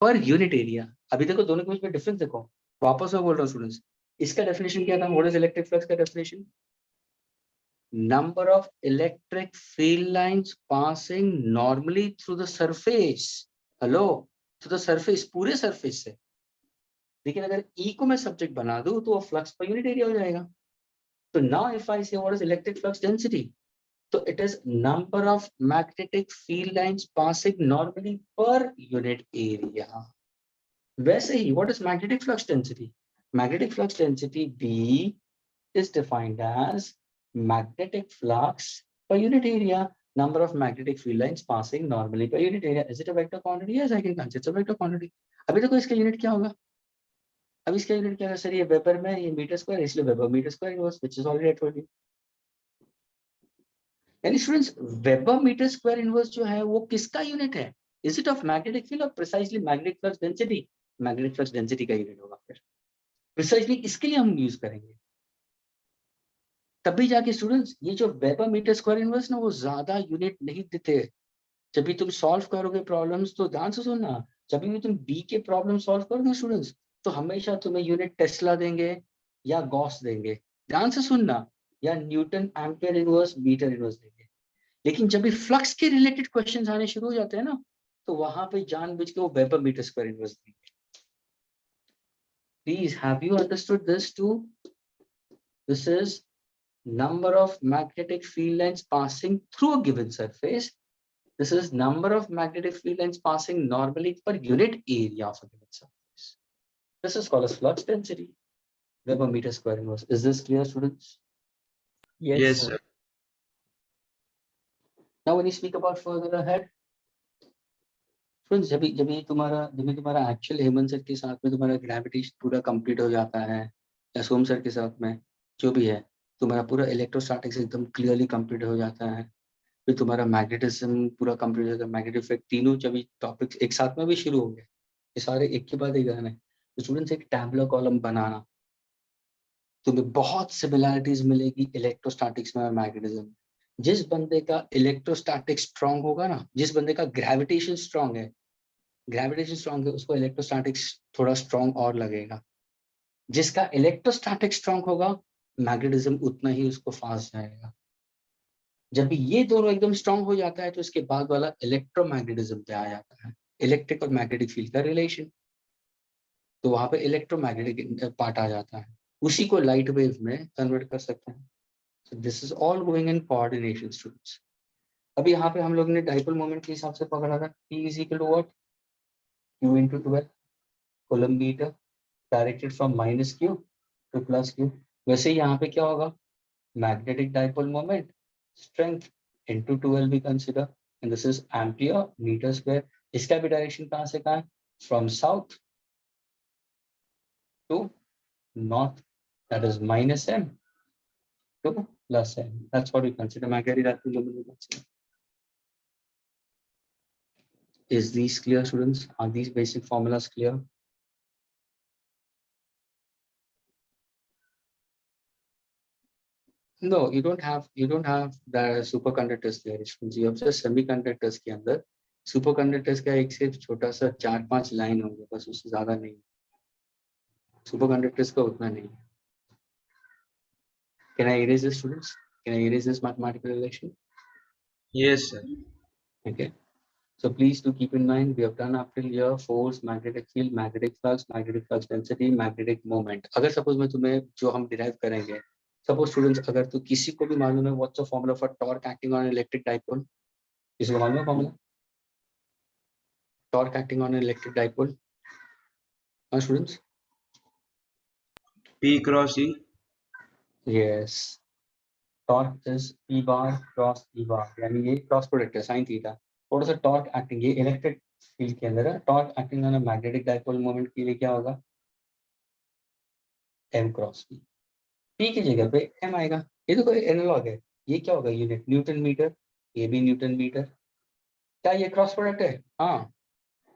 per unit area. अभी देखो दोनों के बीच में difference देखो. वापस मैं बोल रहा हूँ students. इसका definition क्या था? What is electric flux का definition? Number of electric field lines passing normally through the surface. Hello, to the surface, पूरे surface से. लेकिन अगर E को मैं subject बना दूं तो वो flux per unit area हो जाएगा. So now if I say what is electric flux density, so it is number of magnetic field lines passing normally per unit area. वैसे ही what is magnetic flux density? Magnetic flux density B is defined as magnetic flux per unit area. Number of magnetic field lines passing normally per unit area. Is it a vector quantity? Yes, I can consider it's a vector quantity. अभी देखो इसका unit क्या होगा? अब इसका unit क्या है sir? ये वेबर में, ये मीटर स्क्वायर, इसलिए weber metre square inverse, which is already I told you. यानी students weber metre square inverse जो है वो किसका यूनिट है? Is it of magnetic field or precisely magnetic flux density? Magnetic flux density का unit होगा फिर. Precisely इसके लिए हम यूज करेंगे. तभी जाके स्टूडेंट्स ये जो वेबर मीटर स्क्वायर इनवर्स ना वो ज्यादा यूनिट नहीं देते. जब भी तुम सॉल्व करोगे प्रॉब्लम्स तो ध्यान से सुनना, जब भी तुम बी के प्रॉब्लम सॉल्व करोगे स्टूडेंट्स तो हमेशा तुम्हें यूनिट टेस्ला देंगे या गॉस देंगे. ध्यान से सुनना, या newton ampere inverse metre inverse देंगे. लेकिन जब भी फ्लक्स के रिलेटेड क्वेश्चंस आने शुरू हो जाते हैं ना तो वहां पे जानबूझ के वो वेबर मीटर स्क्वायर इनवर्स देंगे. Please have you understood this too? This is number of magnetic field lines passing through a given surface. This is number of magnetic field lines passing normally per unit area of a given surface. This is called as flux density. Weber meter square inverse. Is this clear, students? Yes, sir. Now when you speak about further ahead, students, जब भी तुम्हारा actual Hemant sir के साथ में तुम्हारा gravitation पूरा complete हो जाता है, या सोम सर के साथ में जो भी है, तुम्हारा पूरा इलेक्ट्रोस्टैटिक्स एकदम क्लियरली कंप्लीट हो जाता है, फिर तुम्हारा मैग्नेटिज्म पूरा कंप्लीट हो जाता है, मैग्नेटिक इफेक्ट, तीनों जब टॉपिक्स एक साथ में भी शुरू हो गए, ये सारे एक के बाद एक आने, तो स्टूडेंट्स एक टैबुलर कॉलम बनाना, तुम्हें बहुत सिमिलैरिटीज मिलेगी इलेक्ट्रोस्टैटिक्स में और मैग्नेटिज्म. जिस बंदे का इलेक्ट्रोस्टैटिक स्ट्रांग होगा ना, जिस बंदे का ग्रेविटेशन स्ट्रांग है उसको इलेक्ट्रोस्टैटिक्स थोड़ा स्ट्रांग और लगेगा. जिसका इलेक्ट्रोस्टैटिक स्ट्रांग होगा मैग्नेटिज्म उतना ही उसको फास्ट जाएगा. जब भी ये दोनों एकदम स्ट्रांग हो जाता है तो इसके बाद वाला इलेक्ट्रोमैग्नेटिज्म पे आ जाता है, इलेक्ट्रिक और मैग्नेटिक फील्ड का रिलेशन. तो वहां पे इलेक्ट्रोमैग्नेटिक पार्ट आ जाता है, उसी को लाइट वेव में कन्वर्ट कर सकते हैं. सो this is all going in coordination students. अभी यहाँ पे हम लोग ने डाइपोल मोमेंट के हिसाब से पकड़ा था, P is equal to what? Q into 12 coulomb metre, directed from minus Q to plus Q. वैसे ही यहाँ पे क्या होगा? Magnetic dipole moment strength into 12 we consider, and this is ampere meter square. इसका भी डायरेक्शन कहाँ से कहाँ है? From south to north, that is minus m to plus m. That's what we consider magnetic dipole moment. Is these clear, students? Are these basic formulas clear? No, you don't have the superconductors there. You have just semiconductors के अंदर superconductors का एक सिर्फ छोटा सा 4-5 line होगा, बस उससे ज्यादा नहीं. Superconductors का उतना नहीं. Can I erase this, students? Can I erase this mathematical relation? Yes, sir. Okay. So please do keep in mind we have done up till here force, magnetic field, magnetic flux density, magnetic moment. अगर suppose मैं तुम्हें जो हम derive करेंगे, suppose students अगर तो किसी को भी मालूम है what's the formula for torque acting on electric dipole? किसी को मालूम है formula? Torque acting on electric dipole? हाँ students? P cross E. Yes. Torque is E bar cross E bar, यानी ये क्रॉस प्रोडक्ट है साइन थीटा। थोड़ा सा टॉर्क एक्टिंग, ये इलेक्ट्रिक फील्ड के अंदर है, torque acting on a magnetic dipole moment के लिए क्या होगा, एम क्रॉस पी। पी की जगह पे एम आएगा। ये तो कोई एनालॉग है, ये क्या होगा यूनिट न्यूटन मीटर, ये भी न्यूटन मीटर। क्या ये क्रॉस प्रोडक्ट है? हाँ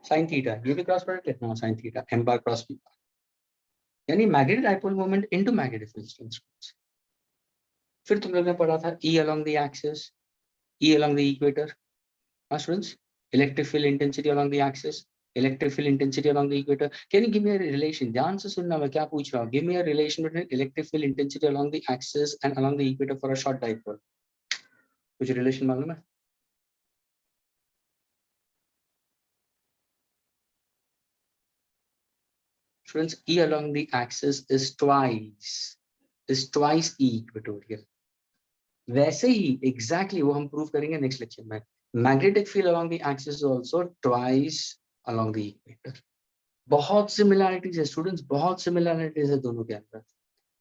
साइन थीटा, ये भी क्रॉस प्रोडक्ट है, हाँ साइन थीटा, एम बार क्रॉस पी बार, यानी magnetic dipole moment into magnetic field. फिर तुम लोग ने पढ़ा था E along the axis, E along the equator. Students, electric field intensity along the axis, electric field intensity along the equator. Can you give me a relation? ध्यान से सुनना मैं क्या पूछ रहा हूँ. Give me a relation between electric field intensity along the axis and along the equator for a short dipole. कुछ relation मालूम है? Students, E along the axis is twice E equatorial. वैसे ही exactly वो हम prove करेंगे next lecture में. Magnetic field along the axis is also twice along the equator. बहुत similarities है students, बहुत similarities है दोनों के अंदर।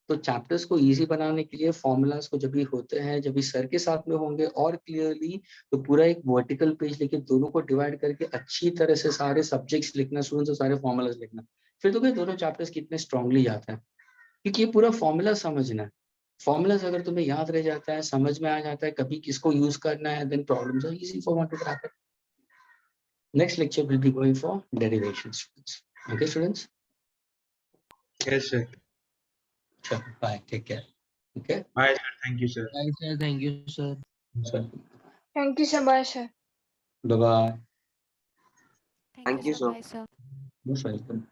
तो चैप्टर्स को इजी बनाने के लिए फॉर्मूलाज को जब भी होते हैं, जब भी सर के साथ में होंगे और क्लियरली, तो पूरा एक वर्टिकल पेज लेके दोनों को डिवाइड करके अच्छी तरह से सारे सब्जेक्ट्स लिखना स्टूडेंट्स और सारे फॉर्मूलाज लिखना। फिर तो दोनों चैप्टर्स कितने स्ट्रांगली जाते हैं, क्योंकि ये पूरा फॉर्मूला समझना है। फॉर्मूलाज अगर तुम्हें याद रह जाता है, समझ में आ जाता है कभी किसको यूज करना है, then problems are easy for one to crack it. Next lecture will be going for derivations students. Okay students, Yes, sir. चलो bye, take care. Okay Bye, sir. Thank you, sir. Bye, sir. Thank you, sir. Thank you, sir. Bye, sir. Bye bye, Thank you, sir. Most welcome.